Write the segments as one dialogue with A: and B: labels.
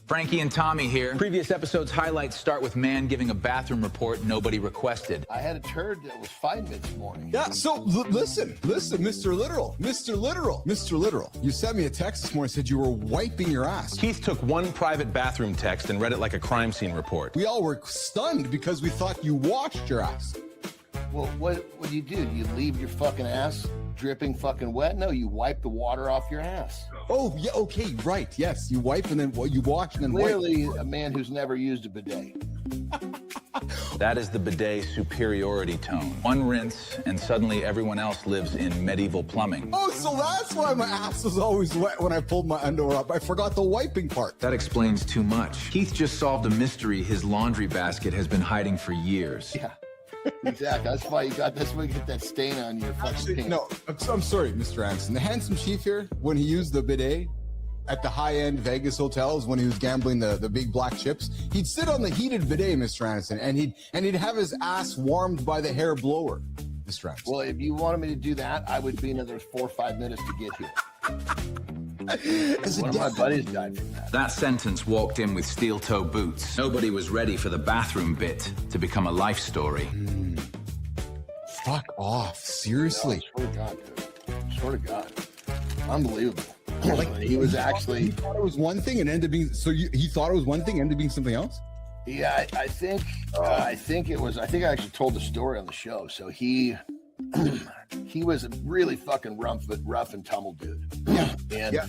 A: Frankie and Tommy here. Previous episode's highlights start with man giving a bathroom report nobody requested.
B: I had a turd that was fighting me this morning.
C: Yeah, so listen, Mr. Literal. You sent me a text this morning, said you were wiping your ass.
D: Keith took one private bathroom text and read it like a crime scene report.
C: We all were stunned because we thought you washed your ass.
B: Well, what do? Do you leave your fucking ass dripping fucking wet? No, you wipe the water off your ass.
C: Oh, yeah, okay, right, yes. You wipe and then you wash and then
B: Clearly
C: wipe.
B: a man who's never used a bidet.
A: That is the bidet superiority tone. One rinse, and suddenly everyone else lives in medieval plumbing.
C: Oh, so that's why my ass was always wet when I pulled my underwear up. I forgot the wiping part.
A: That explains too much. Keith just solved a mystery his laundry basket has been hiding for years.
B: Yeah, exactly. That's why you get that stain on your fucking pants.
C: No, I'm sorry, Mr. Anderson. The handsome chief here, when he used the bidet at the high-end Vegas hotels, when he was gambling the big black chips, he'd sit on the heated bidet, Mr. Anderson, and he'd have his ass warmed by the hair blower, Mr. Anderson.
B: Well, if you wanted me to do that, I would be another 4 or 5 minutes to get here. One of my buddies died from that.
A: That sentence walked in with steel-toe boots. Nobody was ready for the bathroom bit to become a life story.
C: Fuck off, seriously.
B: No, I swear to God, dude. Swear to God. Unbelievable. Like, he was actually...
C: He thought it was one thing and ended up being... So he thought it was one thing and ended up being something else?
B: Yeah, I think it was... I think I actually told the story on the show. So he was a really fucking rough and tumble dude.
C: Yeah.
B: And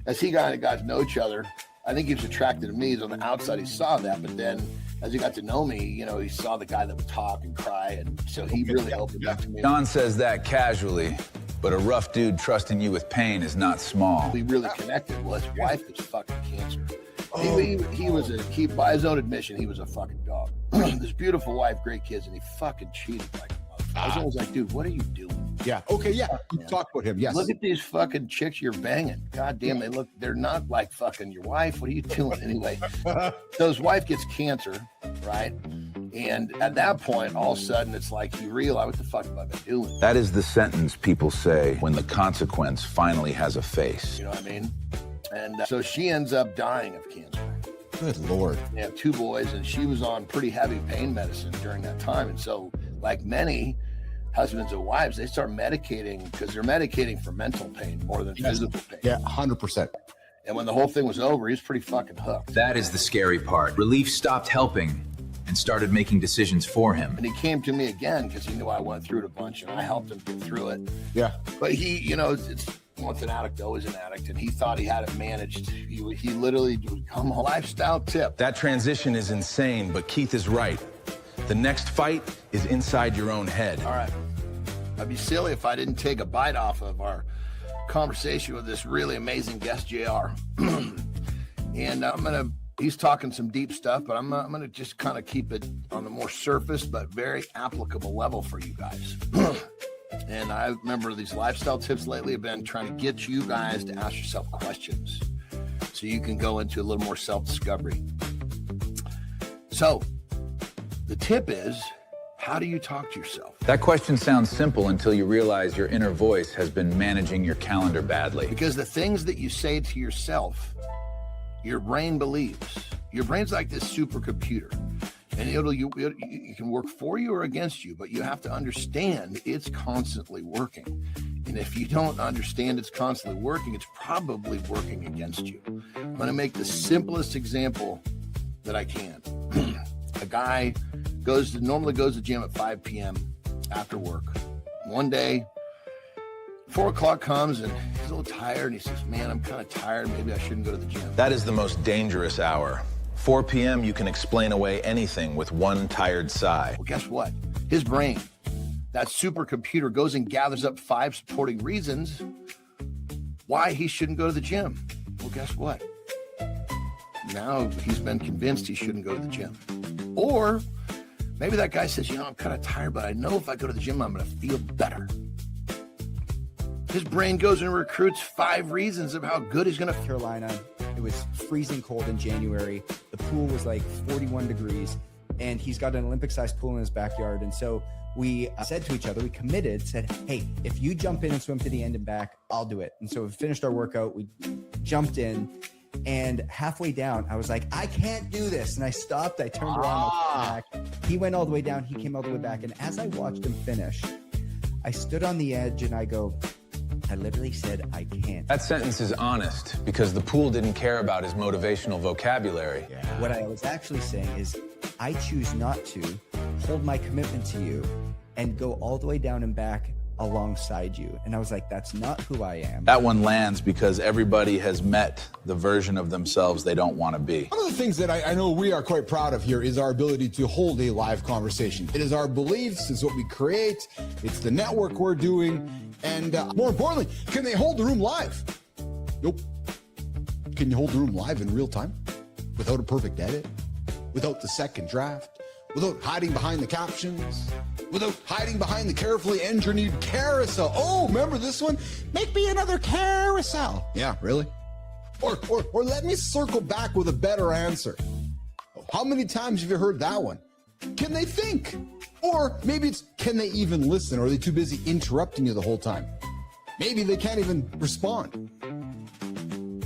B: as he got to know each other, I think he was attracted to me. On the outside, he saw that. But then as he got to know me, you know, he saw the guy that would talk and cry. And so he really opened up to me.
A: John says that casually, but a rough dude trusting you with pain is not small.
B: We really connected. Well, his wife was fucking cancer. He by his own admission, he was a fucking dog. This beautiful wife, great kids, and he fucking cheated like a motherfucker. I was always like, dude, what are you doing?
C: Yeah. Okay. Yeah. You talk about him. Yes.
B: Look at these fucking chicks you're banging. God damn, they're not like fucking your wife. What are you doing anyway? So his wife gets cancer, right? And at that point, all of a sudden, it's like you realize, what the fuck have I been doing?
A: That is the sentence people say when the consequence finally has a face.
B: You know what I mean? And so she ends up dying of cancer.
C: Good Lord.
B: They have 2 boys, and she was on pretty heavy pain medicine during that time. And so, like many husbands and wives, they start medicating because they're medicating for mental pain more than physical pain.
C: Yeah, 100%.
B: And when the whole thing was over, he was pretty fucking hooked.
A: That is the scary part. Relief stopped helping and started making decisions for him.
B: And he came to me again because he knew I went through it a bunch, and I helped him get through it.
C: Yeah.
B: But he, you know, it's once an addict, always an addict, and he thought he had it managed. He literally would come a lifestyle tip.
D: That transition is insane, but Keith is right. The next fight is inside your own head.
B: All right. I'd be silly if I didn't take a bite off of our conversation with this really amazing guest, JR. And he's talking some deep stuff, but I'm gonna just kind of keep it on the more surface, but very applicable level for you guys. And I remember these lifestyle tips lately have been trying to get you guys to ask yourself questions so you can go into a little more self-discovery. So the tip is, how do you talk to yourself?
A: That question sounds simple until you realize your inner voice has been managing your calendar badly.
B: Because the things that you say to yourself, your brain believes. Your brain's like this supercomputer. And it can work for you or against you, but you have to understand it's constantly working. And if you don't understand it's constantly working, it's probably working against you. I'm going to make the simplest example that I can. A guy normally goes to the gym at 5 p.m. after work. One day, 4 o'clock comes and he's a little tired, and he says, man, I'm kind of tired. Maybe I shouldn't go to the gym.
D: That is the most dangerous hour. 4 p.m., you can explain away anything with one tired sigh.
B: Well, guess what? His brain, that supercomputer, goes and gathers up 5 supporting reasons why he shouldn't go to the gym. Well, guess what? Now he's been convinced he shouldn't go to the gym. Or maybe that guy says, I'm kind of tired, but I know if I go to the gym, I'm going to feel better. His brain goes and recruits 5 reasons of how good he's going to feel.
E: Carolina. It was freezing cold in January. The pool was like 41 degrees, and he's got an Olympic-sized pool in his backyard. And so we said to each other, we committed, said, hey, if you jump in and swim to the end and back, I'll do it. And so we finished our workout. We jumped in, And halfway down, I was like, I can't do this. And I stopped. I turned around. I came back. He went all the way down. He came all the way back. And as I watched him finish, I stood on the edge and I literally said, I can't.
A: That sentence is honest because the pool didn't care about his motivational vocabulary.
E: Yeah. What I was actually saying is, I choose not to hold my commitment to you and go all the way down and back alongside you. And I was like, that's not who I am.
A: That one lands because everybody has met the version of themselves they don't want to be.
C: One of the things that I know we are quite proud of here is our ability to hold a live conversation. It is our beliefs, it's what we create, it's the network we're doing, and more importantly, can they hold the room live? Nope. Can you hold the room live in real time? Without a perfect edit? Without the second draft? Without hiding behind the captions? Without hiding behind the carefully engineered carousel? Oh, remember this one? Make me another carousel. Yeah, really? Or let me circle back with a better answer. How many times have you heard that one? Can they think? Or maybe it's, can they even listen? Or are they too busy interrupting you the whole time? Maybe they can't even respond.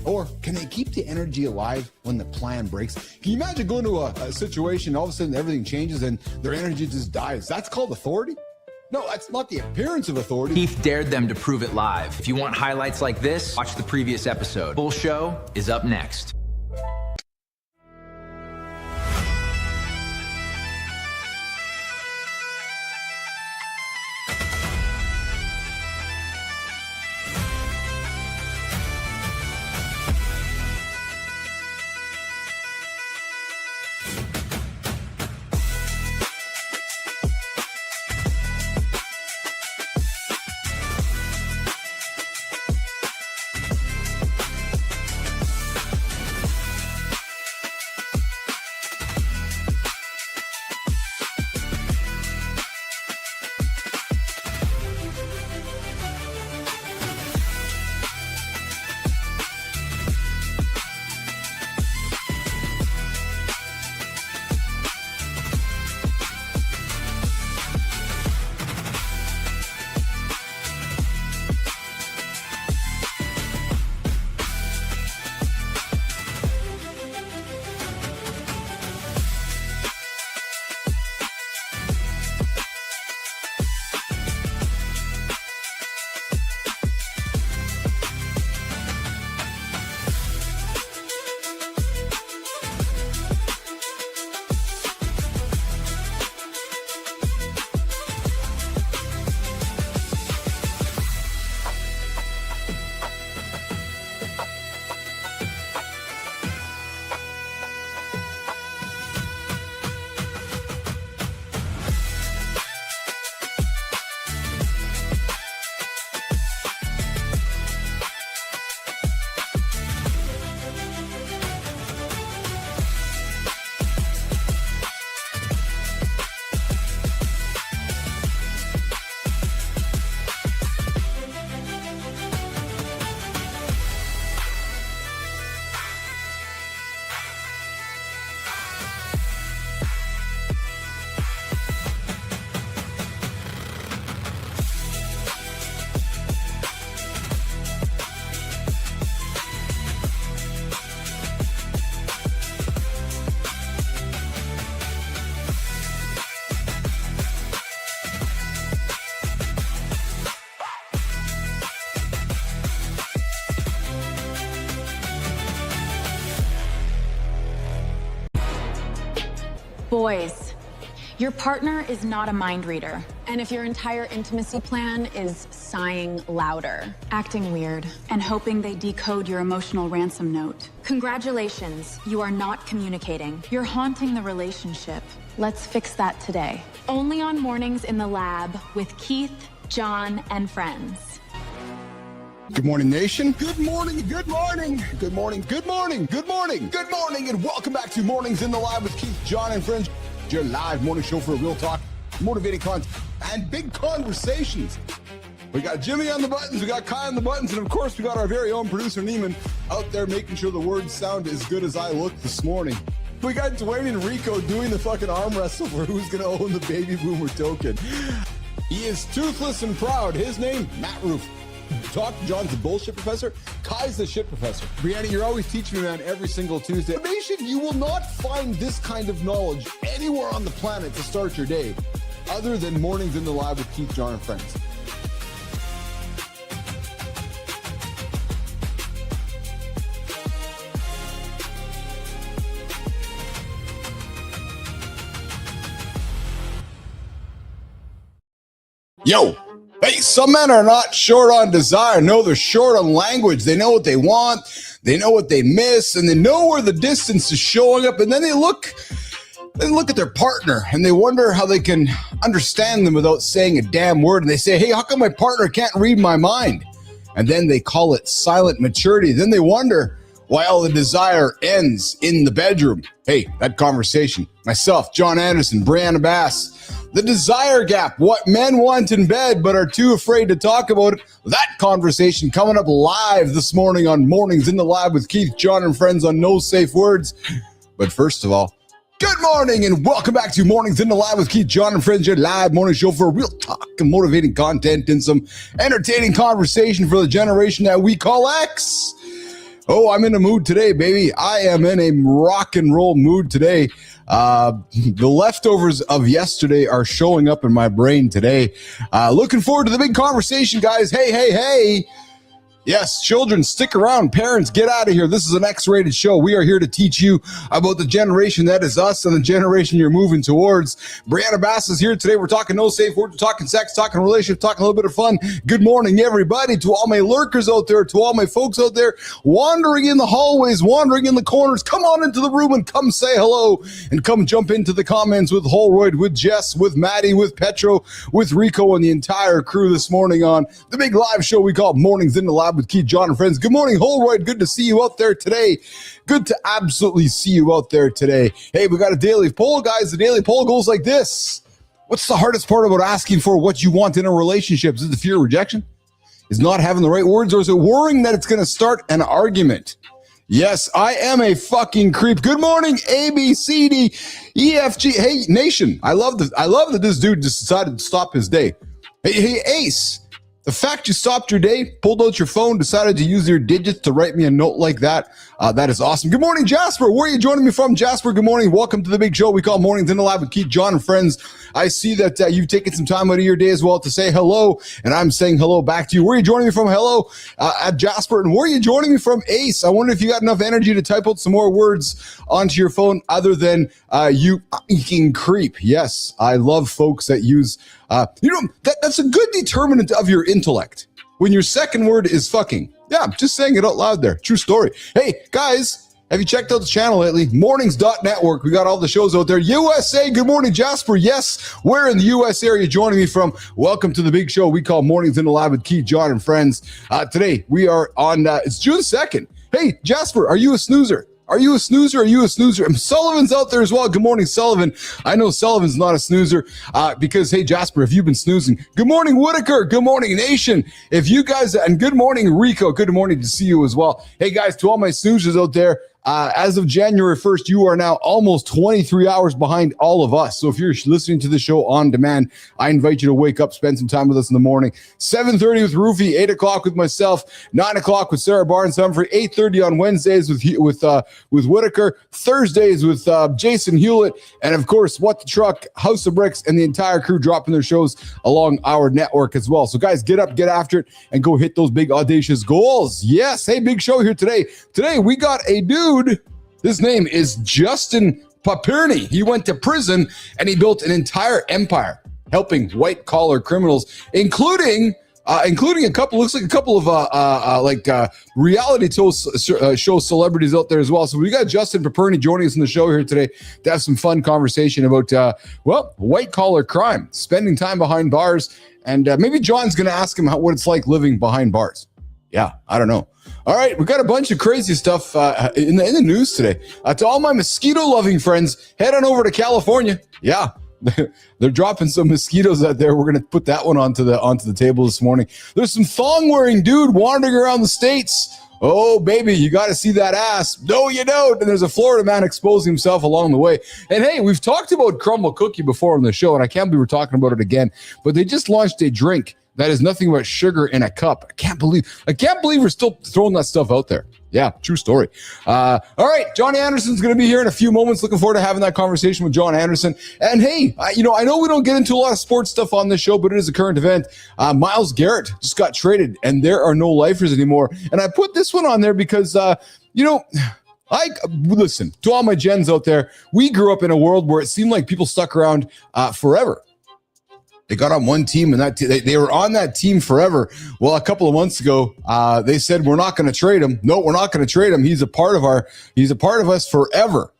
C: Or can they keep the energy alive when the plan breaks? Can you imagine going to a situation, all of a sudden everything changes and their energy just dies? That's called authority? No, that's not the appearance of authority.
F: Keith dared them to prove it live. If you want highlights like this, watch the previous episode. Full show is up next.
G: Boys, your partner is not a mind reader.
H: And if your entire intimacy plan is sighing louder,
G: Acting weird, and hoping they decode your emotional ransom note. Congratulations, you are not communicating. You're haunting the relationship. Let's fix that today. Only on Mornings in the Lab with Keith, John, and friends.
C: Good morning, nation. Good morning, good morning, good morning, good morning, good morning, good morning, and welcome back to Mornings in the Lab with Keith, John, and friends. Your live morning show for real talk, motivating content, and big conversations. We got Jimmy on the buttons, we got Kai on the buttons, and of course we got our very own producer Neiman out there making sure the words sound as good as I look this morning. We got Dwayne and Rico doing the fucking arm wrestle for who's gonna own the baby boomer token. He is toothless and proud. His name, Matt Roof. Dr. John's the bullshit professor. Kai's the shit professor. Briana, you're always teaching me, man, every single Tuesday. Nation, you will not find this kind of knowledge anywhere on the planet to start your day other than Mornings in the Lab with Keith, John, and Friends. Yo, hey, some men are not short on desire. No, they're short on language. They know what they want, they know what they miss, and they know where the distance is showing up. And then they look at their partner and they wonder how they can understand them without saying a damn word. And they say, hey, how come my partner can't read my mind? And then they call it silent maturity. Then they wonder why all the desire ends in the bedroom. Hey, that conversation. Myself, John Anderson, Briana Bass. The desire gap, what men want in bed but are too afraid to talk about it. That conversation coming up live this morning on Mornings in the Lab with Keith, John, and Friends on No Safe Words. But first of all, good morning and welcome back to Mornings in the Lab with Keith, John, and Friends, your live morning show for real talk and motivating content and some entertaining conversation for the generation that we call X. Oh, I'm in a mood today, baby. I am in a rock and roll mood today. The leftovers of yesterday are showing up in my brain today. Looking forward to the big conversation, guys. Hey. Yes, children, stick around. Parents, get out of here. This is an X-rated show. We are here to teach you about the generation that is us and the generation you're moving towards. Briana Bass is here today. We're talking no safe words. We're talking sex, talking relationships, talking a little bit of fun. Good morning, everybody. To all my lurkers out there, to all my folks out there wandering in the hallways, wandering in the corners, come on into the room and come say hello and come jump into the comments with Holroyd, with Jess, with Maddie, with Petro, with Rico, and the entire crew this morning on the big live show we call Mornings in the Lab with Keith, John, and Friends. Good morning, Holroyd. Good to see you out there today. Good to absolutely see you out there today. Hey, we got a daily poll, guys. The daily poll goes like this. What's the hardest part about asking for what you want in a relationship? Is it the fear of rejection? Is not having the right words? Or is it worrying that it's going to start an argument? Yes, I am a fucking creep. Good morning, A, B, C, D, E, F, G. Hey, nation. I love that this dude just decided to stop his day. Hey, Ace. The fact you stopped your day, pulled out your phone, decided to use your digits to write me a note like that, that is awesome. Good morning, Jasper. Where are you joining me from, Jasper? Good morning. Welcome to the big show we call Mornings in the Lab with Keith, John, and Friends. I see that you've taken some time out of your day as well to say hello, and I'm saying hello back to you. Where are you joining me from? Hello, at Jasper. And where are you joining me from, Ace? I wonder if you got enough energy to type out some more words onto your phone other than you fucking creep. Yes, I love folks that use... that's a good determinant of your intellect. When your second word is fucking. Yeah, I'm just saying it out loud there. True story. Hey, guys, have you checked out the channel lately? Mornings.network. We got all the shows out there. USA, good morning, Jasper. Yes, where in the US area joining me from? Welcome to the big show we call Mornings in the Lab with Keith, John, and Friends. Today, we are on, it's June 2nd. Hey, Jasper, are you a snoozer? Are you a snoozer? Are you a snoozer? And Sullivan's out there as well. Good morning, Sullivan. I know Sullivan's not a snoozer because, hey, Jasper, if you've been snoozing. Good morning, Whitaker. Good morning, Nation. If you guys, and good morning, Rico. Good morning to see you as well. Hey, guys, to all my snoozers out there, as of January 1st, you are now almost 23 hours behind all of us. So if you're listening to the show on demand, I invite you to wake up, spend some time with us in the morning. 7:30 with Rufy, 8 o'clock with myself, 9 o'clock with Sarah Barnes Humphrey, 8:30 on Wednesdays with Whitaker, Thursdays with Jason Hewlett, and of course, What the Truck, House of Bricks, and the entire crew dropping their shows along our network as well. So guys, get up, get after it, and go hit those big audacious goals. Yes, hey, big show here today. Today, we got a dude. His name is Justin Paperny. He went to prison and he built an entire empire helping white collar criminals, including a couple of reality show celebrities out there as well. So we got Justin Paperny joining us in the show here today to have some fun conversation about white collar crime, spending time behind bars, and maybe John's going to ask him what it's like living behind bars. Yeah, I don't know. All right, we got a bunch of crazy stuff in the news today. To all my mosquito-loving friends, head on over to California. Yeah, they're dropping some mosquitoes out there. We're going to put that one onto the table this morning. There's some thong-wearing dude wandering around the States. Oh, baby, you got to see that ass. No, you don't. And there's a Florida man exposing himself along the way. And hey, we've talked about Crumble Cookie before on the show, and I can't believe we're talking about it again. But they just launched a drink that is nothing but sugar in a cup. I can't believe we're still throwing that stuff out there. Yeah, true story. All right, Johnny Anderson's going to be here in a few moments. Looking forward to having that conversation with John Anderson. And hey, I know we don't get into a lot of sports stuff on this show, but it is a current event. Myles Garrett just got traded, and there are no lifers anymore. And I put this one on there because, listen, to all my gens out there, we grew up in a world where it seemed like people stuck around forever. They got on one team, and they were on that team forever. Well, a couple of months ago, they said we're not going to trade him. No, we're not going to trade him. He's a part of us forever.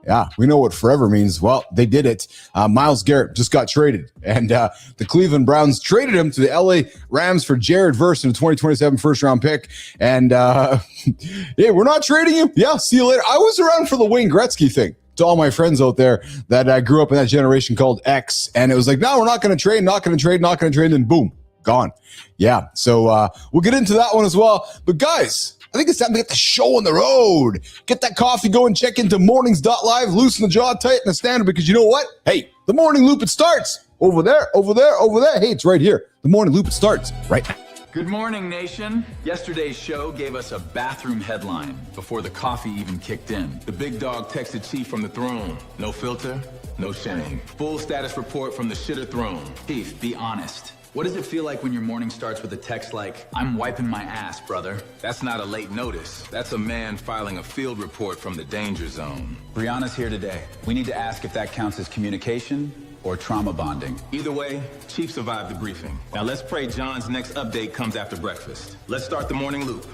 C: Yeah, we know what forever means. Well, they did it. Myles Garrett just got traded, and the Cleveland Browns traded him to the LA Rams for Jared Verse in a 2027 first-round pick. And yeah, we're not trading you. Yeah, see you later. I was around for the Wayne Gretzky thing. To all my friends out there that grew up in that generation called X, and it was like, no, we're not going to trade, and boom, gone. Yeah, so we'll get into that one as well. But guys, I think it's time to get the show on the road. Get that coffee going, check into mornings.live, loosen the jaw, tighten the standard, because you know what? Hey, the morning loop, it starts over there. Hey, it's right here. The morning loop, it starts right now.
A: Good morning, nation. Yesterday's show gave us a bathroom headline before the coffee even kicked in. The big dog texted Chief from the throne. No filter, no shame. Full status report from the shitter throne. Chief, be honest. What does it feel like when your morning starts with a text like, I'm wiping my ass, brother?
D: That's not a late notice. That's a man filing a field report from the danger zone.
A: Briana's here today. We need to ask if that counts as communication or trauma bonding.
D: Either way, Chief survived the briefing. Now let's pray John's next update comes after breakfast. Let's start the morning loop.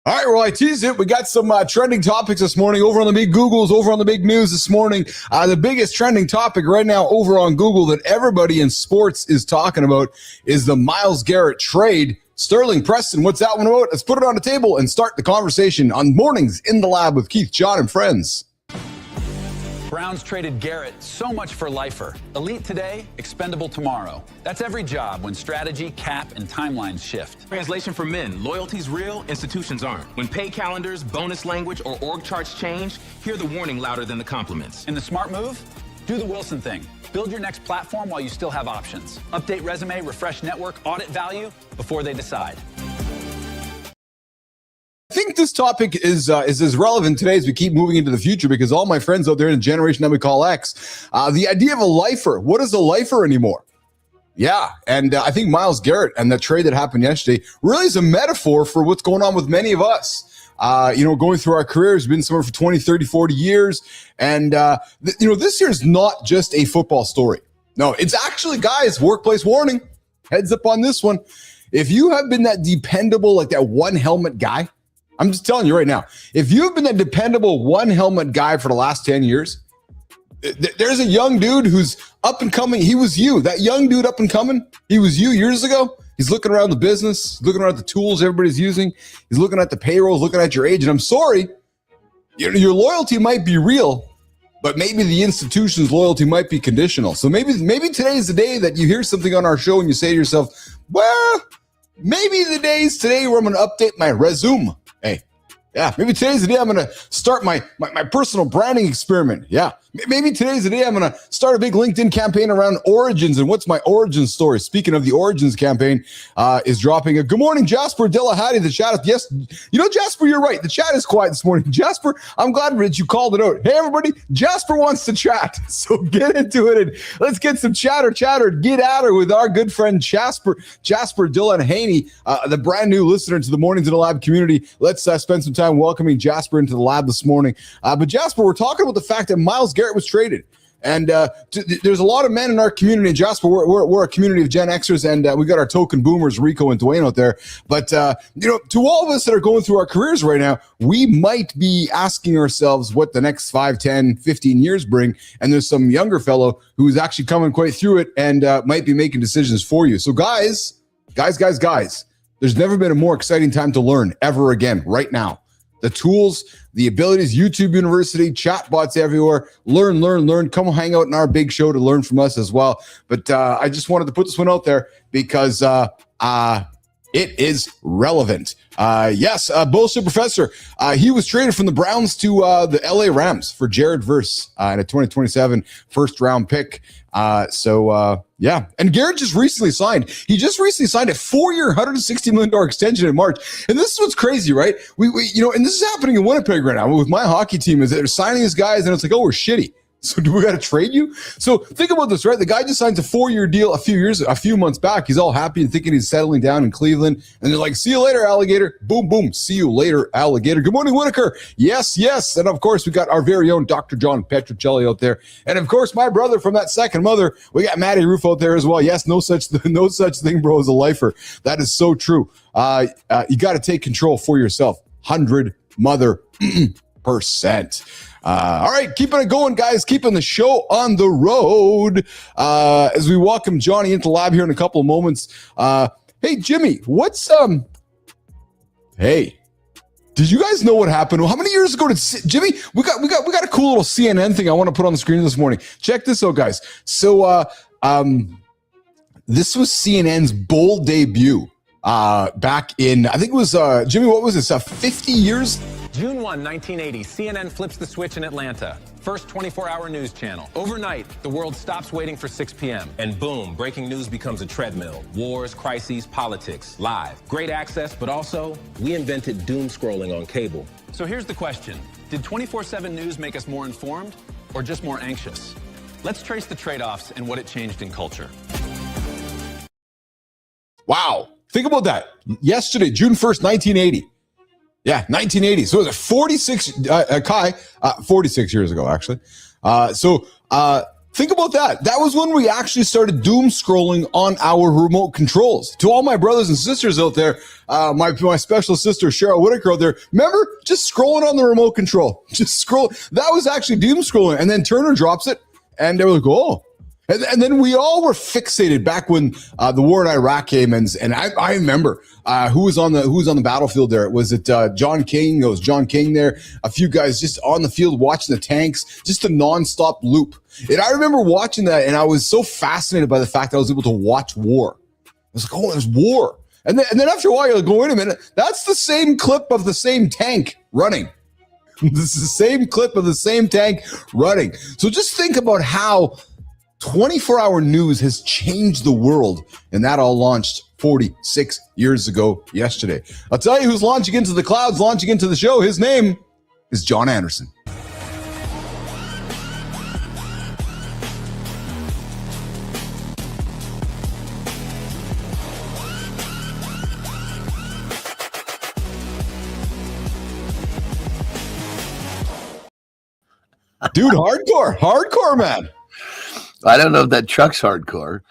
C: All right, well, I teased it. We got some trending topics this morning over on the big Googles, over on the big news this morning. The biggest trending topic right now over on Google that everybody in sports is talking about is the Myles Garrett trade. Sterling, Preston, what's that one about? Let's put it on the table and start the conversation on Mornings in the Lab with Keith, John, and friends.
A: Browns traded Garrett, so much for lifer. Elite today, expendable tomorrow. That's every job when strategy, cap, and timelines shift.
I: Translation for men, loyalty's real, institutions aren't. When pay calendars, bonus language, or org charts change, hear the warning louder than the compliments.
A: And the smart move? Do the Wilson thing. Build your next platform while you still have options. Update resume, refresh network, audit value before they decide.
C: I think this topic is as relevant today as we keep moving into the future, because all my friends out there in the generation that we call X, the idea of a lifer, what is a lifer anymore? Yeah, and I think Myles Garrett and the trade that happened yesterday really is a metaphor for what's going on with many of us. Going through our careers, been somewhere for 20, 30, 40 years. And, this here is not just a football story. No, it's actually, guys, workplace warning. Heads up on this one. If you have been that dependable, like that one helmet guy, I'm just telling you right now, if you've been that dependable one helmet guy for the last 10 years, there's a young dude who's up and coming. He was you. That young dude up and coming, he was you years ago. He's looking around the business, looking around the tools everybody's using. He's looking at the payrolls, looking at your age. And I'm sorry, your loyalty might be real, but maybe the institution's loyalty might be conditional. So maybe today is the day that you hear something on our show and you say to yourself, well, maybe the day is today where I'm going to update my resume. Hey, yeah, maybe today's the day I'm going to start my personal branding experiment. Yeah, maybe today's the day I'm going to start a big LinkedIn campaign around origins. And what's my origin story? Speaking of the origins campaign, is dropping. Good morning, Jasper Dillahady. The chat. Yes, Jasper, you're right. The chat is quiet this morning. Jasper, I'm glad that you called it out. Hey, everybody, Jasper wants to chat. So get into it and let's get some chatter. Get at her with our good friend Jasper Dillahady, the brand new listener to the Mornings in the Lab community. Let's spend some time welcoming Jasper into the lab this morning. But Jasper, we're talking about the fact that Myles Garrett was traded. And there's a lot of men in our community. And Jasper, we're a community of Gen Xers, and we got our token boomers, Rico and Dwayne out there. But, to all of us that are going through our careers right now, we might be asking ourselves what the next 5, 10, 15 years bring. And there's some younger fellow who's actually coming quite through it and might be making decisions for you. So guys, there's never been a more exciting time to learn ever again right now. The tools, the abilities, YouTube University, chatbots everywhere. Learn. Come hang out in our big show to learn from us as well. But I just wanted to put this one out there because, it is relevant. Yes, Bullshit Professor. He was traded from the Browns to the LA Rams for Jared Verse in a 2027 first-round pick. Yeah. And Garrett just recently signed. He just recently signed a 4-year, $160 million extension in March. And this is what's crazy, right? We and this is happening in Winnipeg right now with my hockey team, is they're signing these guys and it's like, oh, we're shitty. So do we got to trade you? So think about this, right? The guy just signs a 4-year deal a few months back. He's all happy and thinking he's settling down in Cleveland. And they're like, see you later, alligator. Boom, boom. See you later, alligator. Good morning, Whitaker. Yes, yes. And of course, we got our very own Dr. John Petrocelli out there. And of course, my brother from that second mother, we got Matty Roof out there as well. Yes, no such thing, bro, as a lifer. That is so true. You got to take control for yourself. 100% %. All right, keeping it going, guys. Keeping the show on the road as we welcome Johnny into the lab here in a couple of moments. Hey, Jimmy, what's Hey, did you guys know what happened? How many years ago did Jimmy? We got a cool little CNN thing I want to put on the screen this morning. Check this out, guys. So, this was CNN's bold debut back in, I think it was Jimmy. What was this? 50 years.
I: June 1, 1980, CNN flips the switch in Atlanta. First 24-hour news channel. Overnight, the world stops waiting for 6 p.m. And boom, breaking news becomes a treadmill. Wars, crises, politics, live. Great access, but also, we invented doom scrolling on cable. So here's the question. Did 24/7 news make us more informed or just more anxious? Let's trace the trade-offs and what it changed in culture.
C: Wow. Think about that. Yesterday, June 1st, 1980. Yeah, 1980. So it was 46 years ago, actually. Think about that. That was when we actually started doom scrolling on our remote controls. To all my brothers and sisters out there, my special sister, Cheryl Whitaker out there, remember just scrolling on the remote control? Just scroll. That was actually doom scrolling. And then Turner drops it, and they were like, oh. And then we all were fixated back when the war in Iraq came, and I remember who was on the battlefield there. Was it John King? It was John King there. A few guys just on the field watching the tanks, just a nonstop loop. And I remember watching that, and I was so fascinated by the fact that I was able to watch war. I was like, oh, there's war. And then after a while, you're like, oh, wait a minute, that's the same clip of the same tank running. This is the same clip of the same tank running. So just think about how 24-hour news has changed the world, and that all launched 46 years ago yesterday. I'll tell you who's launching into the clouds, launching into the show. His name is John Anderson. Dude, hardcore, man.
B: I don't know if that truck's hardcore.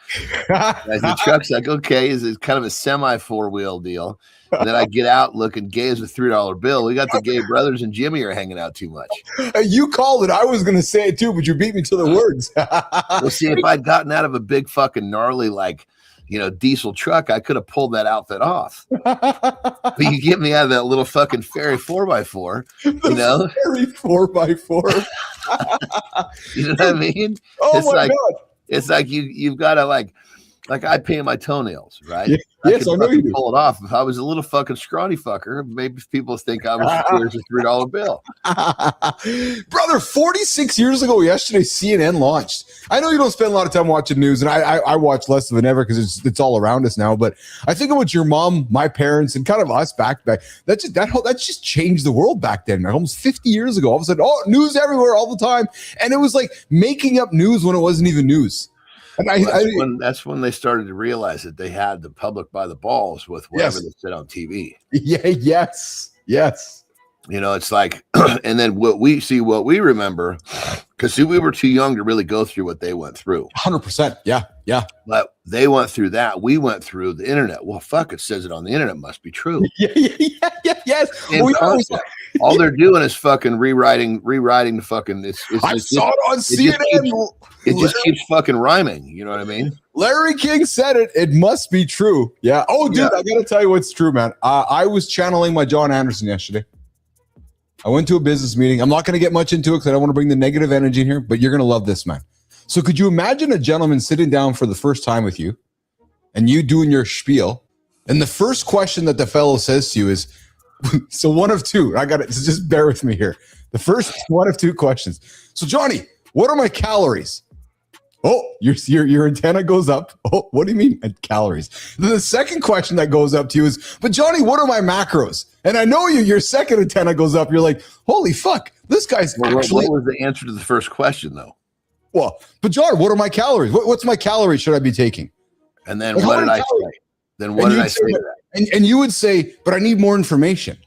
B: The truck's like, okay, is kind of a semi 4-wheel deal. And then I get out looking gay as a $3 bill. We got the gay brothers and Jimmy are hanging out too much.
C: You called it. I was going to say it too, but you beat me to the words.
B: Well, see, if I'd gotten out of a big fucking gnarly, diesel truck, I could have pulled that outfit off. But you get me out of that little fucking fairy 4x4,
C: Fairy 4x4.
B: You know what I mean?
C: Oh, it's God.
B: It's like you've got to like I paint my toenails, right?
C: Yeah. Yes, I know you do.
B: Pull it off. If I was a little fucking scrawny fucker, maybe people think I was clear as a $3 bill.
C: Brother, 46 years ago yesterday, CNN launched. I know you don't spend a lot of time watching news, and I watch less than ever because it's all around us now. But I think about your mom, my parents, and kind of us back. That just changed the world back then. Almost 50 years ago, all of a sudden, news everywhere all the time, and it was like making up news when it wasn't even news. And
B: that's when they started to realize that they had the public by the balls with whatever they said on TV.
C: Yeah. Yes.
B: It's like, and then what we remember, because we were too young to really go through what they went through.
C: 100%. Yeah.
B: But they went through that. We went through the internet. Well, fuck, it says it on the internet. Must be true.
C: Yes.
B: All they're doing is fucking rewriting the fucking.
C: I saw it on CNN.
B: It just keeps fucking rhyming. You know what I mean?
C: Larry King said it. It must be true. Yeah. Oh, dude, I got to tell you what's true, man. I was channeling my John Anderson yesterday. I went to a business meeting. I'm not going to get much into it because I don't want to bring the negative energy in here, but you're going to love this, man. So could you imagine a gentleman sitting down for the first time with you and you doing your spiel And the first question that the fellow says to you is, so one of two. I got it. So just bear with me here. The first one of two questions. So Johnny, what are my calories? Oh, your antenna goes up. Oh, what do you mean calories? Then the second question that goes up to you is, but Johnny, what are my macros? And I know your second antenna goes up. You're like, holy fuck, this guy's actually.
B: What was the answer to the first question, though?
C: Well, but John, what are my calories? What's my calories should I be taking?
B: And then what did I say? Then what did I say to that?
C: And you would say, but I need more information.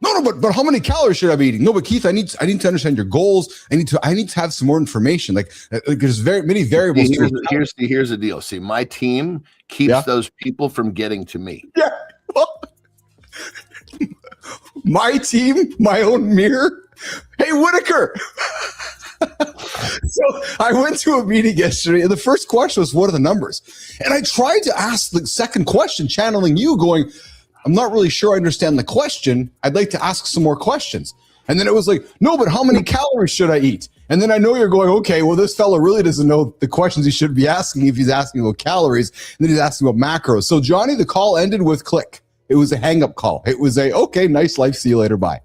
C: No, but how many calories should I be eating? No, but Keith, I need to understand your goals. I need to have some more information. Like there's very many variables.
B: Here's the deal. See, my team keeps those people from getting to me.
C: Yeah. Well, my team, my own mirror. Hey, Whitaker. So I went to a meeting yesterday, and the first question was, what are the numbers? And I tried to ask the second question, channeling you, going, I'm not really sure I understand the question. I'd like to ask some more questions. And then it was like, no, but how many calories should I eat? And then I know you're going, okay, well, this fella really doesn't know the questions he should be asking if he's asking about calories, and then he's asking about macros. So Johnny, the call ended with click. It was a hang-up call. It was a, okay, nice life, see you later, bye.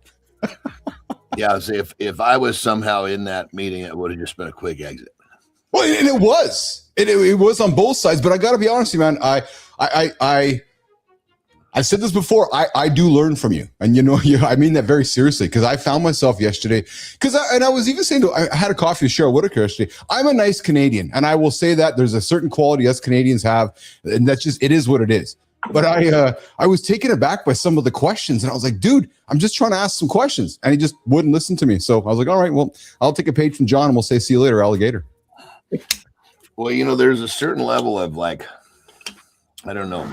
B: Yeah, if I was somehow in that meeting, it would have just been a quick exit.
C: Well, and it was. It was on both sides, but I got to be honest with you, man. I've said this before. I do learn from you, and I mean that very seriously, because I found myself yesterday. I was even saying I had a coffee with Cheryl Whitaker yesterday. I'm a nice Canadian, and I will say that there's a certain quality us Canadians have, and that's just it is what it is. But I was taken aback by some of the questions, and I was like, dude, I'm just trying to ask some questions, and he just wouldn't listen to me. So I was like, all right, well, I'll take a page from John, and we'll say, see you later, alligator.
B: Well, there's a certain level of like, I don't know,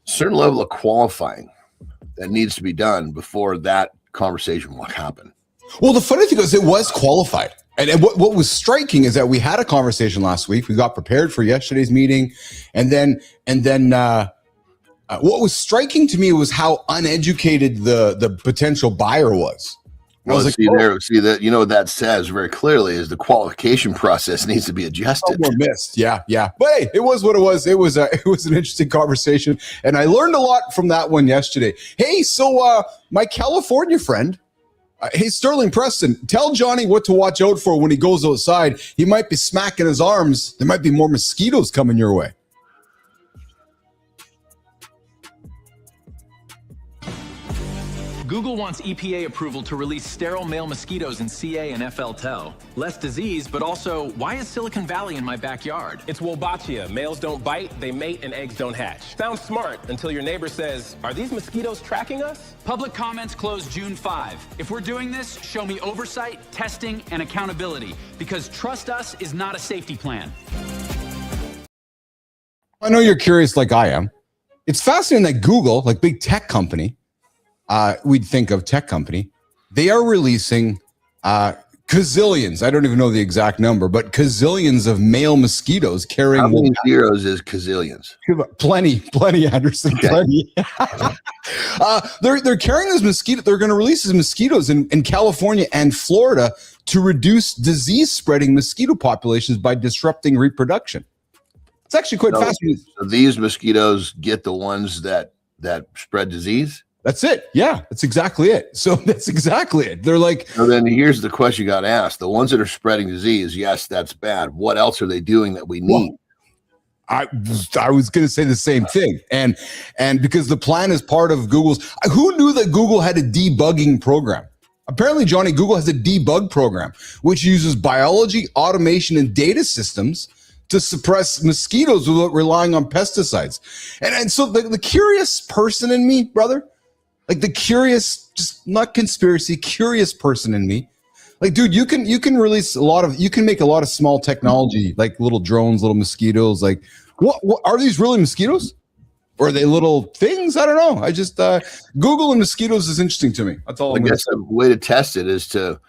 B: certain level of qualifying that needs to be done before that conversation will happen.
C: Well, the funny thing is it was qualified. And what was striking is that we had a conversation last week. We got prepared for yesterday's meeting. And then what was striking to me was how uneducated the potential buyer was.
B: Well, see that what that says very clearly is the qualification process needs to be adjusted.
C: Missed. Yeah. But hey, it was what it was. It was an interesting conversation, and I learned a lot from that one yesterday. Hey, so my California friend, hey Sterling Preston, tell Johnny what to watch out for when he goes outside. He might be smacking his arms. There might be more mosquitoes coming your way.
F: Google wants EPA approval to release sterile male mosquitoes in CA and FL-TEL. Less disease, but also, why is Silicon Valley in my backyard?
I: It's Wolbachia. Males don't bite, they mate, and eggs don't hatch. Sounds smart until your neighbor says, are these mosquitoes tracking us?
F: Public comments close June 5. If we're doing this, show me oversight, testing, and accountability, because trust us is not a safety plan.
C: I know you're curious like I am. It's fascinating that Google, like big tech company, we'd think of tech company, they are releasing gazillions. I don't even know the exact number, but gazillions of male mosquitoes carrying.
B: How many zeros is gazillions?
C: Plenty, Anderson, plenty. They're carrying those mosquitoes. They're going to release these mosquitoes in California and Florida to reduce disease-spreading mosquito populations by disrupting reproduction. It's actually quite fascinating.
B: So these mosquitoes get the ones that spread disease?
C: That's it. Yeah, that's exactly it. So that's exactly it. They're like.
B: So then here's the question you got to ask: the ones that are spreading disease, yes, that's bad. What else are they doing that we need?
C: Well, I was going to say the same thing, and because the plan is part of Google's. Who knew that Google had a debugging program? Apparently, Johnny, Google has a debug program which uses biology, automation, and data systems to suppress mosquitoes without relying on pesticides. And so the curious person in me, brother. Like the curious, just not conspiracy, curious person in me. Like, dude, you can release you can make a lot of small technology, like little drones, little mosquitoes. Like, what are these really mosquitoes? Or are they little things? I don't know. I just, Google and mosquitoes is interesting to me. That's all.
B: I guess the way to test it is to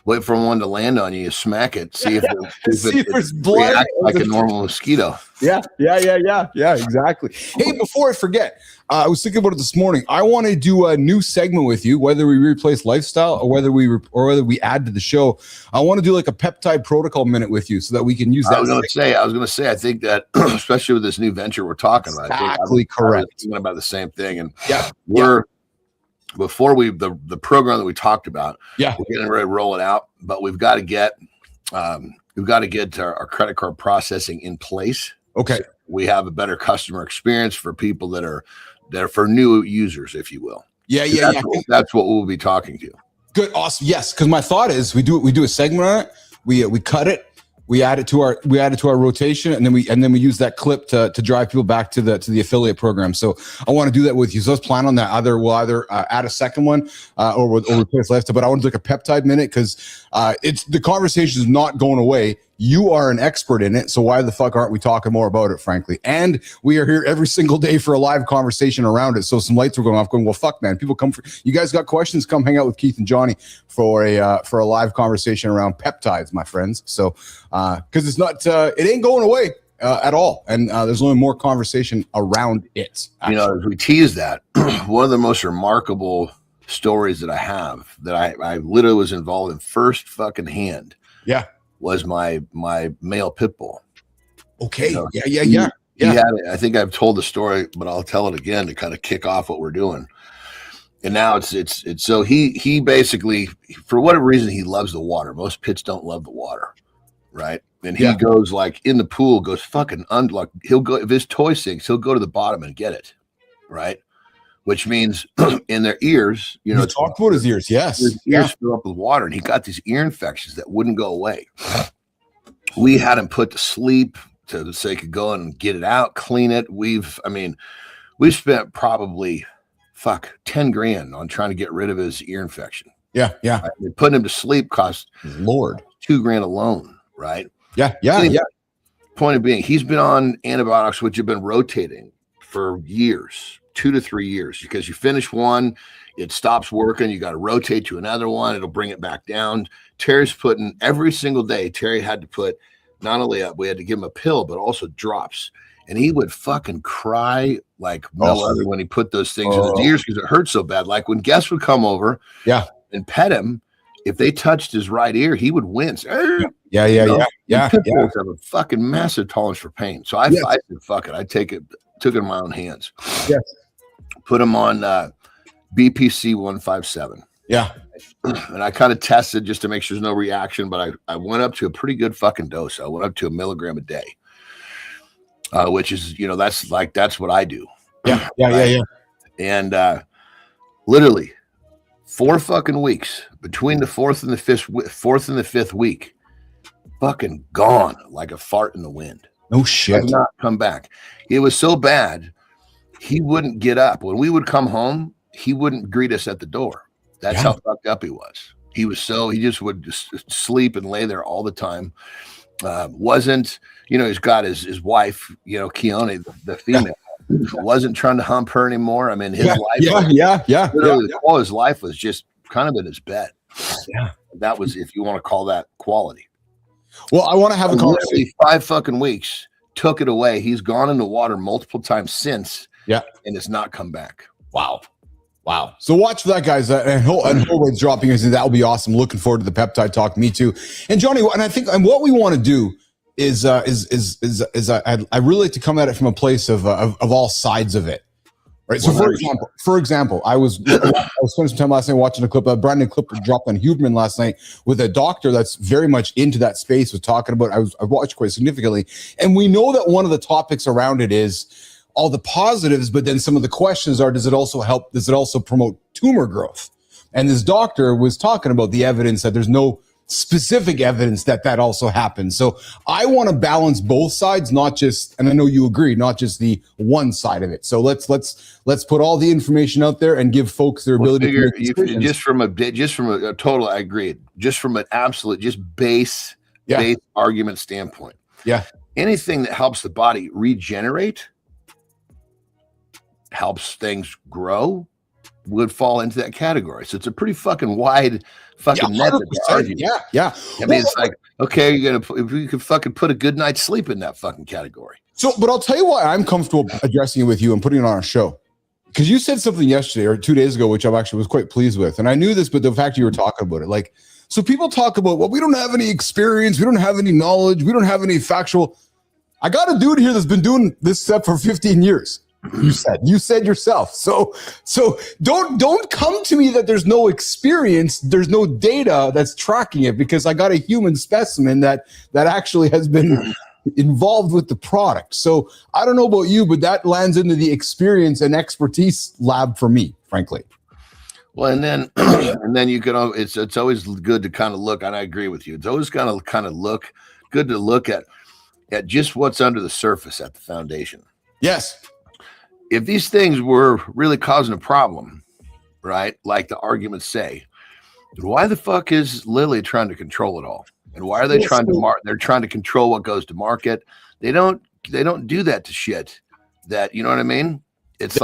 B: wait for one to land on you, smack it, see if
C: there's
B: it
C: blood.
B: reacts like a normal mosquito.
C: Yeah, exactly. Hey, before I forget, I was thinking about it this morning. I want to do a new segment with you, whether we replace lifestyle or whether we add to the show. I want to do like a peptide protocol minute with you so that we can use that.
B: I was going to say, I think that especially with this new venture we're talking about,
C: exactly correct.
B: I was thinking about the same thing, and before the program that we talked about, we're getting ready to roll it out, but we've got to get our credit card processing in place.
C: Okay,
B: so we have a better customer experience for people that are for new users, if you will. That's what we'll be talking to.
C: Good, awesome. Yes, because my thought is we do a segment on it. We cut it. We add it to our rotation, and then we use that clip to drive people back to the affiliate program. So I want to do that with you. So let's plan on that. We'll either add a second one or replace lifestyle. But I want to do like a peptide minute because it's the conversation is not going away. You are an expert in it, so why the fuck aren't we talking more about it, frankly? And we are here every single day for a live conversation around it. So some lights were going off, going, well, fuck, man. People come for you guys got questions? Come hang out with Keith and Johnny for a live conversation around peptides, my friends. So because it's not, it ain't going away at all, and there's only more conversation around it.
B: Actually. As we tease that, one of the most remarkable stories that I have that I literally was involved in first fucking hand.
C: Yeah.
B: Was my male pit bull.
C: Okay.
B: He had it. I think I've told the story, but I'll tell it again to kind of kick off what we're doing. And now it's so he basically, for whatever reason, he loves the water. Most pits don't love the water, right? And he goes like in the pool, goes fucking unlock. He'll go if his toy sinks, he'll go to the bottom and get it, right? Which means in their ears,
C: you talked about his ears, yes.
B: His ears fill up with water, and he got these ear infections that wouldn't go away. We had him put to sleep so he could go and get it out, clean it. We've spent probably 10 grand on trying to get rid of his ear infection.
C: Yeah.
B: Putting him to sleep cost
C: $2 grand
B: alone, right?
C: Yeah.
B: Point of being, he's been on antibiotics, which have been rotating for years. 2 to 3 years, because you finish one, it stops working. You got to rotate to another one. It'll bring it back down. Terry's putting every single day. Terry had to put not only we had to give him a pill, but also drops. And he would fucking cry like no other when he put those things in his ears because it hurt so bad. Like when guests would come over and pet him, if they touched his right ear, he would wince.
C: Yeah.
B: Pit bulls have a fucking massive tolerance for pain. So I said, fuck it. I took it in my own hands.
C: Yes.
B: Put him on BPC 157.
C: Yeah.
B: And I kind of tested just to make sure there's no reaction, but I went up to a pretty good fucking dose. I went up to 1 milligram a day, which is, that's what I do.
C: Yeah.
B: And literally 4 fucking weeks between the fourth and the fifth week, fucking gone like a fart in the wind.
C: No shit.
B: Did not come back. It was so bad. He wouldn't get up. When we would come home, he wouldn't greet us at the door. That's how fucked up he was. He just would just sleep and lay there all the time. He's got his wife, Keone, the female, wasn't trying to hump her anymore. I mean, his life. Literally, the quality of his life was just kind of in his bed.
C: Yeah.
B: That was, if you want to call that quality.
C: Well, I want to have a conversation.
B: 5 fucking weeks, took it away. He's gone in the water multiple times since.
C: Yeah.
B: And it's not come back.
C: Wow. So watch for that, guys. And Hillwood's dropping us. That will be awesome. Looking forward to the peptide talk. Me too. And Johnny, and what we want to do is I really like to come at it from a place of all sides of it. Right. So for example, I was spending some time last night watching a clip. A brand new clip dropped on Huberman last night with a doctor that's very much into that space was talking about. I watched quite significantly, and we know that one of the topics around it is all the positives, but then some of the questions are, does it also help? Does it also promote tumor growth? And this doctor was talking about the evidence that there's no specific evidence that also happens. So I want to balance both sides, not just, and I know you agree, not just the one side of it. So let's put all the information out there and give folks their ability to make decisions.
B: Just from a total, I agree. Just from an absolute, base argument standpoint.
C: Yeah.
B: Anything that helps the body regenerate, helps things grow, would fall into that category. So it's a pretty fucking wide fucking net that they're arguing.
C: Yeah.
B: I mean, it's like, okay, if you could fucking put a good night's sleep in that fucking category.
C: So, but I'll tell you why I'm comfortable addressing it with you and putting it on our show. Because you said something yesterday or 2 days ago, which I actually was quite pleased with. And I knew this, but the fact you were talking about it, like, so people talk about, well, we don't have any experience. We don't have any knowledge. We don't have any factual. I got a dude here that's been doing this stuff for 15 years. You said yourself. So don't come to me that there's no experience, there's no data that's tracking it, because I got a human specimen that actually has been involved with the product. So I don't know about you, but that lands into the experience and expertise lab for me, frankly.
B: Well, and then you can. It's always good to kind of look, and I agree with you. It's always kind of good to look at just what's under the surface at the foundation.
C: Yes.
B: If these things were really causing a problem, right, like the arguments say, why the fuck is Lilly trying to control it all? And why are they trying to they're trying to control what goes to market? They don't do that to shit. That, you know what I mean? It's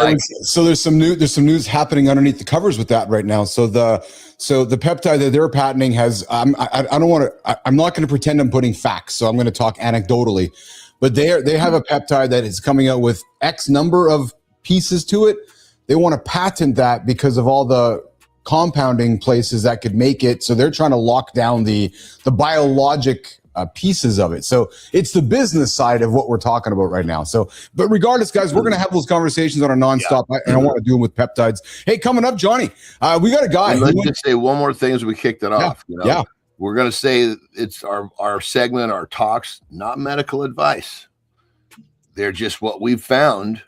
C: there's some news happening underneath the covers with that right now. So the peptide that they're patenting has I'm not going to pretend I'm putting facts, so I'm going to talk anecdotally, but they have a peptide that is coming out with X number of pieces to it. They want to patent that because of all the compounding places that could make it. So they're trying to lock down the biologic pieces of it. So it's the business side of what we're talking about right now. So, but regardless, guys, we're going to have those conversations on a nonstop, and I want to do them with peptides. Hey, coming up, Johnny, we got a guy.
B: Let's just say one more thing as we kicked it off. You know?
C: Yeah.
B: We're going to say it's our segment, our talks, not medical advice. They're just what we've found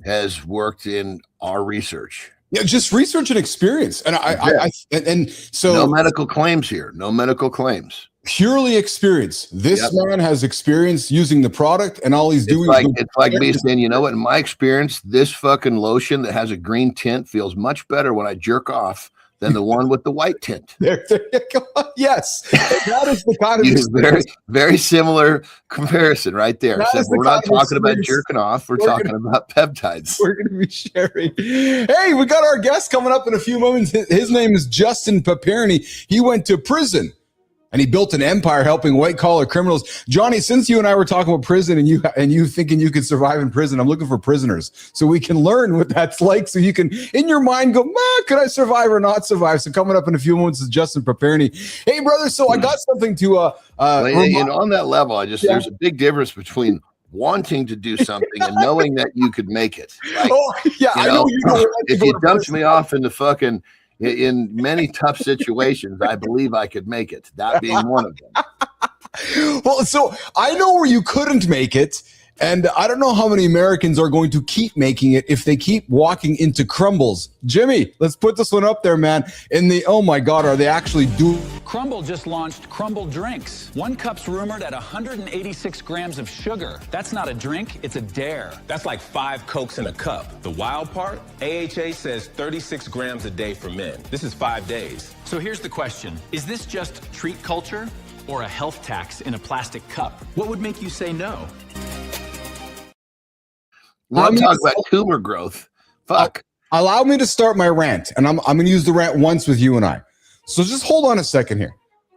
B: has worked in our research.
C: Yeah, just research and experience. And so
B: no medical claims here. No medical claims.
C: Purely experience. This man has experience using the product, and all he's doing
B: it's like me saying, you know what, in my experience, this fucking lotion that has a green tint feels much better when I jerk off than the one with the white tint.
C: There you go. Yes. That is the kind of
B: very, very similar comparison right there. So we're not talking about jerking off. We're talking about peptides.
C: We're going to be sharing. Hey, we got our guest coming up in a few moments. His name is Justin Paperny. He went to prison, and he built an empire helping white-collar criminals. Johnny, since you and I were talking about prison and you thinking you could survive in prison, I'm looking for prisoners so we can learn what that's like, so you can, in your mind, go, could I survive or not survive? So coming up in a few moments is Justin Paperny. Hey, brother, so I got something to
B: and on that level, there's a big difference between wanting to do something and knowing that you could make it. Like,
C: I know
B: if you dumped me off into fucking in many tough situations, I believe I could make it, that being one of them.
C: Well, so I know where you couldn't make it, and I don't know how many Americans are going to keep making it if they keep walking into crumbles. Jimmy, let's put this one up there, man. Oh my God, are they actually doing?
F: Crumble just launched Crumble Drinks. One cup's rumored at 186 grams of sugar. That's not a drink, it's a dare.
I: That's like 5 Cokes in a cup. The wild part, AHA says 36 grams a day for men. This is 5 days.
F: So here's the question. Is this just treat culture or a health tax in a plastic cup? What would make you say no?
B: We'll talk about tumor growth. Fuck.
C: Allow me to start my rant, and I'm going to use the rant once with you and I. So just hold on a second here.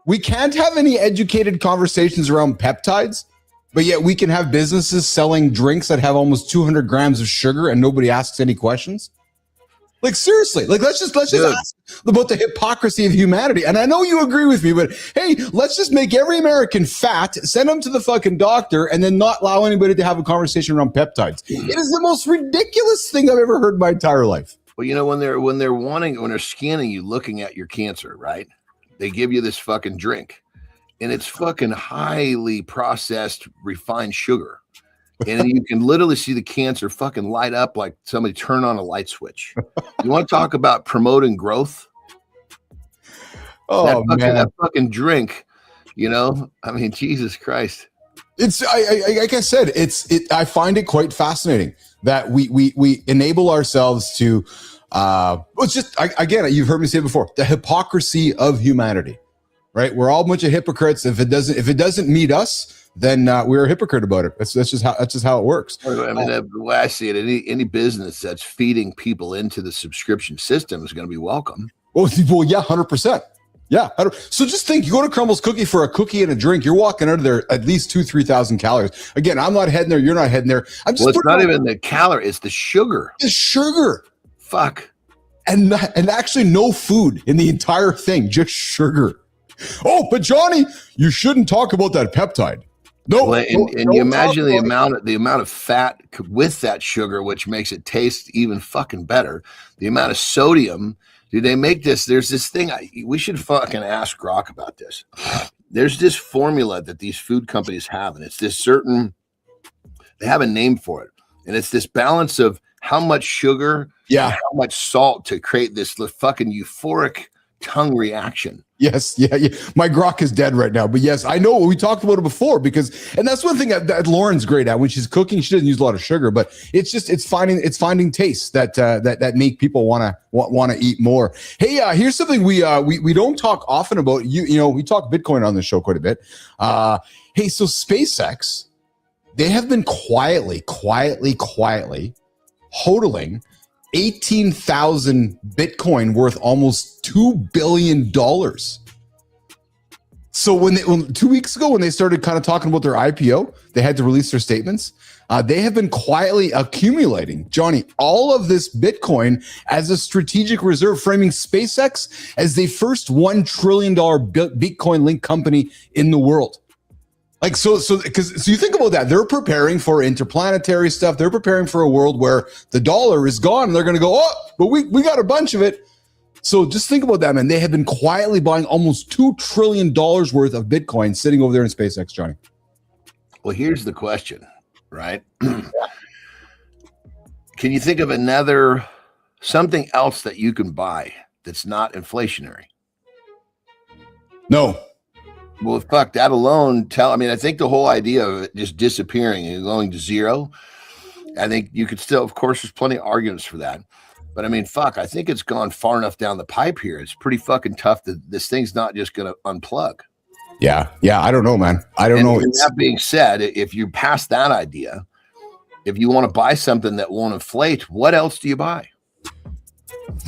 C: We can't have any educated conversations around peptides, but yet we can have businesses selling drinks that have almost 200 grams of sugar and nobody asks any questions. Like, seriously, like let's just ask about the hypocrisy of humanity. And I know you agree with me, but hey, let's just make every American fat, send them to the fucking doctor, and then not allow anybody to have a conversation around peptides. It is the most ridiculous thing I've ever heard in my entire life.
B: Well, you know, when they're scanning you, looking at your cancer, right? They give you this fucking drink, and it's fucking highly processed, refined sugar. And you can literally see the cancer fucking light up like somebody turned on a light switch. You want to talk about promoting growth?
C: Oh, man.
B: That fucking drink, you know? I mean, Jesus Christ.
C: It's like I said, I find it quite fascinating that we enable ourselves to it's just again, you've heard me say it before, the hypocrisy of humanity. Right? We're all a bunch of hypocrites. If it doesn't meet us, then we're a hypocrite about it. That's just how it works.
B: I mean, the way I see it, any business that's feeding people into the subscription system is going to be welcome.
C: Well, yeah, 100%. Yeah. So just think, you go to Crumble's Cookie for a cookie and a drink, you're walking out of there at least 2,000-3,000 calories. Again, I'm not heading there. You're not heading there. I'm just.
B: Well, it's not even the calorie; it's the sugar.
C: It's sugar.
B: Fuck.
C: And actually no food in the entire thing, just sugar. Oh, but Johnny, you shouldn't talk about that peptide. No,
B: well, and you imagine the amount of fat with that sugar, which makes it taste even fucking better. The amount of sodium. Do they make this? There's this thing. We should fucking ask Grok about this. There's this formula that these food companies have, and it's this certain. They have a name for it, and it's this balance of how much sugar, and how much salt to create this fucking euphoric tongue reaction.
C: Yes, yeah. My Grok is dead right now, but yes, I know. We talked about it before and that's one thing that Lauren's great at when she's cooking. She doesn't use a lot of sugar, but it's finding tastes that make people want to eat more. Hey, here's something we don't talk often about. You know, we talk Bitcoin on the show quite a bit. Hey, so SpaceX, they have been quietly hodling 18,000 Bitcoin worth almost $2 billion. So when 2 weeks ago, when they started kind of talking about their IPO, they had to release their statements. They have been quietly accumulating, Johnny, all of this Bitcoin as a strategic reserve, framing SpaceX as the first $1 trillion Bitcoin linked company in the world. Like, so you think about that. They're preparing for interplanetary stuff. They're preparing for a world where the dollar is gone and they're going to go, oh, but we got a bunch of it. So just think about that, man. They have been quietly buying almost $2 trillion worth of Bitcoin sitting over there in SpaceX, Johnny.
B: Well, here's the question, right? Can you think of something else that you can buy that's not inflationary?
C: No.
B: Well, fuck, that alone I think the whole idea of it just disappearing and going to zero, I think you could still, of course, there's plenty of arguments for that. But I mean, fuck, I think it's gone far enough down the pipe here. It's pretty fucking tough that this thing's not just going to unplug.
C: Yeah. I don't know, man. I don't know.
B: That being said, if you pass that idea, if you want to buy something that won't inflate, what else do you buy?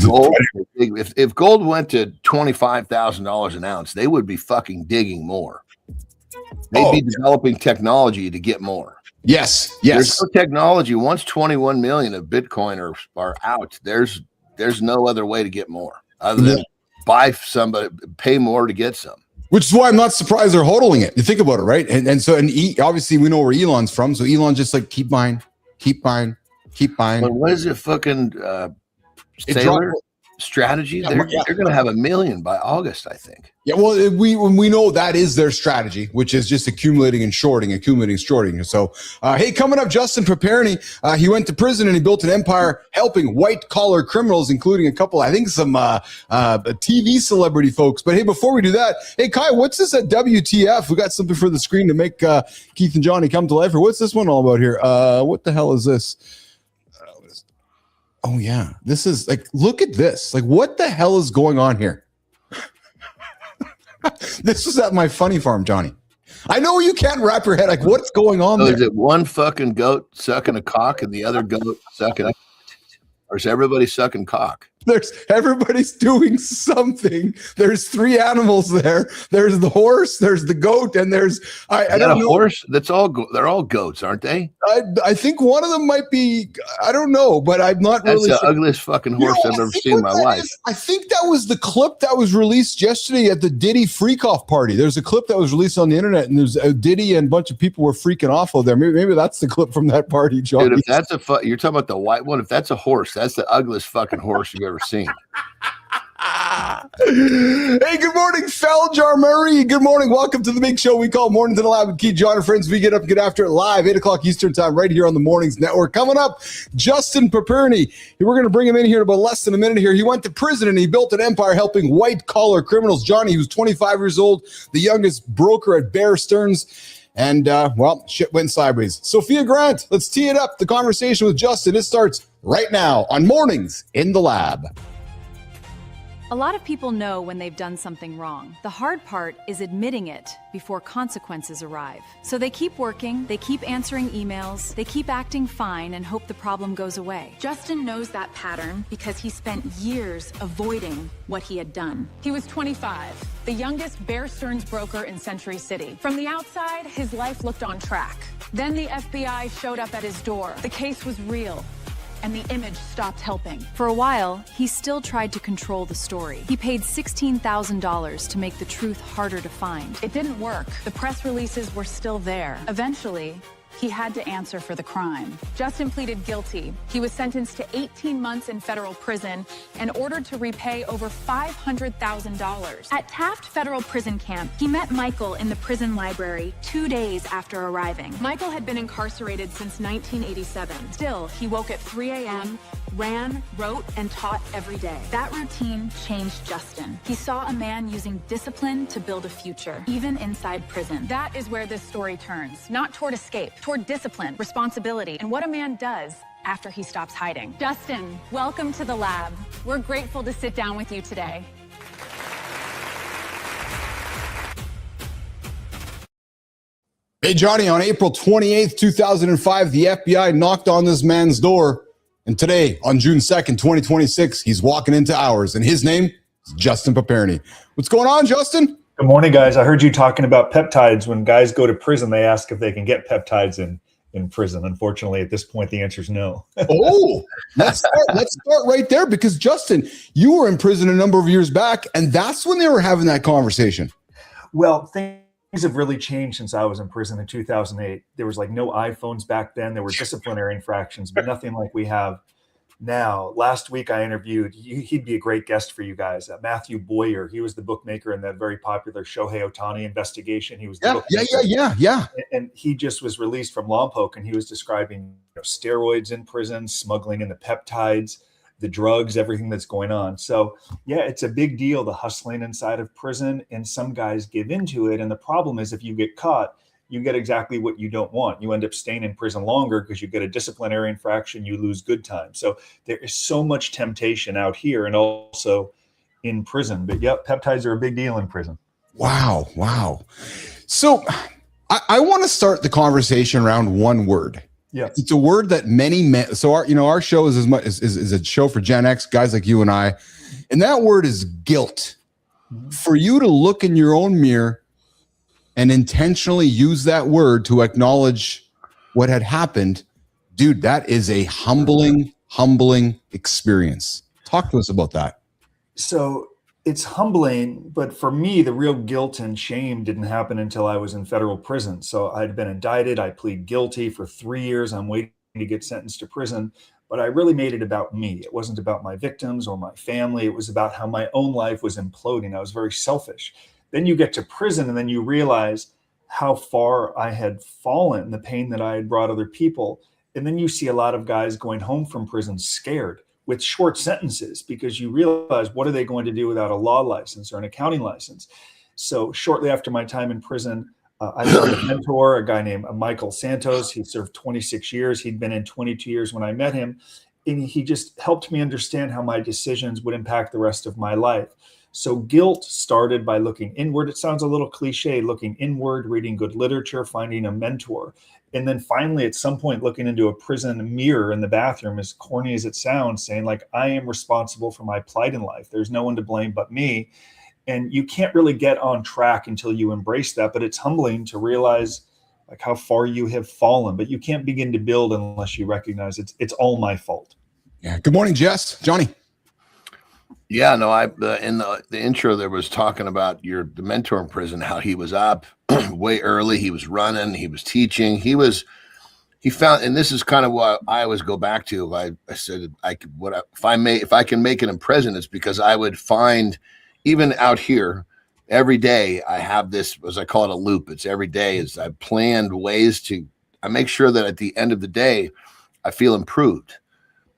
B: Gold. If gold went to $25,000 an ounce, they would be fucking digging more. They'd be developing technology to get more.
C: Yes.
B: There's no technology. Once 21 million of Bitcoin are out, there's no other way to get more other than buy somebody, pay more to get some.
C: Which is why I'm not surprised they're hodling it. You think about it, right? And obviously we know where Elon's from, so Elon just like keep buying.
B: Well, what is it fucking Sailor strategy? They're going to have 1 million by August, I think.
C: Yeah, well, we know that is their strategy, which is just accumulating and shorting. So, hey, coming up, Justin Paperny, he went to prison and he built an empire helping white-collar criminals, including a couple, I think some TV celebrity folks. But hey, before we do that, hey, Kai, what's this at WTF? We got something for the screen to make Keith and Johnny come to life. Or what's this one all about here? What the hell is this? Oh, yeah. This is like, look at this. Like, what the hell is going on here? This was at my funny farm, Johnny. I know you can't wrap your head. Like, what's going on there?
B: Is it one fucking goat sucking a cock and the other goat sucking a... Or is everybody sucking cock?
C: Everybody's doing something. There's 3 animals there. There's the horse, there's the goat, and there's I don't know.
B: Horse? They're all goats, aren't they?
C: I think one of them might be. I don't know, but I'm not
B: That's
C: really.
B: That's the ugliest fucking horse I've ever seen in my life.
C: I think that was the clip that was released yesterday at the Diddy freak-off party. There's a clip that was released on the internet, and there's Diddy and a bunch of people were freaking off over there. Maybe that's the clip from that party, John.
B: Dude, if that's you're talking about the white one. If that's a horse, that's the ugliest fucking horse you've ever seen.
C: Hey, good morning, Feljar Murray. Good morning. Welcome to the big show we call Mornings in the Lab with Keith, John, and friends. We get up and get after it live, 8 o'clock Eastern time, right here on the Mornings Network. Coming up, Justin Paperny. We're going to bring him in here in about less than a minute here. He went to prison and he built an empire helping white-collar criminals. Johnny, who's 25 years old, the youngest broker at Bear Stearns. And, well, shit went sideways. Sophia Grant, let's tee it up. The conversation with Justin, it starts right now on Mornings in the Lab.
J: A lot of people know when they've done something wrong. The hard part is admitting it before consequences arrive. So they keep working, they keep answering emails, they keep acting fine and hope the problem goes away.
G: Justin knows that pattern because he spent years avoiding what he had done.
H: He was 25, the youngest Bear Stearns broker in Century City. From the outside, his life looked on track. Then the FBI showed up at his door. The case was real, and the image stopped helping.
J: For a while, he still tried to control the story. He paid $16,000 to make the truth harder to find.
H: It didn't work. The press releases were still there. Eventually, he had to answer for the crime. Justin pleaded guilty. He was sentenced to 18 months in federal prison and ordered to repay over $500,000.
G: At Taft Federal Prison Camp, he met Michael in the prison library 2 days after arriving.
H: Michael had been incarcerated since 1987. Still, he woke at 3 a.m., ran, wrote, and taught every day.
G: That routine changed Justin. He saw a man using discipline to build a future, even inside prison.
H: That is where this story turns. Not toward escape, toward discipline, responsibility, and what a man does after he stops hiding. Justin, welcome to the lab. We're grateful to sit down with you today.
C: Hey, Johnny, on April 28th, 2005, the FBI knocked on this man's door. And today, on June 2nd, 2026, he's walking into ours. And his name is Justin Paperny. What's going on, Justin?
K: Good morning, guys. I heard you talking about peptides. When guys go to prison, they ask if they can get peptides in prison. Unfortunately, at this point, the answer is no.
C: Oh, let's start right there, because, Justin, you were in prison a number of years back, and that's when they were having that conversation.
K: Well, things have really changed since I was in prison in 2008. There was like no iPhones back then. There were disciplinary infractions, but nothing like we have now. Last week I interviewed, he'd be a great guest for you guys, Matthew Boyer. He was the bookmaker in that very popular Shohei Ohtani investigation. He was the
C: yeah.
K: And he just was released from Lompoc, and he was describing steroids in prison, smuggling in the peptides, the drugs, everything that's going on. So yeah, it's a big deal, the hustling inside of prison, and some guys give into it. And the problem is, if you get caught, you get exactly what you don't want. You end up staying in prison longer because you get a disciplinary infraction, you lose good time. So there is so much temptation out here and also in prison. But yep, peptides are a big deal in prison.
C: Wow. So I want to start the conversation around one word.
K: Yeah,
C: it's a word that many men. So our show is is a show for Gen X guys like you and I, and that word is guilt. Mm-hmm. For you to look in your own mirror and intentionally use that word to acknowledge what had happened, dude, that is a humbling experience. Talk to us about that.
K: So it's humbling, but for me, the real guilt and shame didn't happen until I was in federal prison. So I'd been indicted. I plead guilty for 3 years. I'm waiting to get sentenced to prison, but I really made it about me. It wasn't about my victims or my family. It was about how my own life was imploding. I was very selfish. Then you get to prison, and then you realize how far I had fallen, the pain that I had brought other people. And then you see a lot of guys going home from prison scared with short sentences, because you realize, what are they going to do without a law license or an accounting license? So shortly after my time in prison, I found a mentor, a guy named Michael Santos. He served 26 years. He'd been in 22 years when I met him. And he just helped me understand how my decisions would impact the rest of my life. So guilt started by looking inward. It sounds a little cliche, looking inward, reading good literature, finding a mentor. And then finally, at some point, looking into a prison mirror in the bathroom, as corny as it sounds, saying, like, I am responsible for my plight in life. There's no one to blame but me. And you can't really get on track until you embrace that. But it's humbling to realize like how far you have fallen. But you can't begin to build unless you recognize it's all my fault.
C: Yeah. Good morning, Jess. Johnny.
B: Yeah, no, in the intro there was talking about the mentor in prison, how he was up way early, he was running, he was teaching, he found, and this is kind of what I always go back to. I said, if I can make it in prison, it's because I would find, even out here, every day I have this, as I call it, a loop. It's every day is I planned ways I make sure that at the end of the day, I feel improved,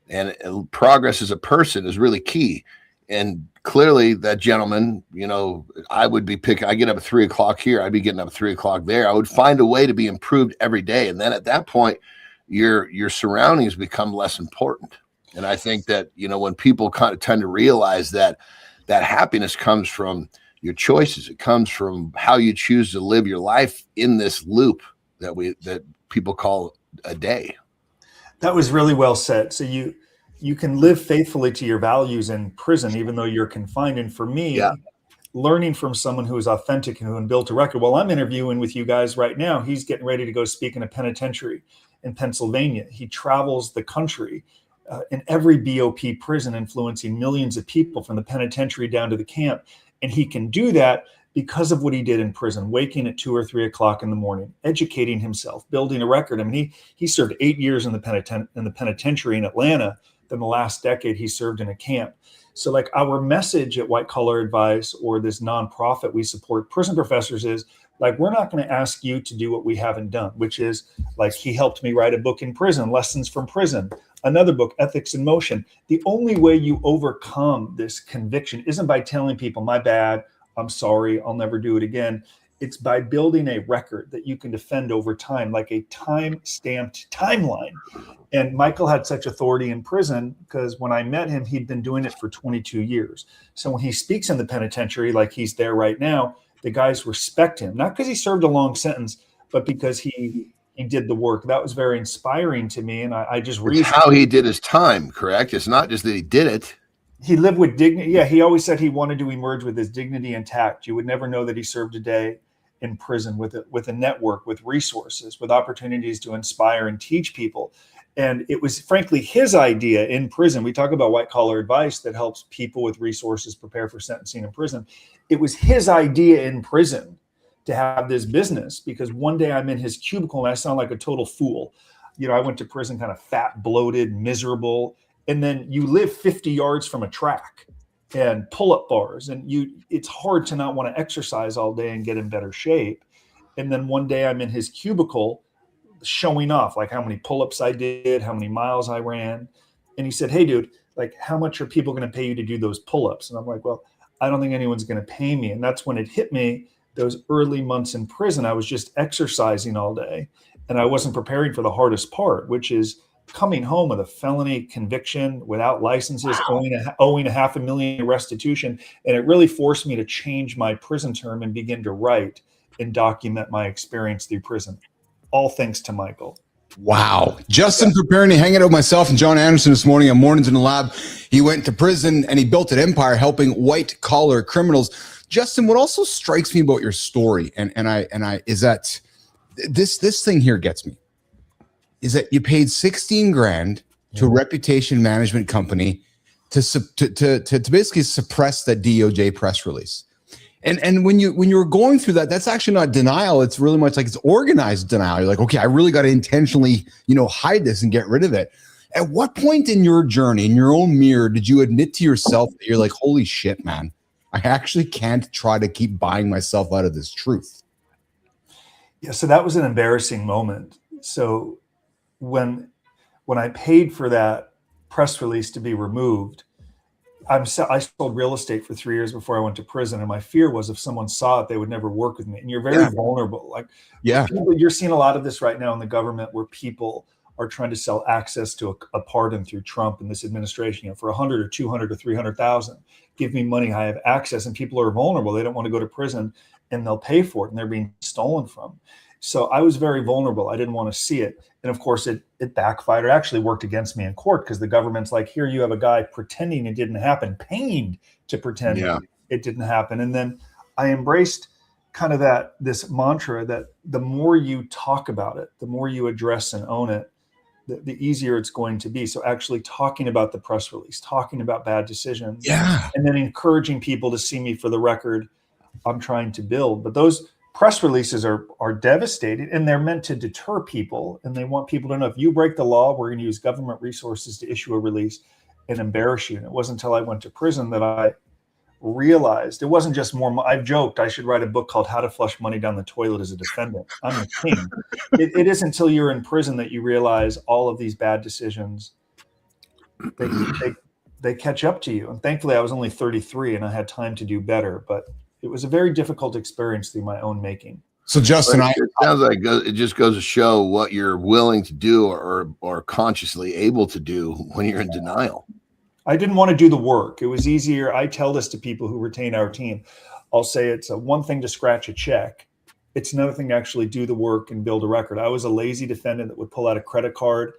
B: and progress as a person is really key. And clearly that gentleman, I would be I get up at 3 o'clock here. I'd be getting up at 3 o'clock there. I would find a way to be improved every day. And then at that point, your surroundings become less important. And I think that, when people kind of tend to realize that that happiness comes from your choices. It comes from how you choose to live your life in this loop that people call a day.
K: That was really well said. So you can live faithfully to your values in prison, even though you're confined. And for me, learning from someone who is authentic and who built a record. Well, I'm interviewing with you guys right now. He's getting ready to go speak in a penitentiary in Pennsylvania. He travels the country in every BOP prison, influencing millions of people from the penitentiary down to the camp. And he can do that because of what he did in prison, waking at 2 or 3 o'clock in the morning, educating himself, building a record. I mean, he served 8 years in the penitentiary in Atlanta. Then the last decade he served in a camp. So like our message at White Collar Advice or this nonprofit we support prison professors is like, we're not going to ask you to do what we haven't done, which is like, he helped me write a book in prison, Lessons from Prison, another book, Ethics in Motion. The only way you overcome this conviction isn't by telling people, my bad, I'm sorry, I'll never do it again. It's by building a record that you can defend over time, like a time-stamped timeline. And Michael had such authority in prison because when I met him, he'd been doing it for 22 years. So when he speaks in the penitentiary, like he's there right now, the guys respect him, not because he served a long sentence, but because he did the work. That was very inspiring to me. And I just
B: It's how he did his time, correct? It's not just that he did it.
K: He lived with dignity. Yeah, he always said he wanted to emerge with his dignity intact. You would never know that he served a day in prison with a network, with resources, with opportunities to inspire and teach people. And it was frankly his idea in prison. We talk about White Collar Advice that helps people with resources prepare for sentencing in prison. It was his idea in prison to have this business, because one day I'm in his cubicle and I sound like a total fool. You know, I went to prison kind of fat, bloated, miserable. And then you live 50 yards from a track and pull-up bars, and it's hard to not want to exercise all day and get in better shape. And then one day I'm in his cubicle showing off like how many pull-ups I did, how many miles I ran. And he said, hey dude, like how much are people going to pay you to do those pull-ups? And I'm like, well, I don't think anyone's going to pay me. And that's when it hit me. Those early months in prison, I was just exercising all day and I wasn't preparing for the hardest part, which is coming home with a felony conviction without licenses, owing $500,000 restitution. And it really forced me to change my prison term and begin to write and document my experience through prison. All thanks to Michael.
C: Wow. Justin preparing to hang out with myself and John Anderson this morning on Mornings in the Lab. He went to prison and he built an empire helping white collar criminals. Justin, what also strikes me about your story and I is that this thing here gets me. Is that you paid 16 grand to a reputation management company to basically suppress that DOJ press release. And when you were going through that, that's actually not denial. It's really much like it's organized denial. You're like, okay, I really got to intentionally, hide this and get rid of it. At what point in your journey, in your own mirror, did you admit to yourself that you're like, holy shit, man, I actually can't try to keep buying myself out of this truth?
K: Yeah, so that was an embarrassing moment. So when I paid for that press release to be removed, I sold real estate for 3 years before I went to prison. And my fear was if someone saw it, they would never work with me. And you're very vulnerable. Like, you're seeing a lot of this right now in the government where people are trying to sell access to a pardon through Trump and this administration, for 100 or 200 or 300,000, give me money, I have access. And people are vulnerable. They don't want to go to prison and they'll pay for it and they're being stolen from. So I was very vulnerable. I didn't want to see it. And of course, it backfired. It actually worked against me in court because the government's like, here you have a guy pretending it didn't happen, paying to pretend it didn't happen. And then I embraced kind of this mantra that the more you talk about it, the more you address and own it, the easier it's going to be. So actually talking about the press release, talking about bad decisions, and then encouraging people to see me for the record I'm trying to build. But those press releases are devastating, and they're meant to deter people. And they want people to know if you break the law, we're going to use government resources to issue a release and embarrass you. And it wasn't until I went to prison that I realized it wasn't just more. I've joked I should write a book called How to Flush Money Down the Toilet as a Defendant. I'm the king. It isn't until you're in prison that you realize all of these bad decisions, they catch up to you. And thankfully I was only 33 and I had time to do better, but it was a very difficult experience through my own making.
C: So Justin,
B: it sounds like it just goes to show what you're willing to do or consciously able to do when you're in denial.
K: I didn't want to do the work. It was easier. I tell this to people who retain our team. I'll say it's one thing to scratch a check. It's another thing to actually do the work and build a record. I was a lazy defendant that would pull out a credit card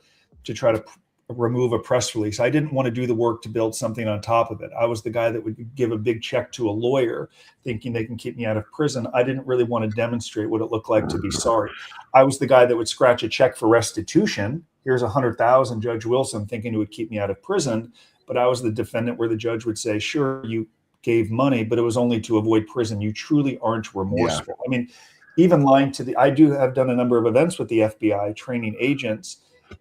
K: to try to remove a press release. I didn't want to do the work to build something on top of it. I was the guy that would give a big check to a lawyer thinking they can keep me out of prison. I didn't really want to demonstrate what it looked like to be sorry. I was the guy that would scratch a check for restitution. Here's 100,000, Judge Wilson, thinking it would keep me out of prison. But I was the defendant where the judge would say, sure, you gave money, but it was only to avoid prison. You truly aren't remorseful. I mean, even lying to I have done a number of events with the FBI training agents,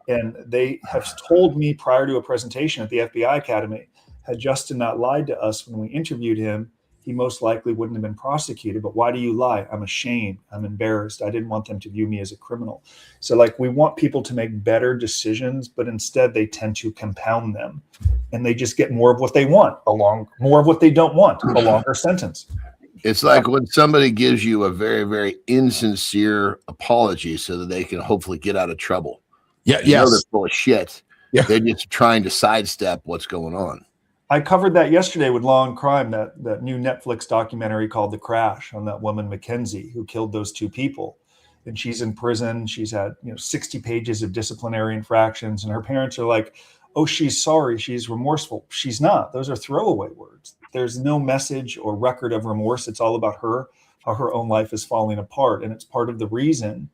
K: and they have told me prior to a presentation at the FBI Academy, had Justin not lied to us when we interviewed him, he most likely wouldn't have been prosecuted. But why do you lie? I'm ashamed. I'm embarrassed. I didn't want them to view me as a criminal. So like, we want people to make better decisions, but instead they tend to compound them, and they just get more of what they want, more of what they don't want, a longer sentence.
B: It's like when somebody gives you a very, very insincere apology so that they can hopefully get out of trouble.
C: Yeah,
B: you know they're full of shit. Yeah. They're just trying to sidestep what's going on.
K: I covered that yesterday with Law and Crime, that new Netflix documentary called The Crash, on that woman, Mackenzie, who killed those two people. And she's in prison. She's had 60 pages of disciplinary infractions. And her parents are like, oh, she's sorry, she's remorseful. She's not. Those are throwaway words. There's no message or record of remorse. It's all about her, how her own life is falling apart. And it's part of the reason.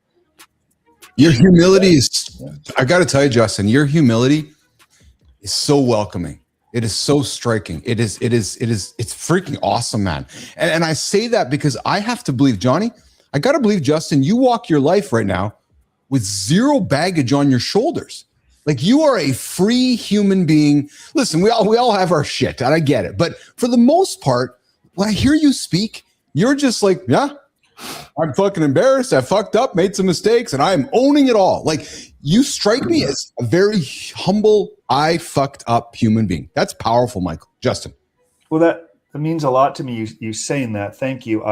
C: Your humility is, I got to tell you, Justin, your humility is so welcoming. It is so striking. It's freaking awesome, man. And I say that because I have to believe, Johnny, I got to believe, Justin, you walk your life right now with zero baggage on your shoulders. Like, you are a free human being. Listen, we all have our shit, and I get it. But for the most part, when I hear you speak, you're just like, yeah, I'm fucking embarrassed. I fucked up, made some mistakes, and I'm owning it all. Like, you strike me as a very humble, I fucked up human being. That's powerful, Michael. Justin.
K: Well, that means a lot to me, you saying that. Thank you.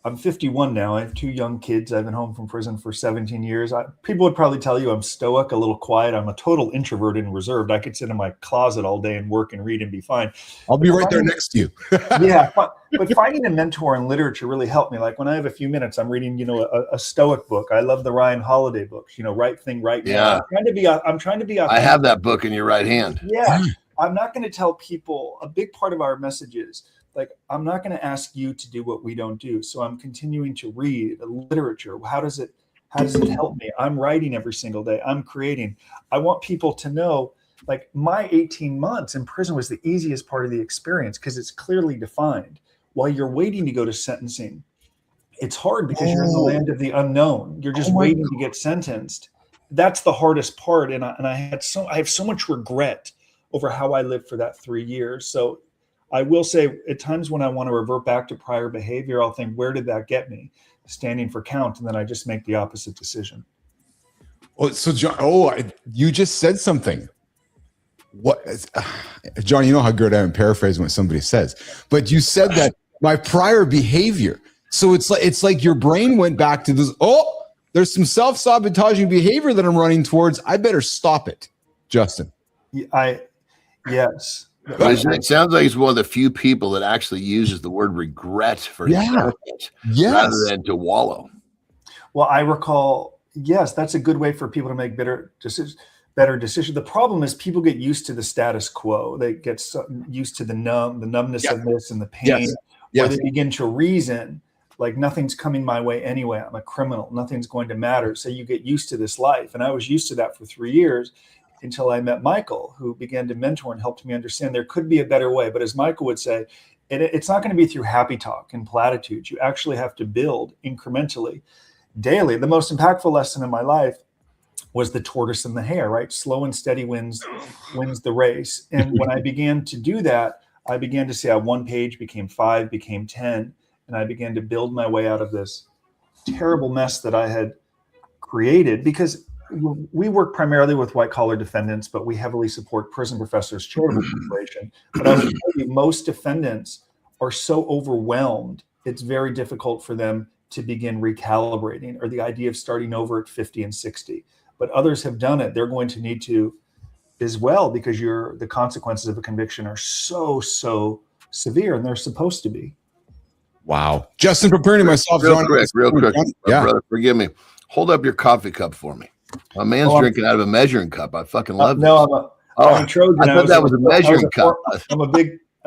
K: I'm 51 now. I have two young kids. I've been home from prison for 17 years. People would probably tell you I'm stoic, a little quiet. I'm a total introvert and reserved. I could sit in my closet all day and work and read and be fine.
C: I'll be right there next to you.
K: Yeah, but finding a mentor in literature really helped me. Like, when I have a few minutes, I'm reading, a stoic book. I love the Ryan Holiday books, Right Thing, Right Now.
B: Yeah.
K: I'm trying to be authentic.
B: I have that book in your right hand.
K: Yeah. I'm not going to tell people, a big part of our message is, like, I'm not going to ask you to do what we don't do. So I'm continuing to read literature. How does it help me? I'm writing every single day. I'm creating. I want people to know, like, my 18 months in prison was the easiest part of the experience because it's clearly defined. While you're waiting to go to sentencing, it's hard because you're in the land of the unknown. You're just waiting to get sentenced. That's the hardest part. And I have so much regret over how I lived for that 3 years. So I will say, at times when I want to revert back to prior behavior, I'll think, where did that get me? Standing for count. And then I just make the opposite decision.
C: Oh, so John, you just said something. What, John, you know how good I am paraphrasing what somebody says, but you said that my prior behavior. So it's like your brain went back to this. Oh, there's some self-sabotaging behavior that I'm running towards. I better stop it, Justin.
K: Yes.
B: It sounds like he's one of the few people that actually uses the word regret for his benefit rather than to wallow.
K: Well, I recall, yes, that's a good way for people to make better decisions. The problem is people get used to the status quo. They get used to the numbness of this and the pain, where they begin to reason, like, nothing's coming my way anyway. I'm a criminal. Nothing's going to matter. So you get used to this life. And I was used to that for 3 years. Until I met Michael, who began to mentor and helped me understand there could be a better way. But as Michael would say, it's not going to be through happy talk and platitudes. You actually have to build incrementally, daily. The most impactful lesson in my life was the tortoise and the hare, right? Slow and steady wins the race. And when I began to do that, I began to see how 1 page became 5, became 10. And I began to build my way out of this terrible mess that I had created, because we work primarily with white-collar defendants, but we heavily support prison professors' charitable population. But I would tell you, most defendants are so overwhelmed, it's very difficult for them to begin recalibrating, or the idea of starting over at 50 and 60. But others have done it. They're going to need to as well, because the consequences of a conviction are so severe, and they're supposed to be.
C: Wow. Justin, preparing myself.
B: Real quick.
C: Yeah.
B: Brother, forgive me. Hold up your coffee cup for me. My man's drinking out of a measuring cup. I fucking love this.
K: No, I'm a Trojan.
B: I thought that was a measuring cup.
K: I'm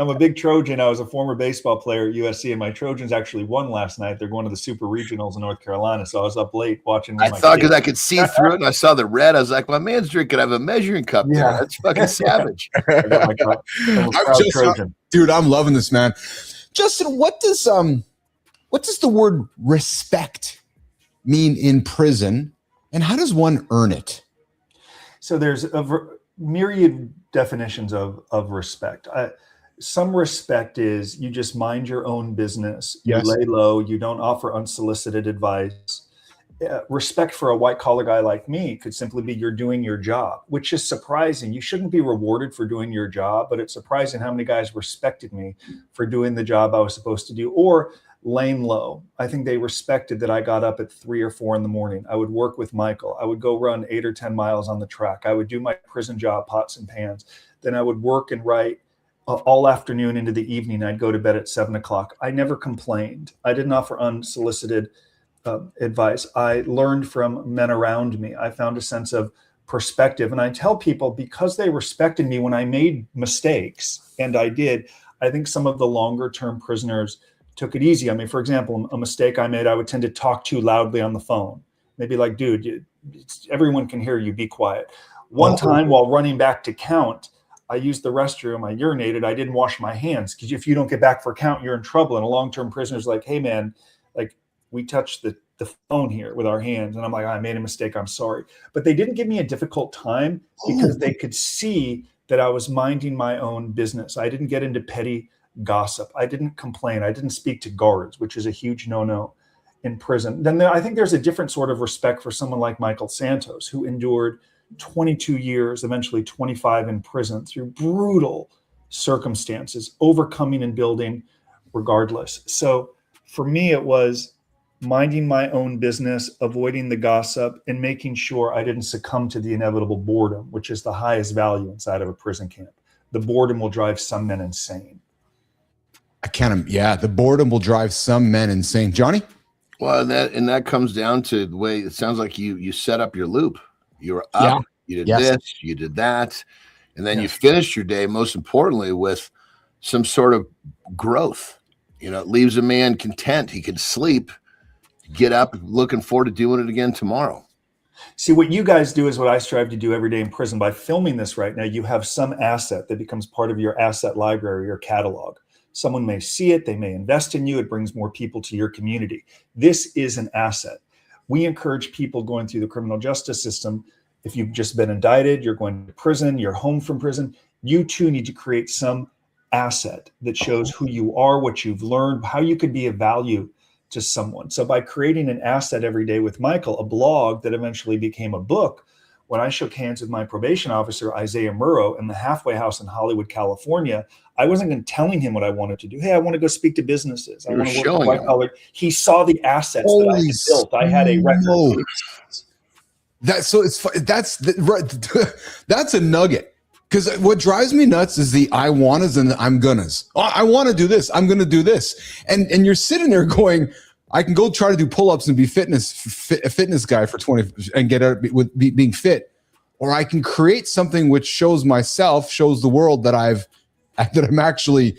K: a big Trojan. I was a former baseball player at USC, and my Trojans actually won last night. They're going to the Super Regionals in North Carolina, so I was up late watching.
B: I thought because I could see through it, and I saw the red. I was like, my man's drinking out of a measuring cup. Yeah, that's fucking savage.
C: Dude, I'm loving this, man. Justin, what does the word respect mean in prison, and how does one earn it?
K: So there's a myriad definitions of respect. Some respect is you just mind your own business.
C: Yes.
K: You lay low. You don't offer unsolicited advice. Respect for a white collar guy like me could simply be you're doing your job, which is surprising. You shouldn't be rewarded for doing your job, but it's surprising how many guys respected me for doing the job I was supposed to do. Or laying low. I think they respected that I got up at 3 or 4 in the morning. I would work with Michael. I would go run 8 or 10 miles on the track. I would do my prison job, pots and pans. Then I would work and write all afternoon into the evening. I'd go to bed at 7 o'clock. I never complained. I didn't offer unsolicited advice. I learned from men around me. I found a sense of perspective. And I tell people, because they respected me when I made mistakes, and I did, I think some of the longer term prisoners took it easy. I mean, for example, a mistake I made, I would tend to talk too loudly on the phone. Maybe like, dude, everyone can hear you, be quiet. One time while running back to count, I used the restroom, I urinated, I didn't wash my hands, because if you don't get back for count, you're in trouble. And a long-term prisoner's like, hey man, like we touched the phone here with our hands. And I'm like, I made a mistake, I'm sorry. But they didn't give me a difficult time because they could see that I was minding my own business. I didn't get into petty gossip. I didn't complain. I didn't speak to guards, which is a huge no-no in prison. Then I think there's a different sort of respect for someone like Michael Santos, who endured 22 years, eventually 25 in prison through brutal circumstances, overcoming and building regardless. So for me, it was minding my own business, avoiding the gossip, and making sure I didn't succumb to the inevitable boredom, which is the highest value inside of a prison camp. The boredom will drive some men insane.
C: The boredom will drive some men insane. Johnny?
B: Well, that comes down to the way it sounds like you set up your loop. You were up, you did this, you did that, and then you finished your day, most importantly, with some sort of growth. You know, it leaves a man content. He can sleep, get up, looking forward to doing it again tomorrow.
K: See, what you guys do is what I strive to do every day in prison. By filming this right now, you have some asset that becomes part of your asset library or catalog. Someone may see it, they may invest in you, it brings more people to your community. This is an asset. We encourage people going through the criminal justice system. If you've just been indicted, you're going to prison, you're home from prison, you too need to create some asset that shows who you are, what you've learned, how you could be of value to someone. So by creating an asset every day with Michael, a blog that eventually became a book, when I shook hands with my probation officer, Isaiah Murrow, in the halfway house in Hollywood, California, I wasn't telling him what I wanted to do. Hey, I want to go speak to businesses. I want to work with white collar. He saw the assets that I had built. I had a record.
C: That's a nugget. Because what drives me nuts is the I wannas and the I'm gonnas. I want to do this. I'm going to do this. And you're sitting there going, I can go try to do pull-ups and be a fitness guy for 20 and get out with being fit, or I can create something which shows myself, shows the world that I'm actually,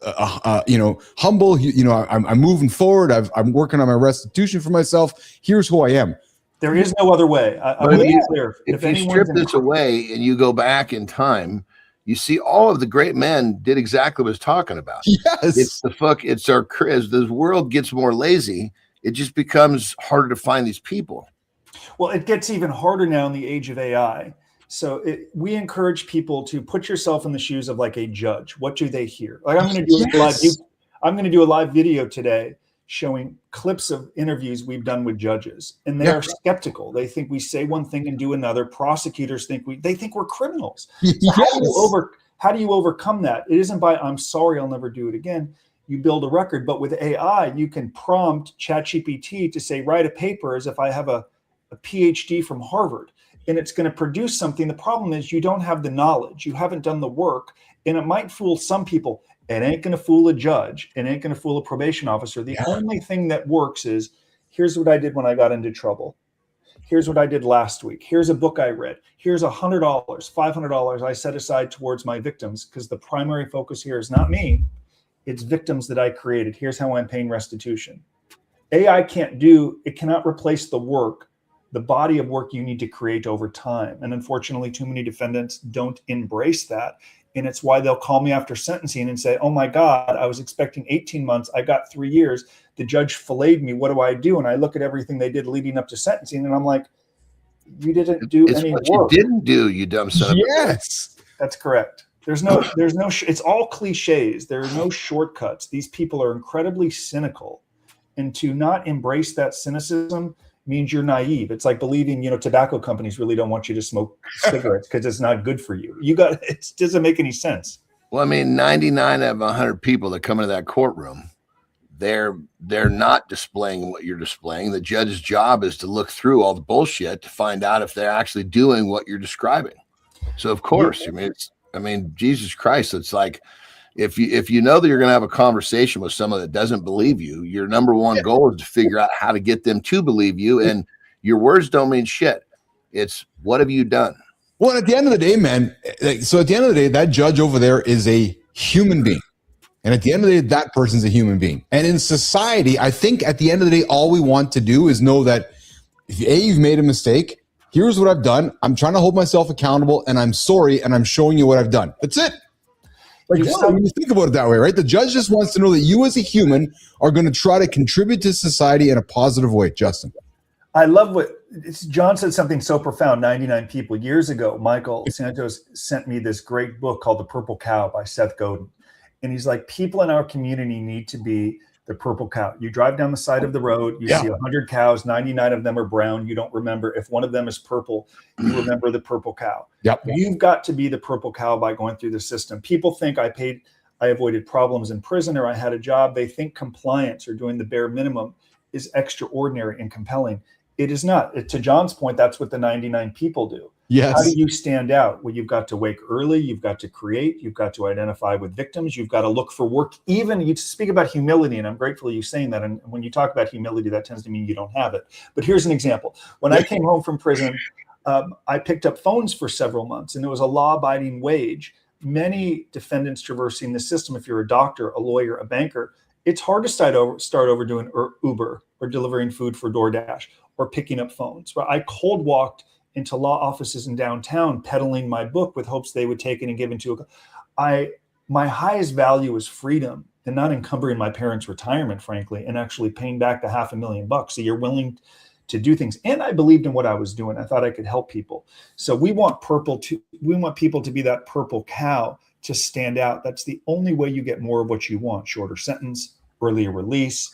C: humble. I'm moving forward. I'm working on my restitution for myself. Here's who I am.
K: There is no other way. I want to be clear.
B: If you strip this away and you go back in time, you see all of the great men did exactly what I was talking about.
C: Yes.
B: As the world gets more lazy, it just becomes harder to find these people.
K: Well, it gets even harder now in the age of AI. So we encourage people to put yourself in the shoes of like a judge. What do they hear? Like I'm going to do a live video today showing clips of interviews we've done with judges, and they are skeptical. They think we say one thing and do another. Prosecutors think we're criminals. So how do you overcome that? It isn't by I'm sorry, I'll never do it again. You build a record, but with AI, you can prompt ChatGPT to say write a paper as if I have a PhD from Harvard. and it's going to produce something. The problem is you don't have the knowledge. You haven't done the work, and it might fool some people. It ain't going to fool a judge. It ain't going to fool a probation officer. The only thing that works is, here's what I did when I got into trouble. Here's what I did last week. Here's a book I read. Here's $100, $500 I set aside towards my victims, because the primary focus here is not me. It's victims that I created. Here's how I'm paying restitution. AI cannot replace the work, the body of work you need to create over time. And unfortunately, too many defendants don't embrace that. And it's why they'll call me after sentencing and say, oh my God, I was expecting 18 months. I got 3 years. The judge filleted me. What do I do? And I look at everything they did leading up to sentencing, and I'm like, you didn't do any work.
B: You didn't do, you dumb son of a bitch.
K: Yes, that's correct. There's no, it's all cliches. There are no shortcuts. These people are incredibly cynical. And to not embrace that cynicism means you're naive. It's like believing, tobacco companies really don't want you to smoke cigarettes because it's not good for you. It doesn't make any sense.
B: Well, I mean, 99 out of 100 people that come into that courtroom, they're not displaying what you're displaying. The judge's job is to look through all the bullshit to find out if they're actually doing what you're describing. So of course, Jesus Christ, it's like, if you know that you're going to have a conversation with someone that doesn't believe you, your number one goal is to figure out how to get them to believe you. And your words don't mean shit. It's, what have you done?
C: Well, at the end of the day, man, so at the end of the day, that judge over there is a human being. And at the end of the day, that person's a human being. And in society, I think at the end of the day, all we want to do is know that if you've made a mistake, here's what I've done. I'm trying to hold myself accountable, and I'm sorry, and I'm showing you what I've done. That's it. Like, when you think about it that way, right? The judge just wants to know that you as a human are going to try to contribute to society in a positive way. Justin.
K: I love John said something so profound 99 people years ago. Michael Santos sent me this great book called The Purple Cow by Seth Godin. And he's like, people in our community need to be the purple cow. You drive down the side of the road, you see 100 cows, 99 of them are brown. You don't remember. If one of them is purple, you remember the purple cow.
C: Yep.
K: You've got to be the purple cow by going through the system. People think I avoided problems in prison, or I had a job. They think compliance or doing the bare minimum is extraordinary and compelling. It is not. To John's point, that's what the 99 people do.
C: Yes.
K: How do you stand out? Well, you've got to wake early. You've got to create. You've got to identify with victims. You've got to look for work. Even you speak about humility, and I'm grateful you saying that. And when you talk about humility, that tends to mean you don't have it. But here's an example. When I came home from prison, I picked up phones for several months, and it was a law-abiding wage. Many defendants traversing the system, if you're a doctor, a lawyer, a banker, it's hard to start over doing Uber or delivering food for DoorDash or picking up phones. But I cold walked into law offices in downtown, peddling my book with hopes they would take it and give it to my highest value is freedom and not encumbering my parents' retirement, frankly, and actually paying back the $500,000. So you're willing to do things. And I believed in what I was doing. I thought I could help people. So we want people to be that purple cow, to stand out. That's the only way you get more of what you want. Shorter sentence, earlier release.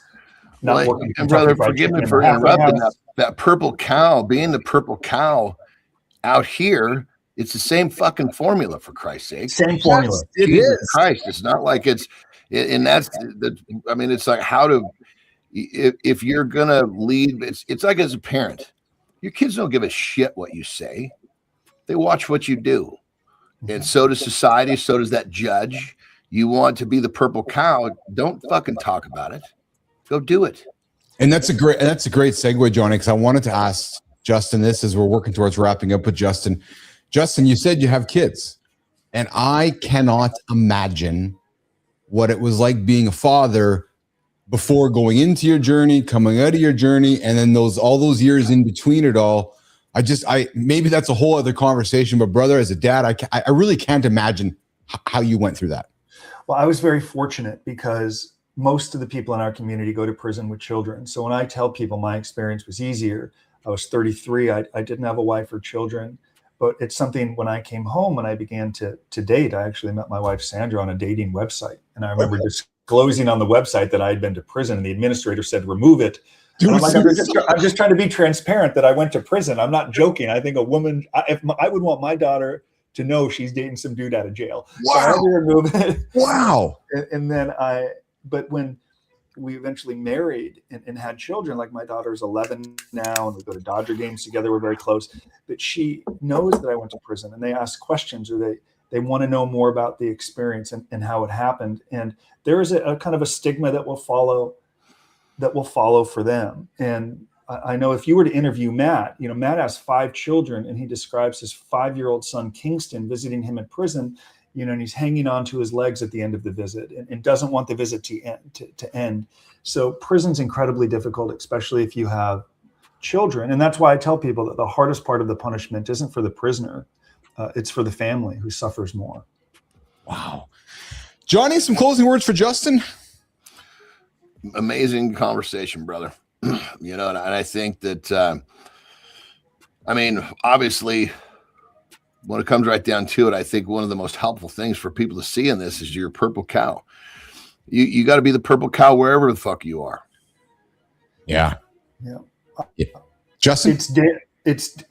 B: And brother, forgive me for interrupting that purple cow, being the purple cow out here, it's the same fucking formula, for Christ's sake.
K: Same formula.
B: It is. Christ. It's not like it's like if you're going to lead, it's like as a parent, your kids don't give a shit what you say. They watch what you do. And so does society. So does that judge. You want to be the purple cow. Don't fucking talk about it. Go do it.
C: And that's a great segue, Johnny, because I wanted to ask Justin this as we're working towards wrapping up with Justin. Justin, you said you have kids, and I cannot imagine what it was like being a father before going into your journey, coming out of your journey, and then all those years in between it all. Maybe that's a whole other conversation, but brother, as a dad, I really can't imagine how you went through that.
K: Well, I was very fortunate because most of the people in our community go to prison with children. So when I tell people my experience was easier, I was 33. I didn't have a wife or children, but it's something when I came home and I began to date, I actually met my wife, Sandra, on a dating website. And I remember disclosing on the website that I had been to prison, and the administrator said, remove it. And I'm like, I'm just trying to be transparent that I went to prison. I'm not joking. I think a woman, I would want my daughter to know she's dating some dude out of jail.
C: Wow.
K: So I had to remove it.
C: Wow.
K: And then but when we eventually married and had children. Like my daughter's 11 now, and we go to Dodger games together. We're very close. But she knows that I went to prison, and they ask questions, or they want to know more about the experience and how it happened. And there is a kind of a stigma that will follow for them. And I know if you were to interview Matt, Matt has 5 children, and he describes his 5-year-old son, Kingston, visiting him in prison, and he's hanging on to his legs at the end of the visit and doesn't want the visit to end. So prison's incredibly difficult, especially if you have children. And that's why I tell people that the hardest part of the punishment isn't for the prisoner. It's for the family who suffers more.
C: Wow. Johnny, some closing words for Justin?
B: Amazing conversation, brother. And I think that, obviously, when it comes right down to it, I think one of the most helpful things for people to see in this is your purple cow. You got to be the purple cow wherever the fuck you are.
C: Yeah.
K: Yeah.
C: Justin?
K: It's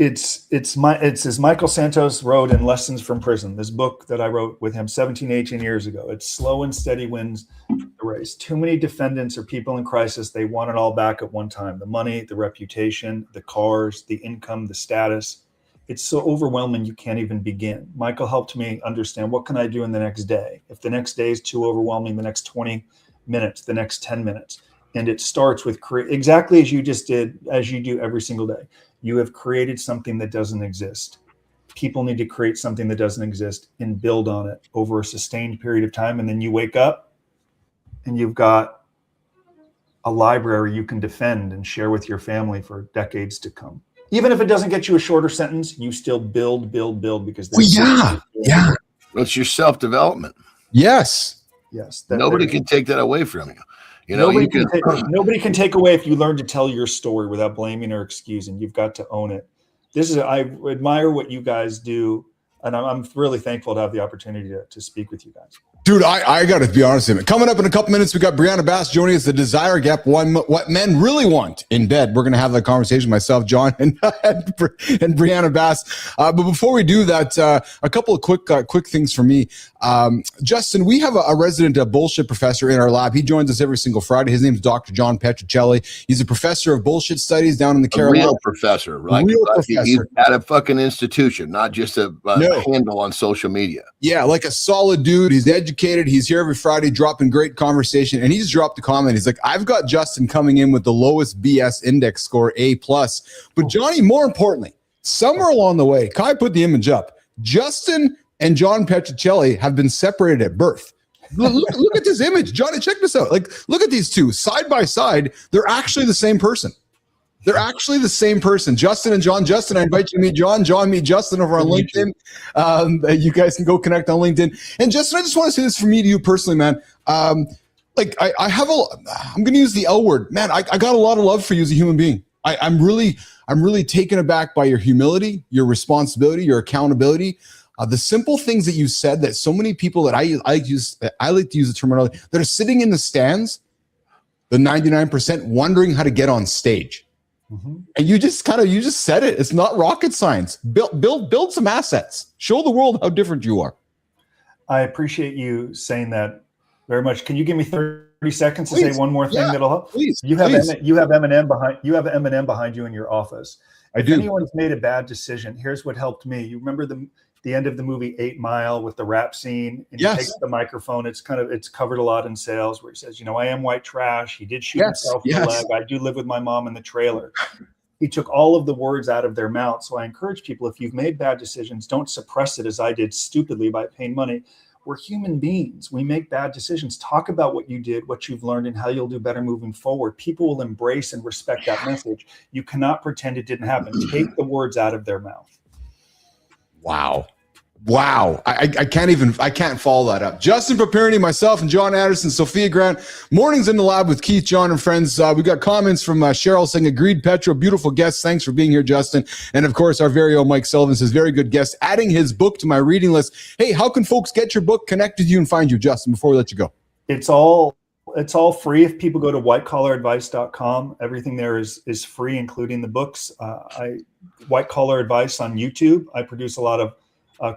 K: as Michael Santos wrote in Lessons from Prison, this book that I wrote with him 17, 18 years ago. It's slow and steady wins the race. Too many defendants or people in crisis, they want it all back at one time. The money, the reputation, the cars, the income, the status. It's so overwhelming you can't even begin. Michael helped me understand, what can I do in the next day? If the next day is too overwhelming, the next 20 minutes, the next 10 minutes. And it starts with exactly as you just did, as you do every single day. You have created something that doesn't exist. People need to create something that doesn't exist and build on it over a sustained period of time. And then you wake up and you've got a library you can defend and share with your family for decades to come. Even if it doesn't get you a shorter sentence, you still build because
B: It's your self-development.
C: Yes.
B: Nobody can take that away from you.
K: Nobody can take away if you learn to tell your story without blaming or excusing. You've got to own it. I admire what you guys do, and I'm really thankful to have the opportunity to speak with you guys.
C: Dude, I got to be honest with you. Coming up in a couple minutes, we got Briana Bass joining us, the Desire Gap, what men really want in bed. We're going to have that conversation, myself, John, and Briana Bass. But before we do that, a couple of quick things for me. Justin, we have a resident bullshit professor in our lab. He joins us every single Friday. His name is Dr. John Petricelli. He's a professor of bullshit studies down in the Carolinas.
B: Real professor. He's at a fucking institution, not just a handle on social media.
C: Yeah, like a solid dude. He's educated. He's here every Friday dropping great conversation. And he's dropped a comment. He's like, I've got Justin coming in with the lowest BS index score, A+. But Johnny, more importantly, somewhere along the way, Kai put the image up. Justin and John Petricelli have been separated at birth. Look at this image. Johnny, check this out. Like, look at these two side by side. They're actually the same person. They're actually the same person. Justin and John. Justin, I invite you to meet John. John, meet Justin over on LinkedIn. You guys can go connect on LinkedIn. And Justin, I just want to say this for me to you personally, man. I'm going to use the L word. Man, I got a lot of love for you as a human being. I'm really taken aback by your humility, your responsibility, your accountability. The simple things that you said that so many people that I like to use the terminology, that are sitting in the stands, the 99% wondering how to get on stage. Mm-hmm. And you just said it. It's not rocket science. Build some assets. Show the world how different you are.
K: I appreciate you saying that very much. Can you give me 30 seconds to say one more thing that'll help?
C: Please.
K: You have Eminem behind you in your office. If anyone's made a bad decision, here's what helped me. You remember the end of the movie 8 Mile with the rap scene, and he takes the microphone. It's covered a lot in sales, where he says, I am white trash. He did shoot himself in the leg. I do live with my mom in the trailer. He took all of the words out of their mouth. So I encourage people, if you've made bad decisions, don't suppress it as I did stupidly by paying money. We're human beings. We make bad decisions. Talk about what you did, what you've learned, and how you'll do better moving forward. People will embrace and respect that message. You cannot pretend it didn't happen. Take the words out of their mouth.
C: Wow. I can't follow that up. Justin Paperny, myself, and John Anderson, Sophia Grant. Mornings in the lab with Keith, John, and friends. We got comments from Cheryl saying, agreed, Petro, beautiful guest. Thanks for being here, Justin. And of course, our very own Mike Sullivan says, very good guest, adding his book to my reading list. Hey, how can folks get your book, connect with you, and find you, Justin, before we let you go?
K: It's all free. If people go to whitecollaradvice.com, everything there is free, including the books. White Collar Advice on YouTube. I produce a lot of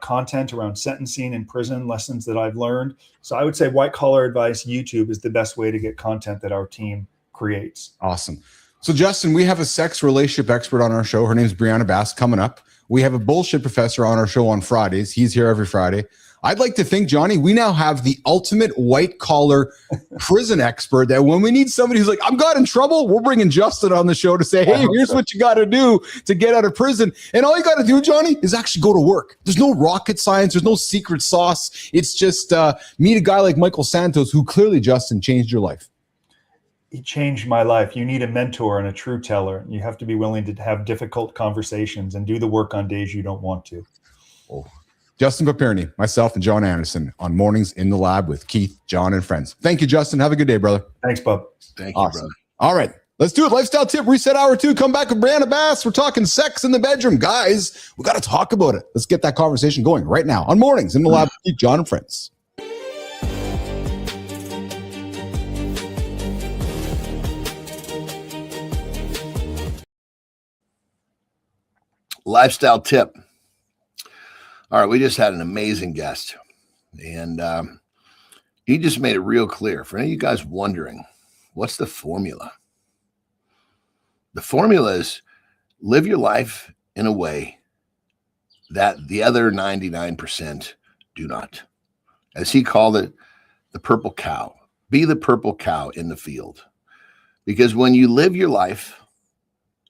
K: content around sentencing in prison, lessons that I've learned. So I would say White Collar Advice YouTube is the best way to get content that our team creates.
C: Awesome. So Justin, we have a sex relationship expert on our show. Her name's Briana Bass coming up. We have a bullshit professor on our show on Fridays. He's here every Friday. I'd like to think, Johnny, we now have the ultimate white collar prison expert that when we need somebody who's like, I'm got in trouble, we're bringing Justin on the show to say, hey, here's what you got to do to get out of prison. And all you got to do, Johnny, is actually go to work. There's no rocket science. There's no secret sauce. It's just meet a guy like Michael Santos, who clearly, Justin, changed your life.
K: He changed my life. You need a mentor and a truth teller. You have to be willing to have difficult conversations and do the work on days you don't want to.
C: Oh. Justin Paperny, myself, and John Anderson on Mornings in the Lab with Keith, John, and friends. Thank you, Justin. Have a good day, brother.
K: Thanks, bub.
B: Thank you, brother.
C: All right, let's do it. Lifestyle tip reset hour 2. Come back with Briana Bass. We're talking sex in the bedroom. Guys, we got to talk about it. Let's get that conversation going right now on Mornings in the Lab with Keith, John, and friends.
B: Lifestyle tip. All right, we just had an amazing guest, and he just made it real clear. For any of you guys wondering, what's the formula? The formula is live your life in a way that the other 99% do not. As he called it, the purple cow. Be the purple cow in the field. Because when you live your life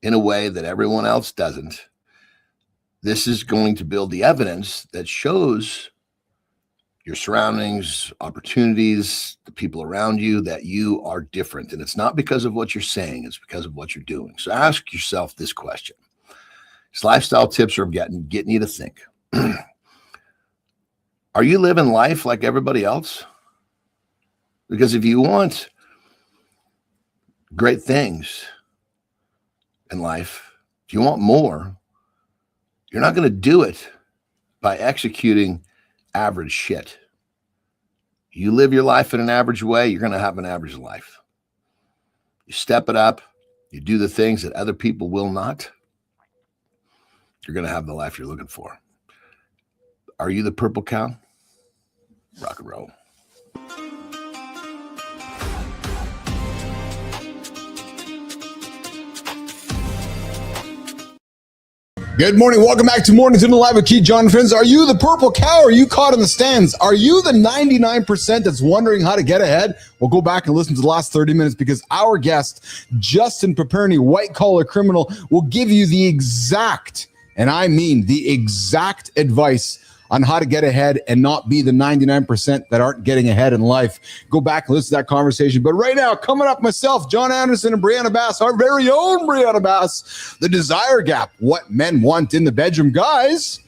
B: in a way that everyone else doesn't, this is going to build the evidence that shows your surroundings, opportunities, the people around you, that you are different. And it's not because of what you're saying, it's because of what you're doing. So ask yourself this question. These lifestyle tips are getting you to think. Are you living life like everybody else? Because if you want great things in life, if you want more, you're not going to do it by executing average shit. You live your life in an average way, you're going to have an average life. You step it up, you do the things that other people will not, you're going to have the life you're looking for. Are you the purple cow? Rock and roll.
C: Good morning. Welcome back to Mornings in the Live with Keith, John, and friends. Are you the purple cow? Or are you caught in the stands? Are you the 99% that's wondering how to get ahead? We'll go back and listen to the last 30 minutes because our guest, Justin Paperny, white collar criminal, will give you the exact, and I mean the exact advice on how to get ahead and not be the 99% that aren't getting ahead in life. Go back and listen to that conversation. But right now, coming up, myself, John Anderson, and Briana Bass, our very own Briana Bass, the desire gap, what men want in the bedroom. Guys,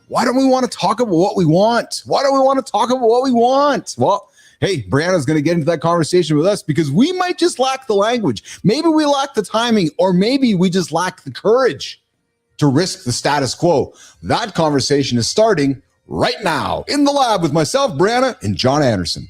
C: why don't we want to talk about what we want? Why don't we want to talk about what we want? Well, hey, Brianna's going to get into that conversation with us because we might just lack the language. Maybe we lack the timing, or maybe we just lack the courage to risk the status quo. That conversation is starting right now in the lab with myself, Briana, and John Anderson.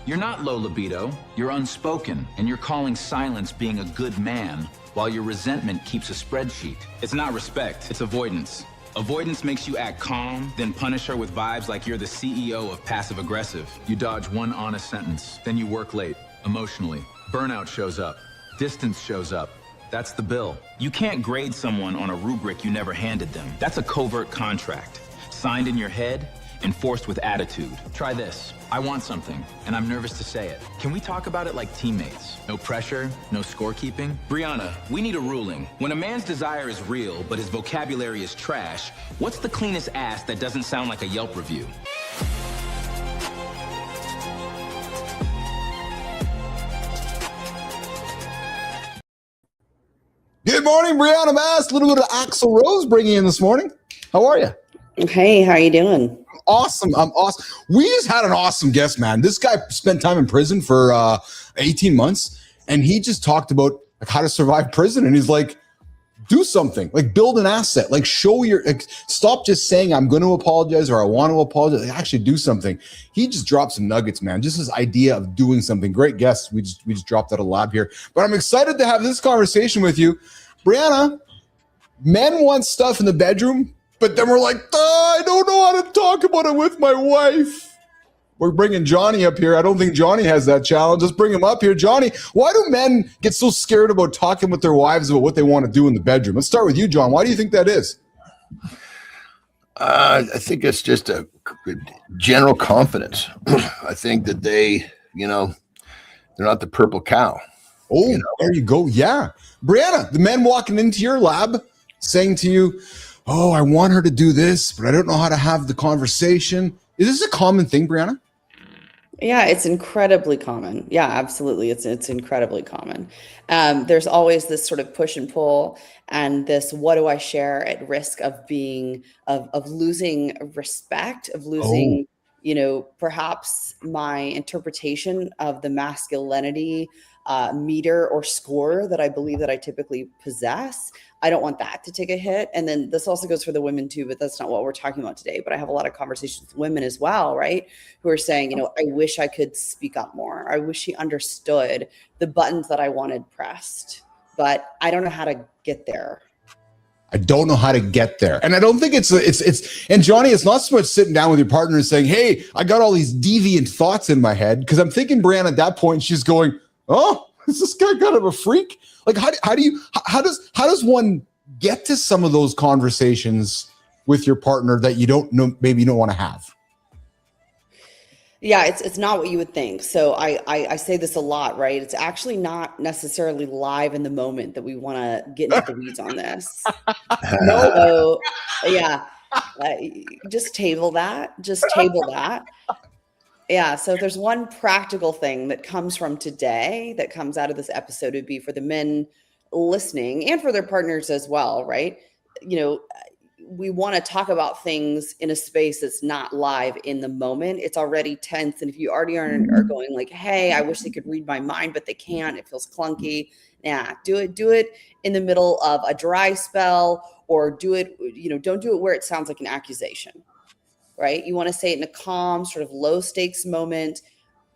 F: You're not low libido, you're unspoken, and you're calling silence being a good man while your resentment keeps a spreadsheet. It's not respect, it's avoidance. Avoidance makes you act calm, then punish her with vibes like you're the CEO of passive aggressive. You dodge one honest sentence, then you work late, emotionally. Burnout shows up, distance shows up. That's the bill. You can't grade someone on a rubric you never handed them. That's a covert contract. Signed in your head, enforced with attitude. Try this. I want something, and I'm nervous to say it. Can we talk about it like teammates? No pressure, no scorekeeping? Briana, we need a ruling. When a man's desire is real, but his vocabulary is trash, what's the cleanest ass that doesn't sound like a Yelp review?
C: Good morning, Briana Bass. A little bit of Axl Rose bringing in this morning. How are you?
L: Hey, how you doing?
C: Awesome. I'm awesome. We just had an awesome guest, man. This guy spent time in prison for 18 months, and he just talked about like how to survive prison. And he's like, do something, like build an asset, like show your, like, stop just saying I'm going to apologize or I want to apologize. Like, actually do something. He just dropped some nuggets, man. Just this idea of doing something. Great guest. We just dropped out of lab here, but I'm excited to have this conversation with you, Briana. Men want stuff in the bedroom. But then we're like, I don't know how to talk about it with my wife. We're bringing Johnny up here. I don't think Johnny has that challenge. Let's bring him up here. Johnny, why do men get so scared about talking with their wives about what they want to do in the bedroom? Let's start with you, John. Why do you think that is?
B: I think it's just a general confidence. I think that they're not the purple cow.
C: Oh, there you go. Yeah. Briana, the men walking into your lab saying to you, oh, I want her to do this, but I don't know how to have the conversation. Is this a common thing, Briana?
L: Yeah, it's incredibly common. Yeah, absolutely. It's incredibly common. There's always this sort of push and pull and this, what do I share at risk of being, of losing respect, of losing, perhaps my interpretation of the masculinity meter or score that I believe that I typically possess. I don't want that to take a hit. And then this also goes for the women too, but that's not what we're talking about today. But I have a lot of conversations with women as well, right? Who are saying, I wish I could speak up more. I wish he understood the buttons that I wanted pressed, but I don't know how to get there.
C: I don't know how to get there. And I don't think it's, and Johnny, it's not so much sitting down with your partner and saying, hey, I got all these deviant thoughts in my head. Cause I'm thinking Brianna at that point, she's going, oh, is this guy kind of a freak? Like, how does one get to some of those conversations with your partner that you don't know, maybe you don't want to have?
L: Yeah, it's not what you would think. So I say this a lot, right? It's actually not necessarily live in the moment that we want to get into the weeds on this. No, yeah, just table that. Just table that. Yeah. So if there's one practical thing that comes from today, that comes out of this episode, would be for the men listening and for their partners as well, right? We want to talk about things in a space that's not live in the moment. It's already tense. And if you already are going like, hey, I wish they could read my mind, but they can't, it feels clunky. Nah, do it in the middle of a dry spell, or do it, don't do it where it sounds like an accusation. Right? You want to say it in a calm, sort of low stakes moment.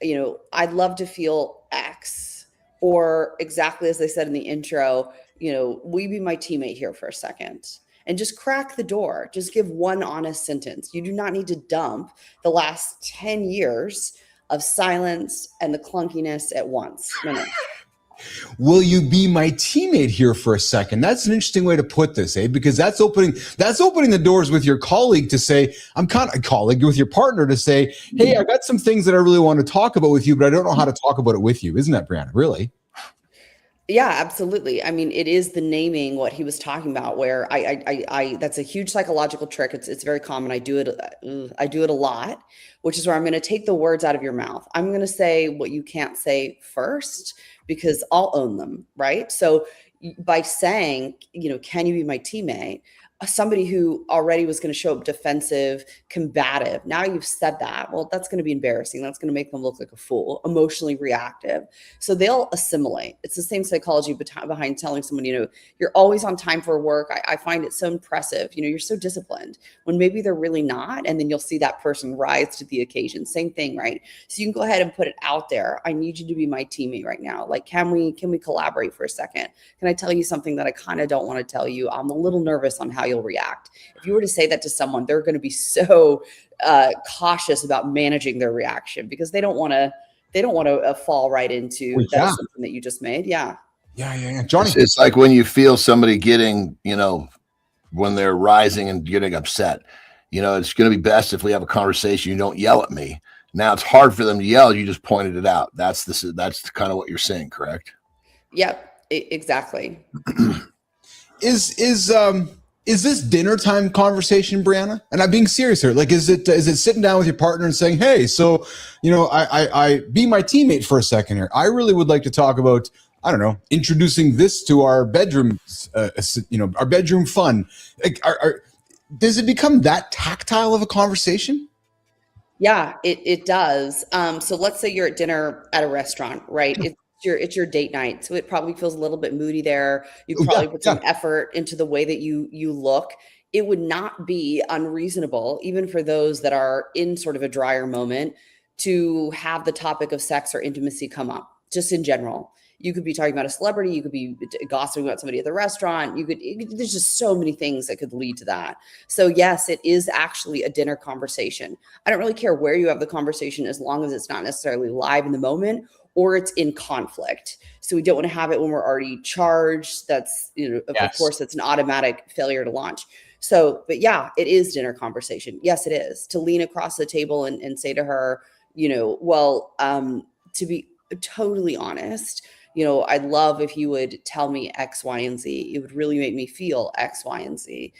L: I'd love to feel X, or exactly as they said in the intro, will you be my teammate here for a second? And just crack the door. Just give one honest sentence. You do not need to dump the last 10 years of silence and the clunkiness at once. No.
C: Will you be my teammate here for a second? That's an interesting way to put this, because that's opening the doors with your colleague to say, I'm kind of a colleague with your partner to say, hey, I got some things that I really want to talk about with you, but I don't know how to talk about it with you. Isn't that, Brianna? Really?
L: Yeah, absolutely. I mean, it is the naming what he was talking about, where I that's a huge psychological trick. It's very common. I do it a lot, which is where I'm going to take the words out of your mouth. I'm going to say what you can't say first, because I'll own them, right? So by saying, can you be my teammate? Somebody who already was going to show up defensive, combative. Now you've said that. Well, that's going to be embarrassing. That's going to make them look like a fool, emotionally reactive. So they'll assimilate. It's the same psychology behind telling someone, you're always on time for work. I find it so impressive. You're so disciplined, when maybe they're really not. And then you'll see that person rise to the occasion. Same thing, right? So you can go ahead and put it out there. I need you to be my teammate right now. Like, can we collaborate for a second? Can I tell you something that I kind of don't want to tell you? I'm a little nervous on how you'll react. If you were to say that to someone, they're going to be so cautious about managing their reaction, because they don't want to fall right into that assumption that you just made. Yeah.
C: Johnny,
B: it's like when you feel somebody getting, when they're rising and getting upset, it's going to be best if we have a conversation. You don't yell at me. Now it's hard for them to yell. You just pointed it out. That's kind of what you're saying, correct?
L: Yep, exactly.
C: Is this dinner time conversation, Brianna? And I'm being serious here. Like, is it sitting down with your partner and saying, hey, so, I be my teammate for a second here. I really would like to talk about, I don't know, introducing this to our bedroom, our bedroom fun. Like, does it become that tactile of a conversation?
L: Yeah, it does. So let's say you're at dinner at a restaurant, right? It's your date night. So it probably feels a little bit moody there. You probably put some effort into the way that you look. It would not be unreasonable, even for those that are in sort of a drier moment, to have the topic of sex or intimacy come up, just in general. You could be talking about a celebrity. You could be gossiping about somebody at the restaurant. There's just so many things that could lead to that. So yes, it is actually a dinner conversation. I don't really care where you have the conversation as long as it's not necessarily live in the moment or it's in conflict. So we don't want to have it when we're already charged. That's, of course, that's an automatic failure to launch. So, but yeah, it is dinner conversation. Yes, it is. To lean across the table and say to her, to be totally honest, I'd love if you would tell me X, Y, and Z. It would really make me feel X, Y, and Z.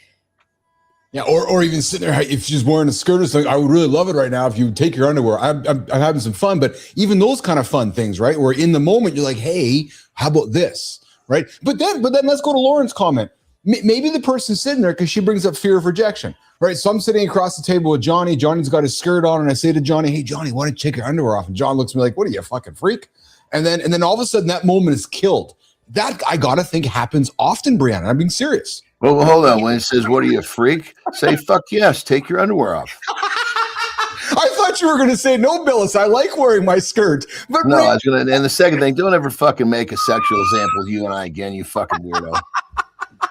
C: Yeah, or even sitting there, if she's wearing a skirt or something, I would really love it right now if you take your underwear. I'm having some fun, but even those kind of fun things, right? Where in the moment you're like, hey, how about this, right? But then let's go to Lauren's comment. Maybe the person's sitting there because she brings up fear of rejection, right? So I'm sitting across the table with Johnny. Johnny's got his skirt on, and I say to Johnny, hey, Johnny, why don't you take your underwear off? And John looks at me like, what are you, a fucking freak? And then all of a sudden that moment is killed. That I gotta think happens often, Briana. I'm being serious.
B: Well, hold on. When it says, what are you, a freak? Say, fuck yes, take your underwear off.
C: I thought you were going to say, no, Billis, I like wearing my skirt. But
B: no, I was going to, and the second thing, don't ever fucking make a sexual example of you and I again, you fucking weirdo.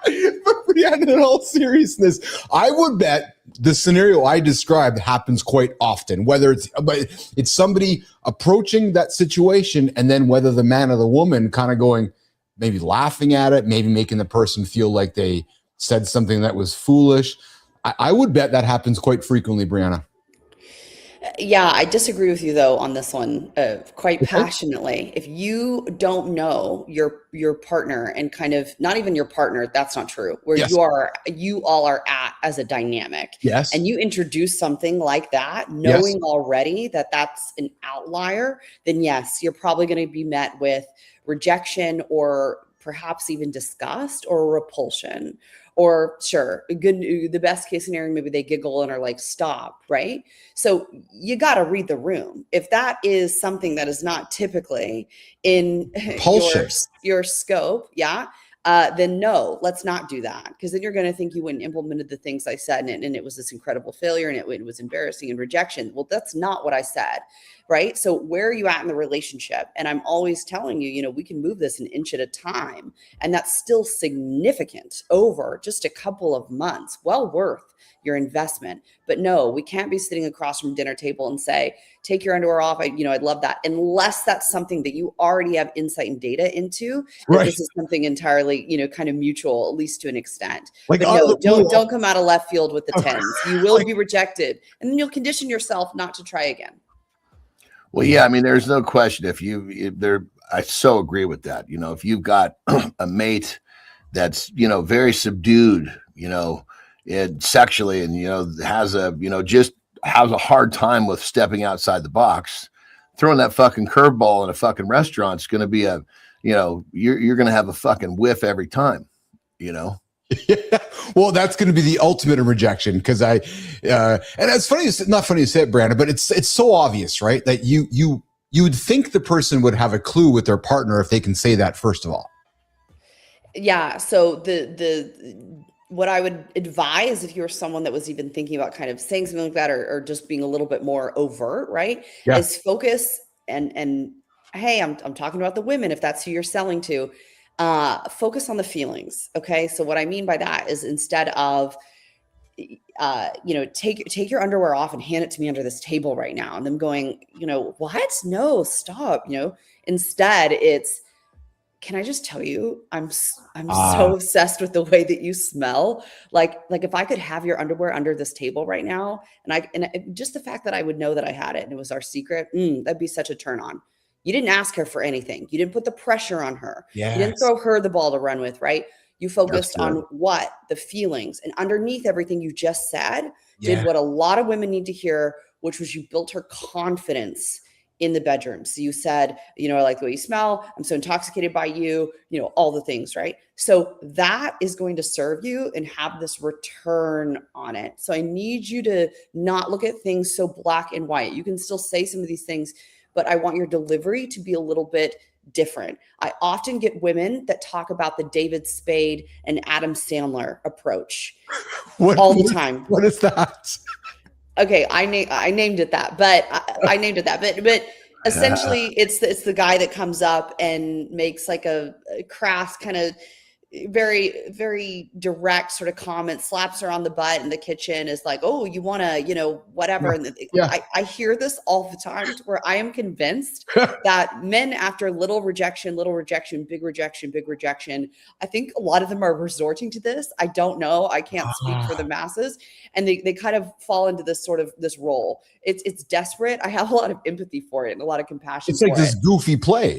C: But Briana, in all seriousness, I would bet the scenario I described happens quite often, whether it's somebody approaching that situation and then whether the man or the woman kind of going, maybe laughing at it, maybe making the person feel like they said something that was foolish. I would bet that happens quite frequently, Briana.
L: Yeah, I disagree with you though on this one quite passionately. If you don't know your partner and kind of not even your partner, that's not true. Where you all are at as a dynamic.
C: Yes.
L: And you introduce something like that, knowing already that that's an outlier, then yes, you're probably going to be met with rejection or perhaps even disgust or repulsion. Or the best case scenario, maybe they giggle and are like, stop, right? So you got to read the room. If that is something that is not typically in your scope, then no, let's not do that. Because then you're going to think you went and implemented the things I said and it was this incredible failure and it was embarrassing and rejection. Well, that's not what I said, right? So where are you at in the relationship? And I'm always telling you, we can move this an inch at a time. And that's still significant over just a couple of months, well worth your investment. But no, we can't be sitting across from a dinner table and say, take your underwear off. I'd love that. Unless that's something that you already have insight and data into. Right. This is something entirely, kind of mutual, at least to an extent. Like, but no, don't come out of left field with the tens. You will be rejected. And then you'll condition yourself not to try again.
B: Well, yeah, I mean, there's no question. I so agree with that. If you've got a mate that's, very subdued, sexually and, has a hard time with stepping outside the box, throwing that fucking curveball in a fucking restaurant is going to be you're going to have a fucking whiff every time, Yeah.
C: Well, that's going to be the ultimate in rejection because and it's funny, not funny to say it, Brandon, but it's so obvious, right? That you would think the person would have a clue with their partner if they can say that first of all.
L: Yeah. So what I would advise if you're someone that was even thinking about kind of saying something like that or just being a little bit more overt, right? Yeah. Is focus and hey, I'm talking about the women if that's who you're selling to. Focus on the feelings. Okay. So what I mean by that is instead of, take your underwear off and hand it to me under this table right now. And them going, what? No, stop. Instead it's, can I just tell you, I'm so obsessed with the way that you smell. Like if I could have your underwear under this table right now and just the fact that I would know that I had it and it was our secret, that'd be such a turn on. You didn't ask her for anything. You didn't put the pressure on her. Yes. You didn't throw her the ball to run with, right? You focused on the feelings, and underneath everything you just said, did what a lot of women need to hear, which was you built her confidence in the bedroom. So you said, I like the way you smell. I'm so intoxicated by you, all the things, right? So that is going to serve you and have this return on it. So I need you to not look at things so black and white. You can still say some of these things, but I want your delivery to be a little bit different. I often get women that talk about the David Spade and Adam Sandler approach all the time.
C: What is that?
L: Okay, I named it that, but I named it that. But Essentially, it's the guy that comes up and makes like a crass kind of very, very direct sort of comment, slaps her on the butt in the kitchen, is like, oh, you want to, whatever. And I hear this all the time, to where I am convinced that men, after little rejection, big rejection, big rejection, I think a lot of them are resorting to this. I don't know. I can't speak for the masses. And they kind of fall into this sort of this role. It's desperate. I have a lot of empathy for it and a lot of compassion.
C: It's like this goofy play.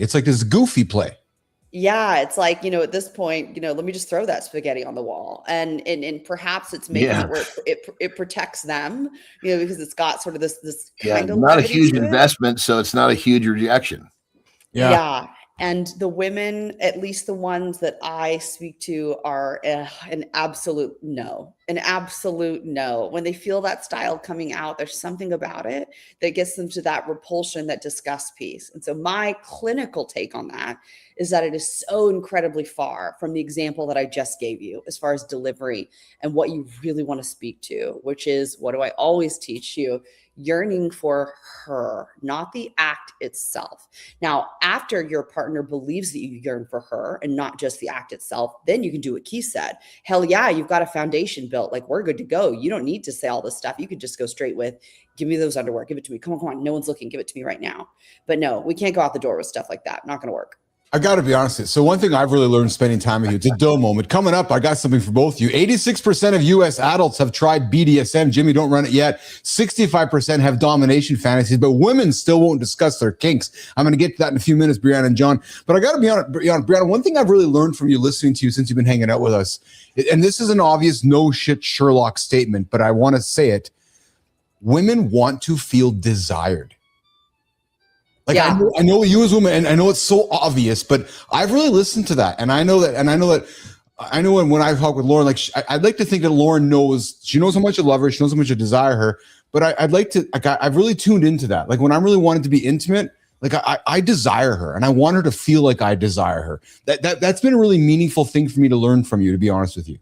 L: Yeah, it's like, at this point, let me just throw that spaghetti on the wall. And perhaps it's making it where it protects them, because it's got sort of this kind of
B: not a huge investment, so it's not a huge rejection.
L: Yeah. And the women, at least the ones that I speak to, are an absolute no. An absolute no. When they feel that style coming out, there's something about it that gets them to that repulsion, that disgust piece. And so my clinical take on that is that it is so incredibly far from the example that I just gave you as far as delivery and what you really want to speak to, which is, what do I always teach you? Yearning for her, not the act itself. Now, after your partner believes that you yearn for her and not just the act itself, then you can do what Keith said. Hell yeah, you've got a foundation built. Like, we're good to go. You don't need to say all this stuff. You could just go straight with, give me those underwear. Give it to me. Come on. No one's looking. Give it to me right now. But no, we can't go out the door with stuff like that. Not going to work.
C: I got to be honest. So one thing I've really learned spending time with you, it's a dull moment. Coming up, I got something for both of you. 86% of U.S. adults have tried BDSM. Jimmy, don't run it yet. 65% have domination fantasies, but women still won't discuss their kinks. I'm going to get to that in a few minutes, Briana and John. But I got to be honest, Briana, one thing I've really learned from you, listening to you since you've been hanging out with us, and this is an obvious no shit Sherlock statement, but I want to say it. Women want to feel desired. Like, yeah. I know you as women, and I know it's so obvious, but I've really listened to that. And I know when I talk with Lauren, like, I'd like to think that Lauren knows, she knows how much I love her. She knows how much I desire her, but I'd like to, like, I've really tuned into that. Like, when I'm really wanting to be intimate, like, I desire her, and I want her to feel like I desire her. That's been a really meaningful thing for me to learn from you, to be honest with you.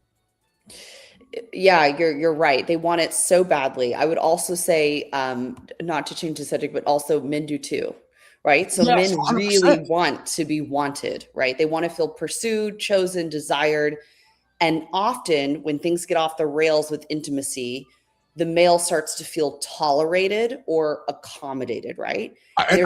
L: Yeah, you're right. They want it so badly. I would also say, not to change the subject, but also men do too. Right. So yes, men 100%. Really want to be wanted, right? They want to feel pursued, chosen, desired. And often when things get off the rails with intimacy, the male starts to feel tolerated or accommodated, right?
C: And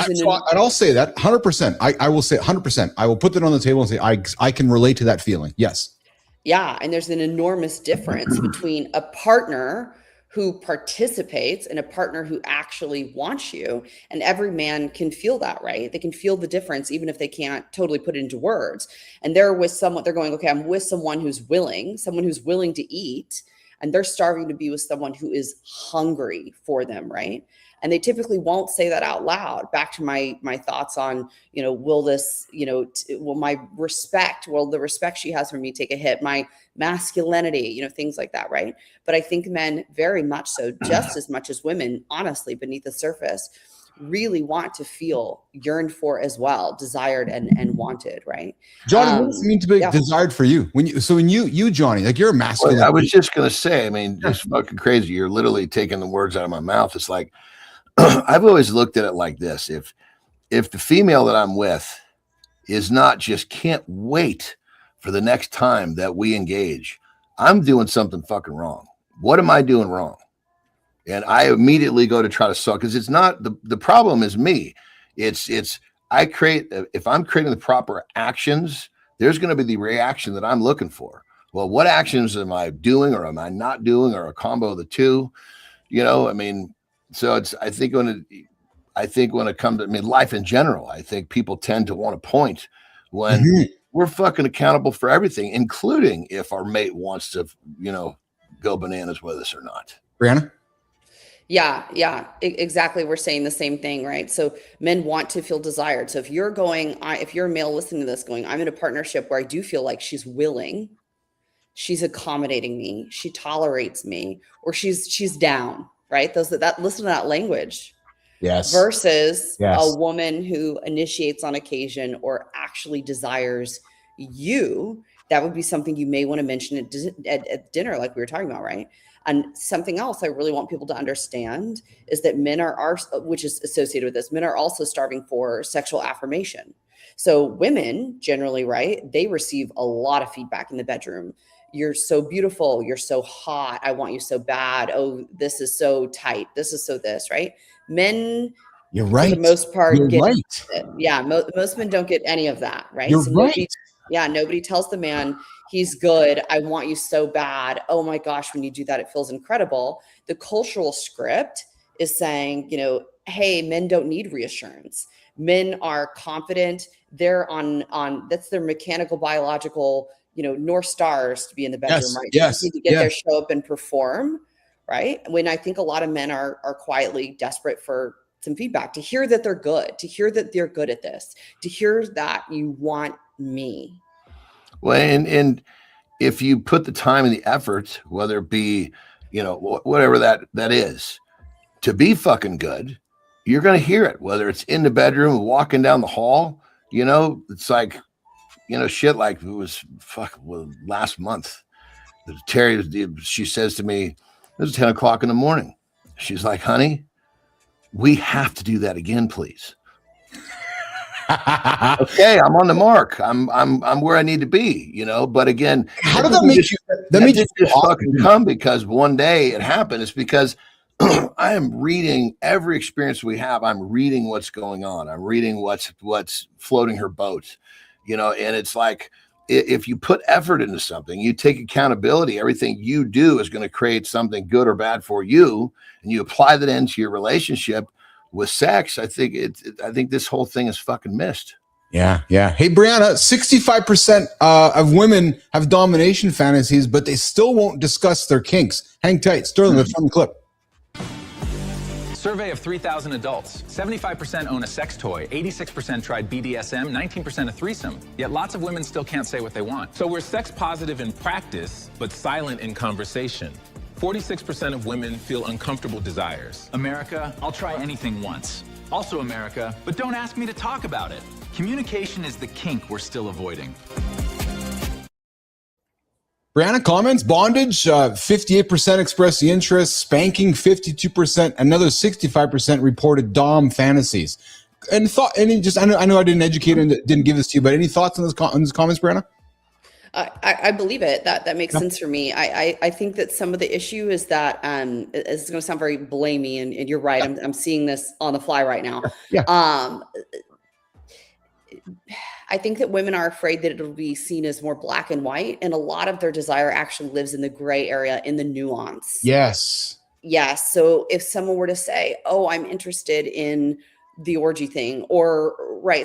C: I'll say that 100%. I will say 100%. I will put that on the table and say, I can relate to that feeling. Yes.
L: Yeah. And there's an enormous difference between a partner who participates and a partner who actually wants you. And every man can feel that, right? They can feel the difference, even if they can't totally put it into words. And they're with someone, they're going, okay, I'm with someone who's willing to eat, and they're starving to be with someone who is hungry for them, right? And they typically won't say that out loud. Back to my thoughts on, will this, will my respect, will the respect she has for me take a hit? My masculinity, things like that, right? But I think men very much so, just as much as women, honestly, beneath the surface, really want to feel yearned for as well, desired and wanted, right?
C: Johnny, what does it mean to be desired for you? When you, Johnny, like, you're a masculine.
B: Well, I was just going to say, I mean, just fucking crazy. You're literally taking the words out of my mouth. It's like, I've always looked at it like this. If the female that I'm with is not just can't wait for the next time that we engage, I'm doing something fucking wrong. What am I doing wrong? And I immediately go to try to solve, because it's not the problem is me. If I'm creating the proper actions, there's going to be the reaction that I'm looking for. Well, what actions am I doing, or am I not doing, or a combo of the two? I mean, so I think when it comes to life in general, I think people tend to want to point when we're fucking accountable for everything, including if our mate wants to, go bananas with us or not.
C: Briana?
L: Yeah, exactly. We're saying the same thing, right? So men want to feel desired. So if you're a male listening to this going, I'm in a partnership where I do feel like she's willing, she's accommodating me, she tolerates me, or she's down, right? Those that listen to that language.
C: Yes.
L: Versus a woman who initiates on occasion or actually desires you. That would be something you may want to mention at dinner, like we were talking about, right? And something else I really want people to understand is that men are which is associated with this, men are also starving for sexual affirmation. So women generally, right, they receive a lot of feedback in the bedroom. You're so beautiful. You're so hot. I want you so bad. Oh, this is so tight. This is so this, right? Men,
C: You're right.
L: for the most part,
C: You're
L: get
C: right.
L: it. Yeah, most men don't get any of that, right?
C: You're
L: So
C: right.
L: nobody tells the man he's good. I want you so bad. Oh my gosh, when you do that, it feels incredible. The cultural script is saying, hey, men don't need reassurance. Men are confident. They're on that's their mechanical, biological, North Stars to be in the bedroom, right? They just need to get there, show up and perform, right? When I think a lot of men are quietly desperate for some feedback, to hear that they're good, to hear that they're good at this, to hear that you want me.
B: Well, and if you put the time and the effort, whether it be, whatever that is, to be fucking good, you're going to hear it, whether it's in the bedroom, walking down the hall, it's like, shit like it was last month. Terry, she says to me, it was 10 o'clock in the morning. She's like, honey, we have to do that again, please. Okay, I'm on the mark. I'm where I need to be, But again,
C: how did that make you? That made you
B: just fucking come because one day it happened. It's because I am reading every experience we have. I'm reading what's going on. I'm reading what's floating her boat, And it's like if you put effort into something, you take accountability. Everything you do is going to create something good or bad for you, and you apply that into your relationship. With sex, I think this whole thing is fucking missed.
C: Yeah. Hey, Briana, 65% of women have domination fantasies, but they still won't discuss their kinks. Hang tight. Sterling, let's run the clip.
F: Survey of 3,000 adults. 75% own a sex toy. 86% tried BDSM. 19% a threesome. Yet lots of women still can't say what they want. So we're sex positive in practice, but silent in conversation. 46% of women feel uncomfortable desires.
A: America, I'll try anything once. Also America, but don't ask me to talk about it. Communication is the kink we're still avoiding.
C: Briana, comments? Bondage, 58% expressed the interest. Spanking, 52%. Another 65% reported dom fantasies. I know I didn't educate and didn't give this to you, but any thoughts on these comments, Briana?
L: I believe it. That makes sense for me. I think that some of the issue is that it's going to sound very blamey, and you're right. I'm seeing this on the fly right now.
C: Yeah.
L: I think that women are afraid that it'll be seen as more black and white, and a lot of their desire actually lives in the gray area, in the nuance.
C: Yes.
L: Yes. So if someone were to say, "Oh, I'm interested in the orgy thing," or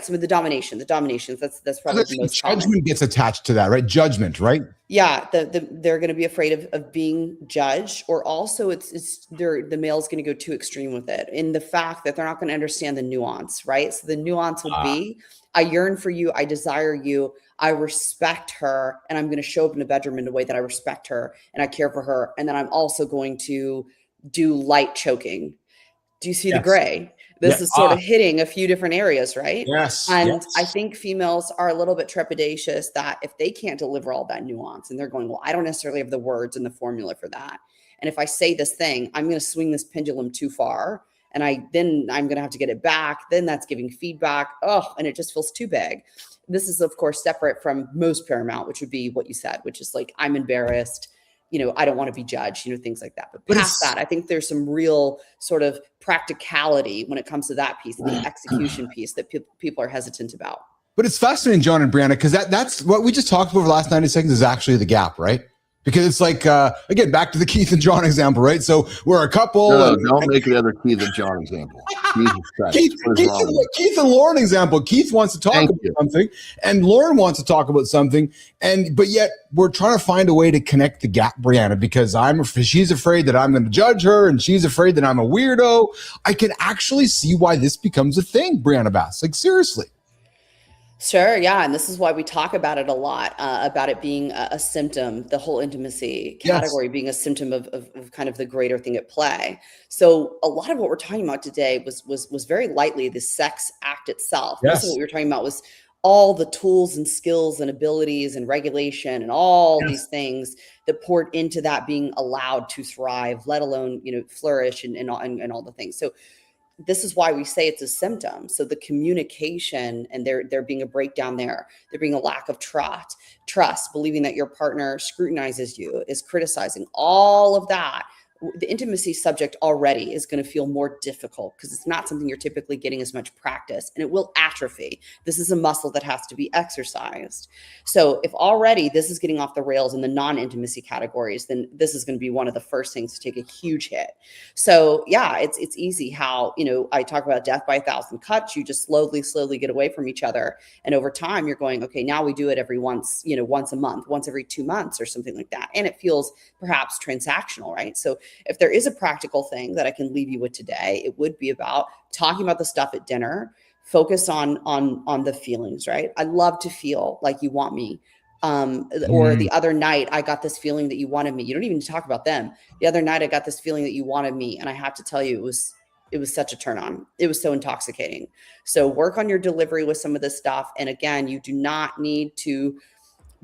L: some of the dominations, that's probably the most
C: judgment
L: common.
C: gets attached to that, right? Judgment, right?
L: Yeah, they're going to be afraid of being judged, or also the male's going to go too extreme with it, in the fact that they're not going to understand the nuance, right? So the nuance would be, I yearn for you, I desire you, I respect her, and I'm going to show up in the bedroom in a way that I respect her and I care for her, and then I'm also going to do light choking. Do you see the gray? This is sort of hitting a few different areas, right?
C: Yes.
L: And I think females are a little bit trepidatious that if they can't deliver all that nuance, and they're going, well, I don't necessarily have the words and the formula for that. And if I say this thing, I'm going to swing this pendulum too far, and then I'm going to have to get it back. Then that's giving feedback. Oh, and it just feels too big. This is, of course, separate from most paramount, which would be what you said, which is like, I'm embarrassed. I don't want to be judged, things like that. But past that, I think there's some real sort of practicality when it comes to that piece, the execution piece, that people are hesitant about.
C: But it's fascinating, John and Briana, because that's what we just talked about for the last 90 seconds is actually the gap, right? Because it's like, again, back to the Keith and John example, right? So we're a couple.
B: No, don't make the other Keith and John example.
C: Keith and Lauren example. Keith wants to talk about something, and Lauren wants to talk about something, but yet we're trying to find a way to connect the gap, Briana, because she's afraid that I'm going to judge her, and she's afraid that I'm a weirdo. I can actually see why this becomes a thing, Briana Bass. Like, seriously.
L: Sure. Yeah. And this is why we talk about it a lot, about it being a symptom, the whole intimacy category being a symptom of kind of the greater thing at play. So a lot of what we're talking about today was very lightly the sex act itself.
C: Yes.
L: Most of what we were talking about was all the tools and skills and abilities and regulation and all these things that poured into that being allowed to thrive, let alone, flourish and all the things. So this is why we say it's a symptom. So the communication, and there being a breakdown there being a lack of trust, believing that your partner scrutinizes you, is criticizing, all of that. The intimacy subject already is going to feel more difficult because it's not something you're typically getting as much practice, and it will atrophy. This is a muscle that has to be exercised. So if already this is getting off the rails in the non-intimacy categories, then this is going to be one of the first things to take a huge hit. So yeah, it's easy how, I talk about death by 1,000 cuts. You just slowly get away from each other. And over time you're going, okay, now we do it every once a month, once every 2 months or something like that. And it feels perhaps transactional, right? So if there is a practical thing that I can leave you with today, it would be about talking about the stuff at dinner, focus on the feelings, right? I love to feel like you want me. Or the other night, I got this feeling that you wanted me. You don't even need to talk about them. The other night, I got this feeling that you wanted me. And I have to tell you, it was such a turn on. It was so intoxicating. So work on your delivery with some of this stuff. And again, you do not need to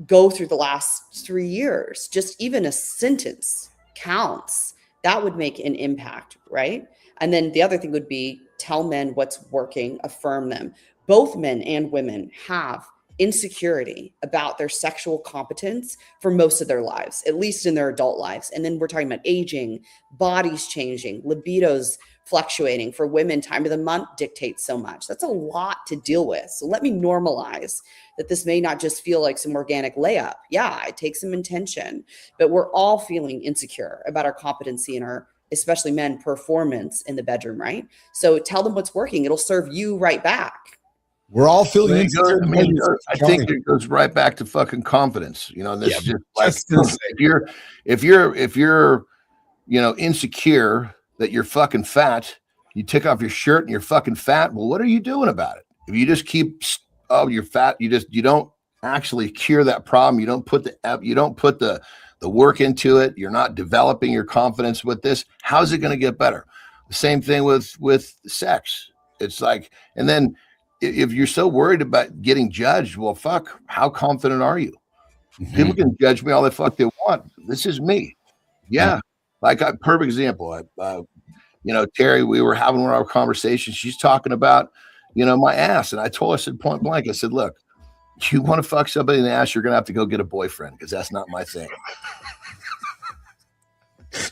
L: go through the last 3 years. Just even a sentence counts. That would make an impact, right? And then the other thing would be tell men what's working, affirm them. Both men and women have insecurity about their sexual competence for most of their lives, at least in their adult lives. And then we're talking about aging, bodies changing, libidos fluctuating. For women, time of the month dictates so much. That's a lot to deal with. So let me normalize that this may not just feel like some organic layup. Yeah, it takes some intention, but we're all feeling insecure about our competency and our, especially men, performance in the bedroom, right? So tell them what's working. It'll serve you right back.
C: We're all feeling insecure.
B: I think it goes right back to fucking confidence. This is just like, if you're insecure that you're fucking fat, you take off your shirt and you're fucking fat. Well, what are you doing about it? If you just keep, you're fat, you don't actually cure that problem. You don't put the work into it. You're not developing your confidence with this. How's it going to get better? The same thing with sex. It's like, and then if you're so worried about getting judged, well, fuck, how confident are you? People can judge me all the fuck they want. This is me. Yeah. Like a perfect example. Terry, we were having one of our conversations. She's talking about, my ass. And I told her, I said point blank, I said, look, you want to fuck somebody in the ass, you're going to have to go get a boyfriend because that's not my thing.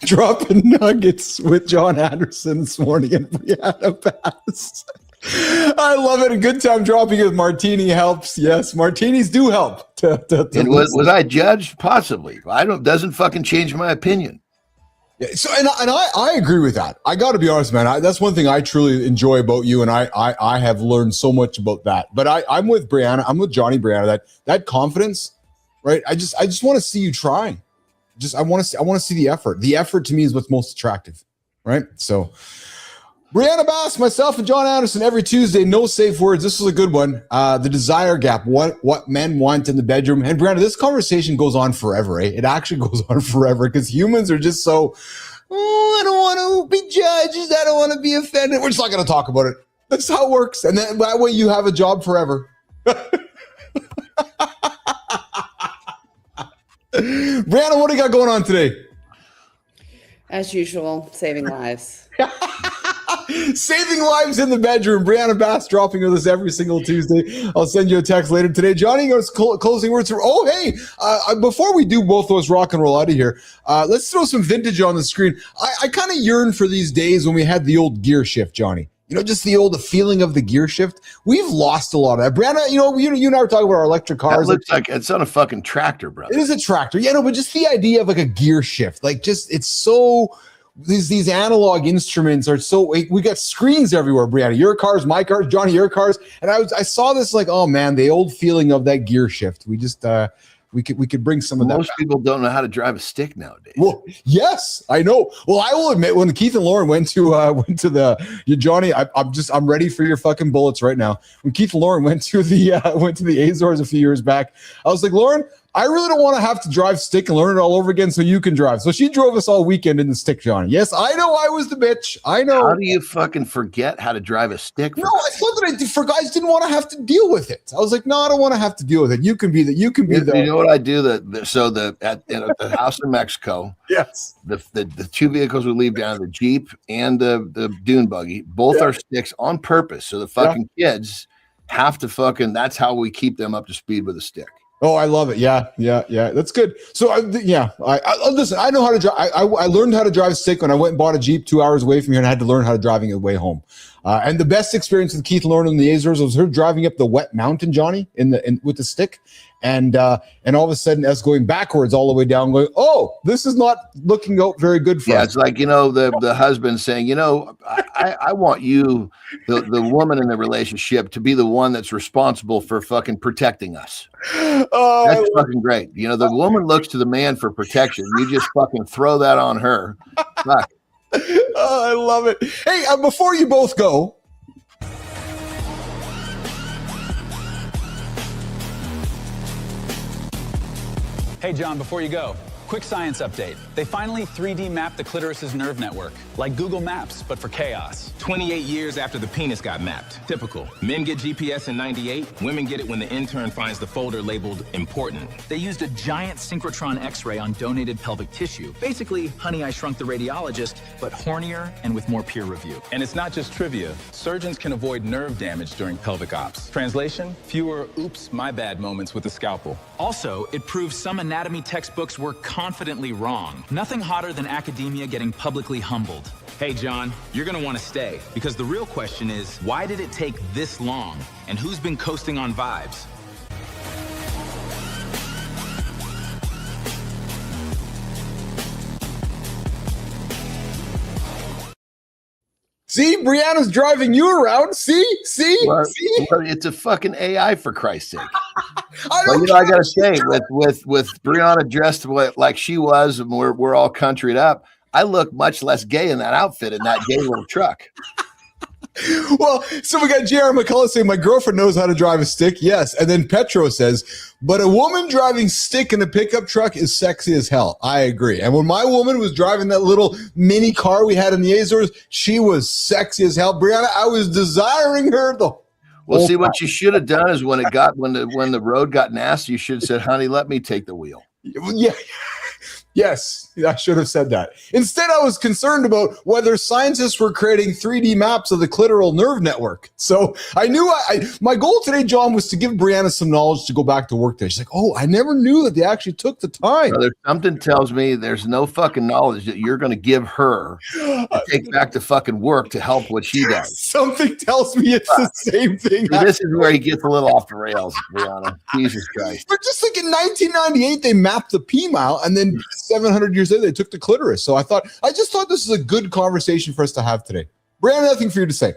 C: Dropping nuggets with John Anderson this morning and Briana Bass. I love it. A good time dropping with martini helps. Yes, martinis do help.
B: And was I judged? Possibly. Doesn't fucking change my opinion.
C: Yeah, so and I agree with that. I got to be honest, man. That's one thing I truly enjoy about you, and I have learned so much about that. But I'm with Briana. I'm with Johnny Briana. That confidence, right? I just want to see you trying. I want to see the effort. The effort to me is what's most attractive, right? So, Briana Bass, myself, and John Anderson every Tuesday. No safe words. This was a good one. The desire gap. What men want in the bedroom. And Briana, this conversation goes on forever. Eh? It actually goes on forever because humans are just so. I don't want to be judged. I don't want to be offended. We're just not going to talk about it. That's how it works. And then that way you have a job forever. Briana, what do you got going on today?
L: As usual, saving lives.
C: Saving lives in the bedroom. Briana Bass dropping with us every single Tuesday. I'll send you a text later today. Johnny, closing words. Before we do both those rock and roll out of here, let's throw some vintage on the screen. I kind of yearn for these days when we had the old gear shift, Johnny. Just the feeling of the gear shift. We've lost a lot of that. Briana, you and I were talking about our electric cars.
B: That looks like it's on a fucking tractor, brother.
C: It is a tractor. Yeah, no, but just the idea of like a gear shift. Like it's so... These analog instruments are so. We got screens everywhere, Briana. Your cars, my cars, Johnny, your cars, and I saw this like, oh man, the old feeling of that gear shift. We just we could bring some of that.
B: Most people don't know how to drive a stick nowadays.
C: Well, yes, I know. Well, I will admit, when Keith and Lauren went to Johnny, I'm ready for your fucking bullets right now. When Keith and Lauren went to the Azores a few years back, I was like, Lauren, I really don't want to have to drive stick and learn it all over again so you can drive. So she drove us all weekend in the stick, Johnny. Yes, I know I was the bitch. I know.
B: How do you fucking forget how to drive a stick?
C: No, I thought that I forgot. I just didn't want to have to deal with it. I was like, no, I don't want to have to deal with it. You can be the.
B: You know what I do? At the house in Mexico.
C: Yes.
B: The two vehicles we leave down, the Jeep and the dune buggy, both are sticks on purpose. So the fucking kids have to fucking. That's how we keep them up to speed with a stick.
C: Oh, I love it. Yeah. That's good. So, I listen, I know how to drive. I learned how to drive a stick when I went and bought a Jeep 2 hours away from here, and I had to learn how to driving it way home. And the best experience with Keith learning in the Azores was her driving up the wet mountain, Johnny, with the stick. And all of a sudden, us going backwards all the way down, going, oh, this is not looking out very good for us.
B: It's like, the husband saying, I want you, the woman in the relationship, to be the one that's responsible for fucking protecting us.
C: Oh,
B: that's fucking great. The woman looks to the man for protection. You just fucking throw that on her. Fuck.
C: Oh, I love it. Hey, before you both go,
F: Hey, John, before you go, quick science update. They finally 3D mapped the clitoris's nerve network, like Google Maps, but for chaos.
I: 28 years after the penis got mapped. Typical. Men get GPS in 98. Women get it when the intern finds the folder labeled important.
F: They used a giant synchrotron X-ray on donated pelvic tissue. Basically, Honey, I Shrunk the Radiologist, but hornier and with more peer review.
I: And it's not just trivia. Surgeons can avoid nerve damage during pelvic ops. Translation, fewer oops, my bad moments with the scalpel.
F: Also, it proves some anatomy textbooks were confidently wrong. Nothing hotter than academia getting publicly humbled.
I: Hey, John, you're going to want to stay, because the real question is, why did it take this long? And who's been coasting on vibes?
C: see, Brianna's driving you around. See?
B: Well, it's a fucking AI, for Christ's sake. I gotta say, with Brianna dressed like she was, and we're all countryed up, I look much less gay in that outfit in that gay little truck.
C: Well, so we got J.R. McCullough saying, my girlfriend knows how to drive a stick. Yes. And then Petro says, but a woman driving stick in a pickup truck is sexy as hell. I agree. And when my woman was driving that little mini car we had in the Azores, she was sexy as hell. Brianna, I was desiring her
B: Well, see, what you should have done is when the road got nasty, you should have said, honey, let me take the wheel.
C: Yeah. Yes, I should have said that. Instead, I was concerned about whether scientists were creating 3D maps of the clitoral nerve network. So I knew my goal today, John, was to give Brianna some knowledge to go back to work today. She's like, oh, I never knew that they actually took the time.
B: Brother, something tells me there's no fucking knowledge that you're going to give her to take back to fucking work to help what she does.
C: Something tells me it's the same thing.
B: This is where he gets a little off the rails, Brianna. Jesus Christ.
C: But just like in 1998, they mapped the P mile, and then 700 years later, they took the clitoris. So I just thought this is a good conversation for us to have today. Brianna, nothing for you to say.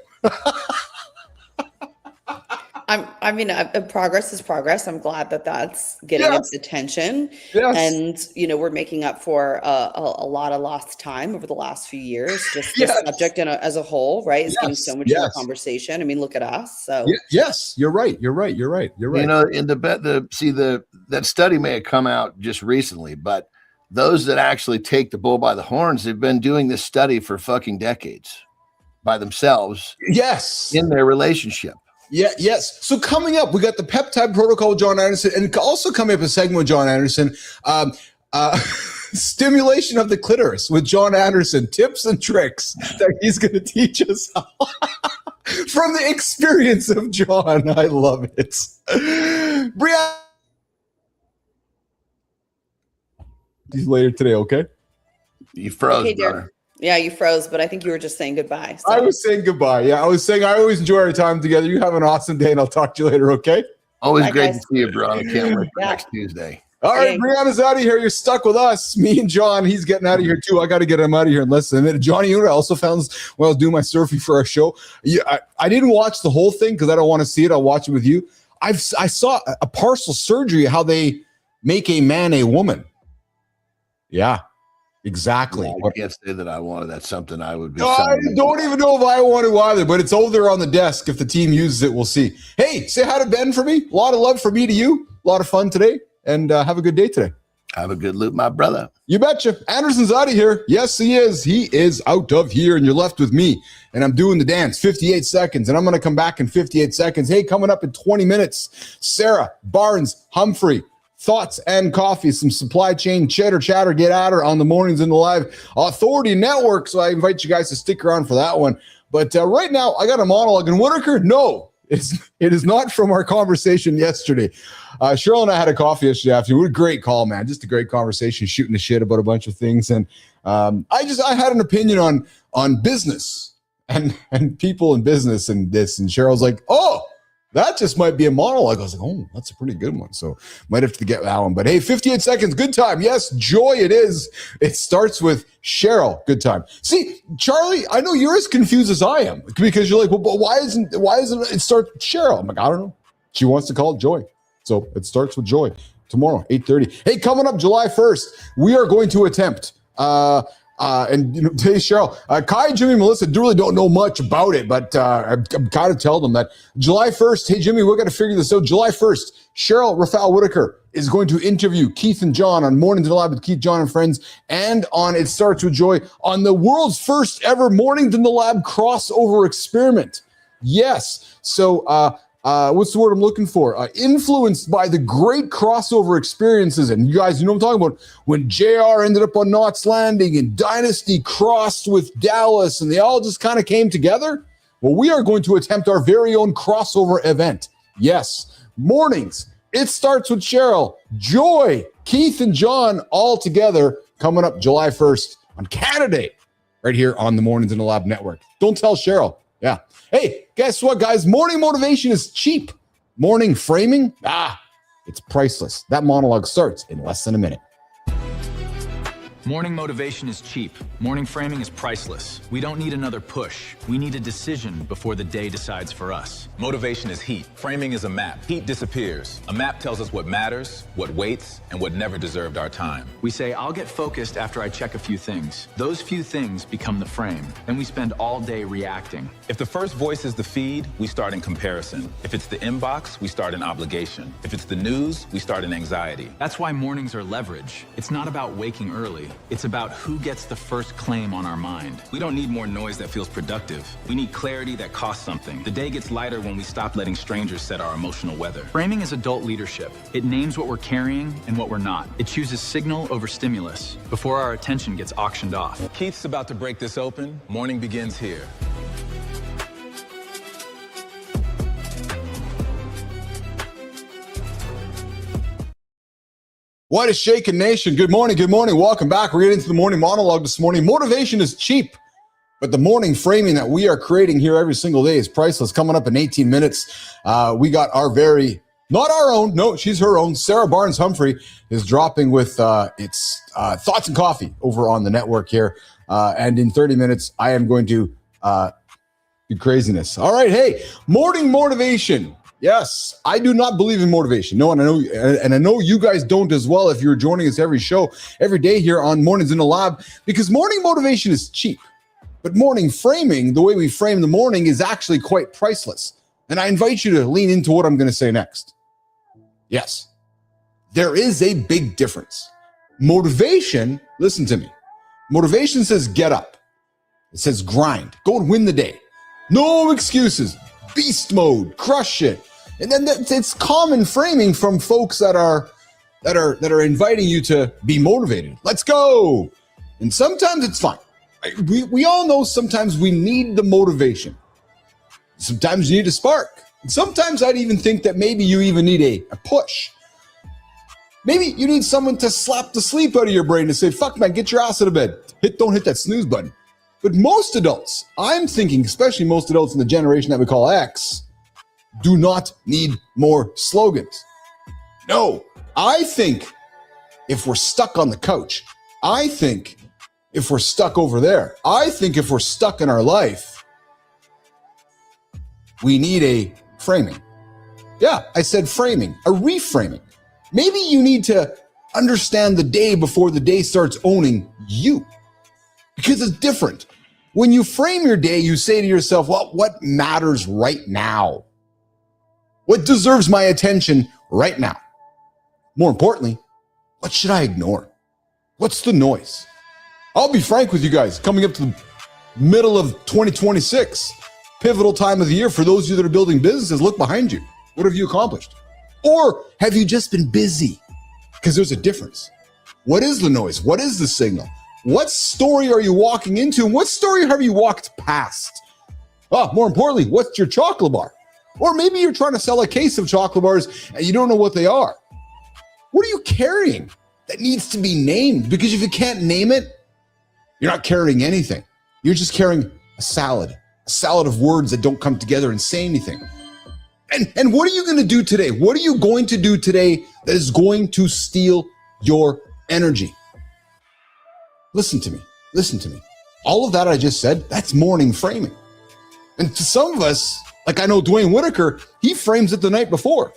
L: Progress is progress. I'm glad that that's getting its attention.
C: Yes.
L: And, we're making up for a lot of lost time over the last few years. Just the subject as a whole, right? It's getting so much more conversation. I mean, look at us. So
C: yes, you're right. You're right.
B: In that study may have come out just recently, but those that actually take the bull by the horns, they've been doing this study for fucking decades by themselves.
C: Yes.
B: In their relationship.
C: Yeah, yes. So coming up, we got the peptide protocol with John Anderson, and also coming up a segment with John Anderson, stimulation of the clitoris with John Anderson, tips and tricks that he's going to teach us from the experience of John. I love it. Brianna. Later today, okay?
B: You froze, brother.
L: Yeah, you froze, but I think you were just saying goodbye. So.
C: I was saying goodbye. Yeah, I was saying I always enjoy our time together. You have an awesome day, and I'll talk to you later, okay?
B: Always great to see you, bro. I can't wait for next Tuesday.
C: All right, Brianna's out of here. You're stuck with us. Me and John, he's getting out of here too. I got to get him out of here in less than a minute. Johnny, I also found when I was doing my surfing for our show. Yeah, I didn't watch the whole thing because I don't want to see it. I'll watch it with you. I saw a partial surgery, how they make a man a woman. Yeah, exactly.
B: Yeah, I can't say that I wanted. That's something I would be.
C: I don't even know if I want to either, but it's over there on the desk. If the team uses it, we'll see. Hey, say hi to Ben for me. A lot of love from me to you. A lot of fun today. and have a good day today.
B: Have a good loop, my brother.
C: You betcha. Anderson's out of here. Yes, he is. He is out of here, and you're left with me. And I'm doing the dance, 58 seconds, and I'm going to come back in 58 seconds. Hey, coming up in 20 minutes, Sarah, Barnes, Humphrey, Thoughts and Coffee, some supply chain chitter chatter, get at her on the Mornings in the Live Authority Network. So I invite you guys to stick around for that one. But right now, I got a monologue. And Whitaker, no. It is not from our conversation yesterday. Cheryl and I had a coffee yesterday afternoon. What a great call, man. Just a great conversation, shooting the shit about a bunch of things. And I had an opinion on business and people in business and this. And Cheryl's like, oh, that just might be a monologue. I was like, oh, that's a pretty good one. So might have to get that one. But hey, 58 seconds, good time. Yes, joy it is. It starts with Cheryl, good time. See, Charlie, I know you're as confused as I am because you're like, well, but why isn't it start with Cheryl? I'm like, I don't know. She wants to call it joy. So it starts with joy tomorrow, 8:30. Hey, coming up July 1st, we are going to attempt, and you know, today, Cheryl, Kai, Jimmy, Melissa really don't know much about it, but I'm kind of telling them that July 1st, hey, Jimmy, we're going to figure this out. July 1st, Cheryl Rafael Whitaker is going to interview Keith and John on Mornings in the Lab with Keith, John, and Friends, and on It Starts With Joy on the world's first ever Mornings in the Lab crossover experiment. Yes. So, what's the word I'm looking for? Influenced by the great crossover experiences. And you guys, you know what I'm talking about. When JR ended up on Knots Landing and Dynasty crossed with Dallas and they all just kind of came together. Well, we are going to attempt our very own crossover event. Yes. Mornings. It Starts with Cheryl. Joy. Keith and John all together coming up July 1st on Canada Day right here on the Mornings in the Lab Network. Don't tell Cheryl. Yeah. Hey, guess what, guys? Morning motivation is cheap. Morning framing, it's priceless. That monologue starts in less than a minute.
F: Morning motivation is cheap. Morning framing is priceless. We don't need another push. We need a decision before the day decides for us.
D: Motivation is heat. Framing is a map. Heat disappears. A map tells us what matters, what waits, and what never deserved our time.
F: We say, I'll get focused after I check a few things. Those few things become the frame. Then we spend all day reacting.
D: If the first voice is the feed, we start in comparison. If it's the inbox, we start in obligation. If it's the news, we start in anxiety.
F: That's why mornings are leverage. It's not about waking early. It's about who gets the first claim on our mind. We don't need more noise that feels productive. We need clarity that costs something. The day gets lighter when we stop letting strangers set our emotional weather. Framing is adult leadership. It names what we're carrying and what we're not. It chooses signal over stimulus before our attention gets auctioned off.
D: Keith's about to break this open. Morning begins here.
C: What is shaking nation? Good morning. Good morning. Welcome back. We're getting into the morning monologue this morning. Motivation is cheap, but the morning framing that we are creating here every single day is priceless. Coming up in 18 minutes, we got our very, not our own, no, she's her own. Sarah Barnes Humphrey is dropping with its Thoughts and Coffee over on the network here. And in 30 minutes, I am going to do craziness. All right. Hey, morning motivation. Yes, I do not believe in motivation. No, and I know you guys don't as well if you're joining us every show, every day here on Mornings in the Lab, because morning motivation is cheap. But morning framing, the way we frame the morning, is actually quite priceless. And I invite you to lean into what I'm going to say next. Yes, there is a big difference. Motivation, listen to me. Motivation says get up. It says grind. Go and win the day. No excuses. Beast mode. Crush it. And then it's common framing from folks that are inviting you to be motivated. Let's go. And sometimes it's fine. We all know sometimes we need the motivation. Sometimes you need a spark. And sometimes I'd even think that maybe you even need a push. Maybe you need someone to slap the sleep out of your brain and say, fuck man, get your ass out of bed. Don't hit that snooze button. But most adults, I'm thinking, especially most adults in the generation that we call X, do not need more slogans. No, I think if we're stuck on the couch, I think if we're stuck over there, I think if we're stuck in our life, we need a framing. Yeah, I said framing, a reframing. Maybe you need to understand the day before the day starts owning you, because it's different. When you frame your day, you say to yourself, well, what matters right now? What deserves my attention right now? More importantly, what should I ignore? What's the noise? I'll be frank with you guys, coming up to the middle of 2026, pivotal time of the year for those of you that are building businesses, look behind you. What have you accomplished? Or have you just been busy? Because there's a difference. What is the noise? What is the signal? What story are you walking into? And what story have you walked past? More importantly, what's your chocolate bar? Or maybe you're trying to sell a case of chocolate bars and you don't know what they are. What are you carrying that needs to be named? Because if you can't name it, you're not carrying anything. You're just carrying a salad of words that don't come together and say anything. And what are you going to do today? What are you going to do today that is going to steal your energy? Listen to me. All of that I just said, that's morning framing. And to some of us, like I know Dwayne Whitaker, he frames it the night before.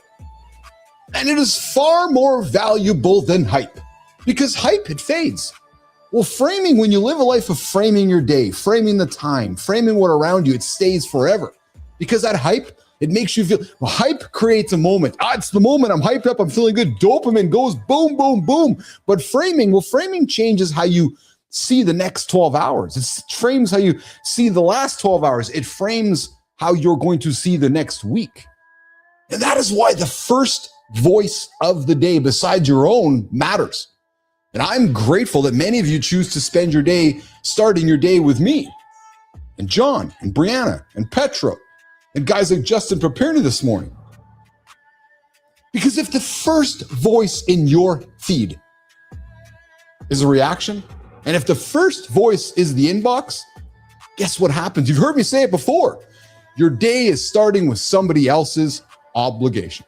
C: And it is far more valuable than hype, because hype, it fades. Well, framing, when you live a life of framing your day, framing the time, framing what around you, it stays forever. Because that hype, it makes you feel, hype creates a moment. It's the moment I'm hyped up, I'm feeling good. Dopamine goes boom, boom, boom. But framing changes how you see the next 12 hours. It frames how you see the last 12 hours. It frames how you're going to see the next week. And that is why the first voice of the day besides your own matters. And I'm grateful that many of you choose to spend your day starting your day with me and John and Briana and Petro and guys like Justin Paperny this morning. Because if the first voice in your feed is a reaction, and if the first voice is the inbox, guess what happens? You've heard me say it before. Your day is starting with somebody else's obligation.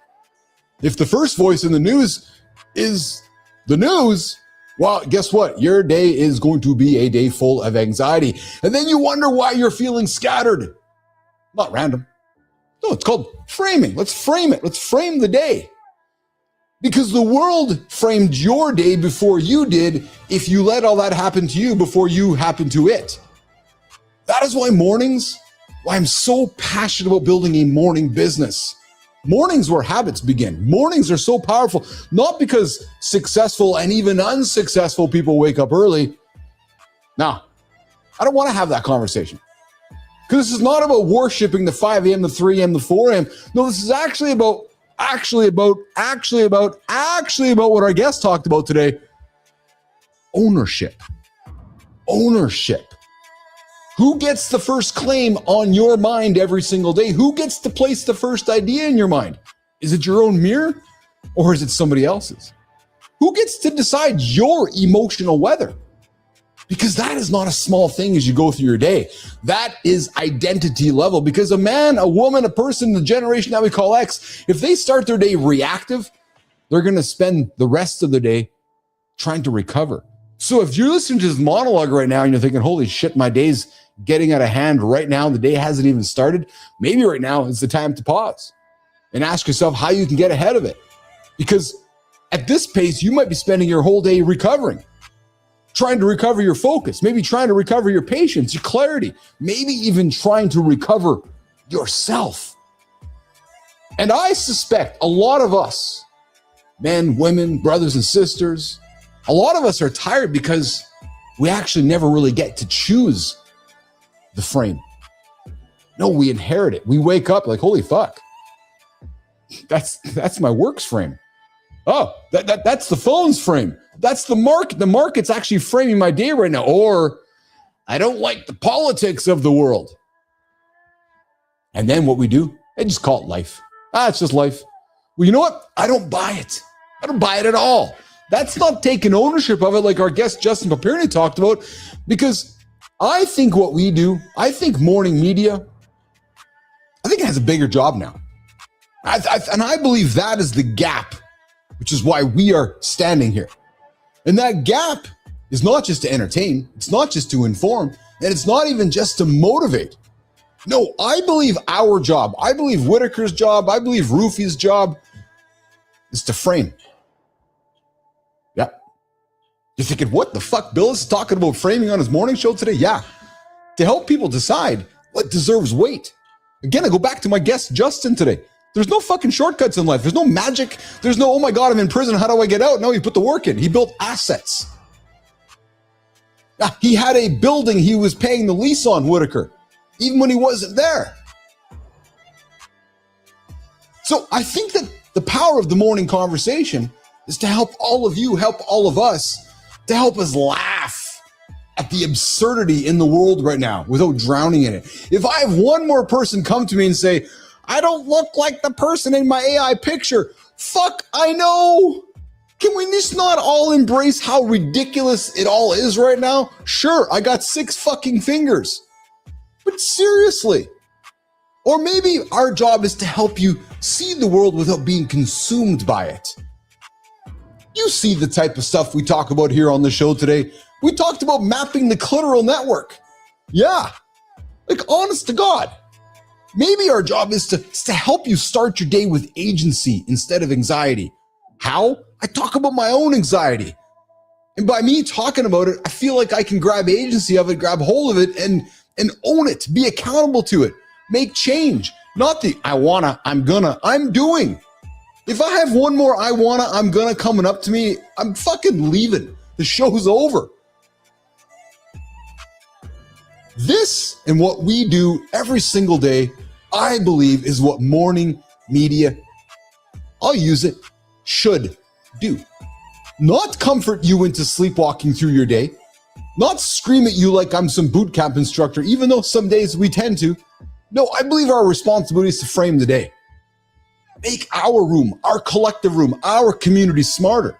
C: If the first voice in the news is the news, well, guess what? Your day is going to be a day full of anxiety. And then you wonder why you're feeling scattered. Not random. No, it's called framing. Let's frame it. Let's frame the day. Because the world framed your day before you did if you let all that happen to you before you happened to it. That is why I'm so passionate about building a morning business. Mornings where habits begin. Mornings are so powerful, not because successful and even unsuccessful people wake up early. No, I don't want to have that conversation. Because this is not about worshiping the 5 a.m., the 3 a.m., the 4 a.m. No, this is actually about what our guest talked about today. Ownership. Who gets the first claim on your mind every single day? Who gets to place the first idea in your mind? Is it your own mirror or is it somebody else's? Who gets to decide your emotional weather? Because that is not a small thing as you go through your day. That is identity level. Because a man, a woman, a person, the generation that we call X, if they start their day reactive, they're going to spend the rest of the day trying to recover. So if you're listening to this monologue right now and you're thinking, holy shit, my day's getting out of hand right now, the day hasn't even started, maybe right now is the time to pause and ask yourself how you can get ahead of it. Because at this pace, you might be spending your whole day recovering, trying to recover your focus, maybe trying to recover your patience, your clarity, maybe even trying to recover yourself. And I suspect a lot of us, men, women, brothers and sisters, a lot of us are tired because we actually never really get to choose the frame. No, we inherit it. We wake up like, holy fuck, that's my work's frame. Oh, that's the phone's frame. That's the market. The market's actually framing my day right now. Or I don't like the politics of the world. And then what we do, I just call it life. It's just life. Well, you know what? I don't buy it. I don't buy it at all. That's not taking ownership of it like our guest Justin Paperny talked about, because I think what we do, I think morning media, I think it has a bigger job now. And I believe that is the gap, which is why we are standing here. And that gap is not just to entertain, it's not just to inform, and it's not even just to motivate. No, I believe our job, I believe Whitaker's job, I believe Roofy's job is to frame. Yeah. You're thinking, what the fuck? Bill is talking about framing on his morning show today? Yeah. To help people decide what deserves weight. Again, I go back to my guest Justin today. There's no fucking shortcuts in life. There's no magic. There's no, oh my God, I'm in prison. How do I get out? No, he put the work in. He built assets. He had a building he was paying the lease on, Whitaker, even when he wasn't there. So I think that the power of the morning conversation is to help all of you, help all of us, to help us laugh at the absurdity in the world right now without drowning in it. If I have one more person come to me and say, I don't look like the person in my AI picture, fuck, I know. Can we just not all embrace how ridiculous it all is right now? Sure, I got 6 fucking fingers, but seriously. Or maybe our job is to help you see the world without being consumed by it. You see the type of stuff we talk about here on the show today. We talked about mapping the clitoral network. Yeah, like honest to God. Maybe our job is to help you start your day with agency instead of anxiety. How? I talk about my own anxiety. And by me talking about it, I feel like I can grab agency of it, grab hold of it, and own it, be accountable to it, make change. Not the I wanna, I'm gonna, I'm doing. If I have one more I wanna, I'm gonna coming up to me, I'm fucking leaving. The show's over. This and what we do every single day, I believe, is what morning media, I'll use it, should do. Not comfort you into sleepwalking through your day, not scream at you like I'm some boot camp instructor, even though some days we tend to. No, I believe our responsibility is to frame the day. Make our room, our collective room, our community smarter.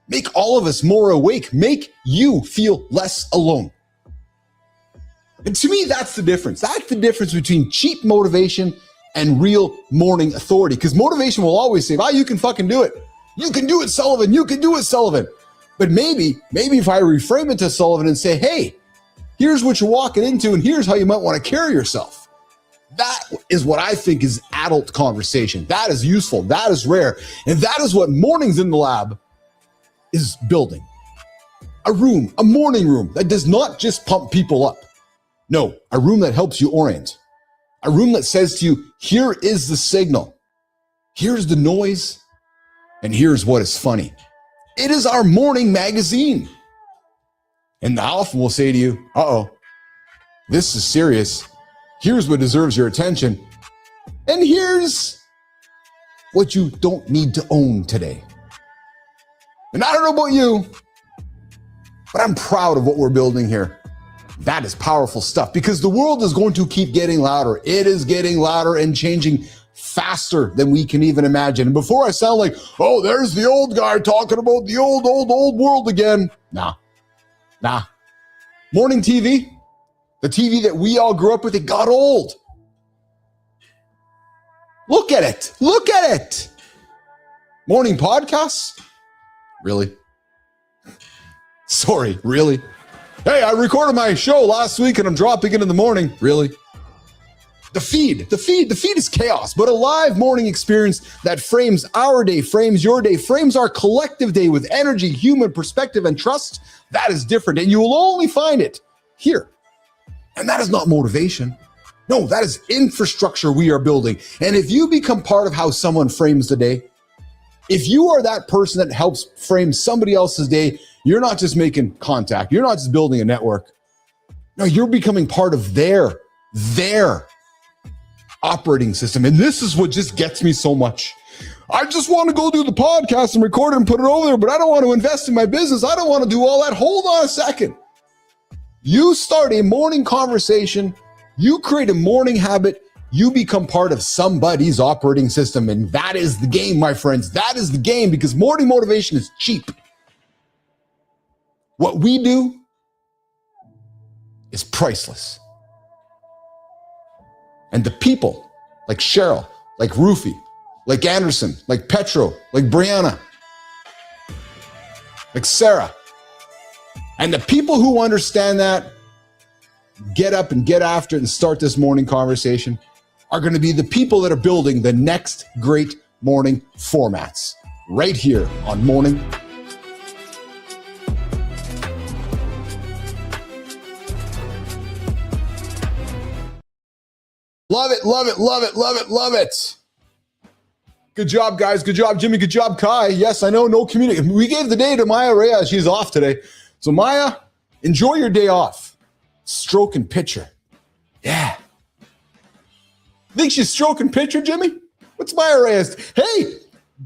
C: Make all of us more awake. Make you feel less alone. And to me, that's the difference. That's the difference between cheap motivation and real morning authority. Because motivation will always say, you can fucking do it. You can do it, Sullivan. You can do it, Sullivan. But maybe if I reframe it to Sullivan and say, hey, here's what you're walking into and here's how you might want to carry yourself. That is what I think is adult conversation. That is useful. That is rare. And that is what Mornings in the Lab is building. A room, a morning room that does not just pump people up. No, a room that helps you orient. A room that says to you, here is the signal. Here's the noise. And here's what is funny. It is our morning magazine. And often we'll say to you, this is serious. Here's what deserves your attention. And here's what you don't need to own today. And I don't know about you, but I'm proud of what we're building here. That is powerful stuff because the world is going to keep getting louder. It is getting louder and changing faster than we can even imagine. And before I sound like, there's the old guy talking about the old world again. Nah. Morning TV, the TV that we all grew up with, it got old. Look at it. Morning podcasts? Really? Sorry, really? Hey, I recorded my show last week and I'm dropping it in the morning. Really? The feed is chaos, but a live morning experience that frames our day, frames your day, frames our collective day with energy, human perspective, and trust. That is different, and you will only find it here. And that is not motivation. No, that is infrastructure we are building. And if you become part of how someone frames the day, if you are that person that helps frame somebody else's day, you're not just making contact. You're not just building a network. No, you're becoming part of their operating system. And this is what just gets me so much. I just want to go do the podcast and record it and put it over there, but I don't want to invest in my business. I don't want to do all that. Hold on a second. You start a morning conversation. You create a morning habit. You become part of somebody's operating system. And that is the game, my friends. That is the game because morning motivation is cheap. What we do is priceless. And the people like Cheryl, like Rufy, like Anderson, like Petro, like Briana, like Sarah, and the people who understand that, get up and get after it and start this morning conversation, are going to be the people that are building the next great morning formats right here on Morning. Love it, love it, love it, love it, love it. Good job, guys. Good job, Jimmy. Good job, Kai. Yes, I know, no communication. We gave the day to Maya Reyes. She's off today. So, Maya, enjoy your day off. Stroking pitcher. Yeah. Think she's stroking pitcher, Jimmy? What's Maya Reyes? Hey,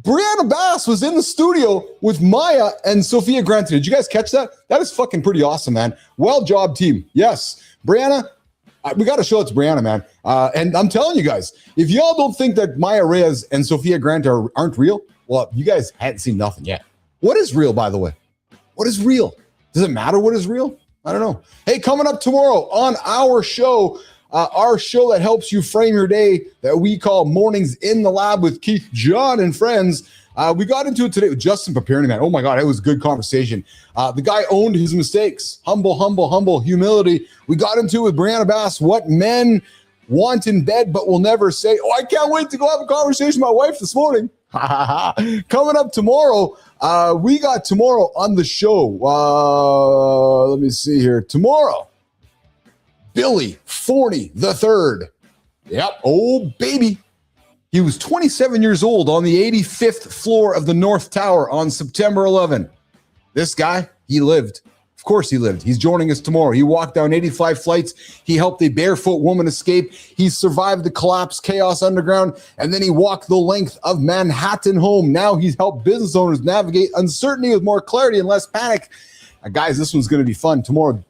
C: Briana Bass was in the studio with Maya and Sophia Granton. Did you guys catch that? That is fucking pretty awesome, man. Well job, team. Yes. Briana, we got to show it to Briana, man. And I'm telling you guys, if y'all don't think that Maya Reyes and Sophia Grant aren't real, well, you guys hadn't seen nothing yet. What is real, by the way? What is real? Does it matter what is real? I don't know. Hey, coming up tomorrow on our show that helps you frame your day that we call Mornings in the Lab with Keith, John, and friends. We got into it today with Justin Papierne, man. Oh my God, it was a good conversation. The guy owned his mistakes. Humble humility. We got into it with Briana Bass, what men want in bed but will never say. Oh, I can't wait to go have a conversation with my wife this morning. Coming up tomorrow, we got tomorrow on the show. Let me see here. Tomorrow, Billy Forney III. Yep. Oh, baby. He was 27 years old on the 85th floor of the North Tower on September 11. This guy, he lived. Of course he lived. He's joining us tomorrow. He walked down 85 flights. He helped a barefoot woman escape. He survived the collapse, chaos underground, and then he walked the length of Manhattan home. Now he's helped business owners navigate uncertainty with more clarity and less panic. Guys, this one's going to be fun tomorrow.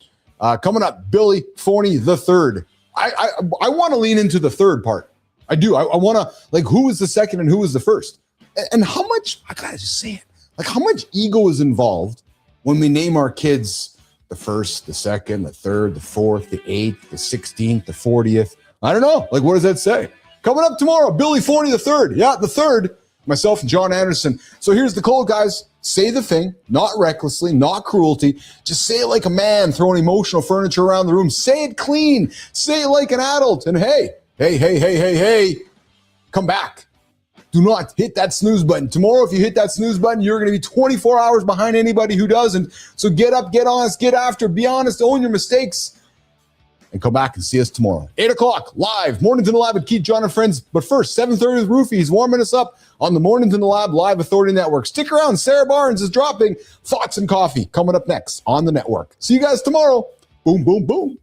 C: Coming up, Billy Forney III. I want to lean into the third part. I do. I want to, like, who was the second and who was the first? And how much, I got to just say it, like, how much ego is involved when we name our kids the first, the second, the third, the fourth, the eighth, the 16th, the 40th? I don't know. Like, what does that say? Coming up tomorrow, Billy Forney III. Yeah, the third. Myself and John Anderson. So here's the code, guys. Say the thing, not recklessly, not cruelty. Just say it like a man throwing emotional furniture around the room. Say it clean. Say it like an adult. And hey, come back. Do not hit that snooze button. Tomorrow, if you hit that snooze button, you're going to be 24 hours behind anybody who doesn't. So get up, get honest, get after, be honest, own your mistakes, and come back and see us tomorrow. 8 o'clock, live, Mornings in the Lab with Keith, John, and friends. But first, 7:30 with Roofy. He's warming us up on the Mornings in the Lab Live Authority Network. Stick around. Sarah Barnes is dropping Thoughts and Coffee coming up next on the network. See you guys tomorrow. Boom, boom, boom.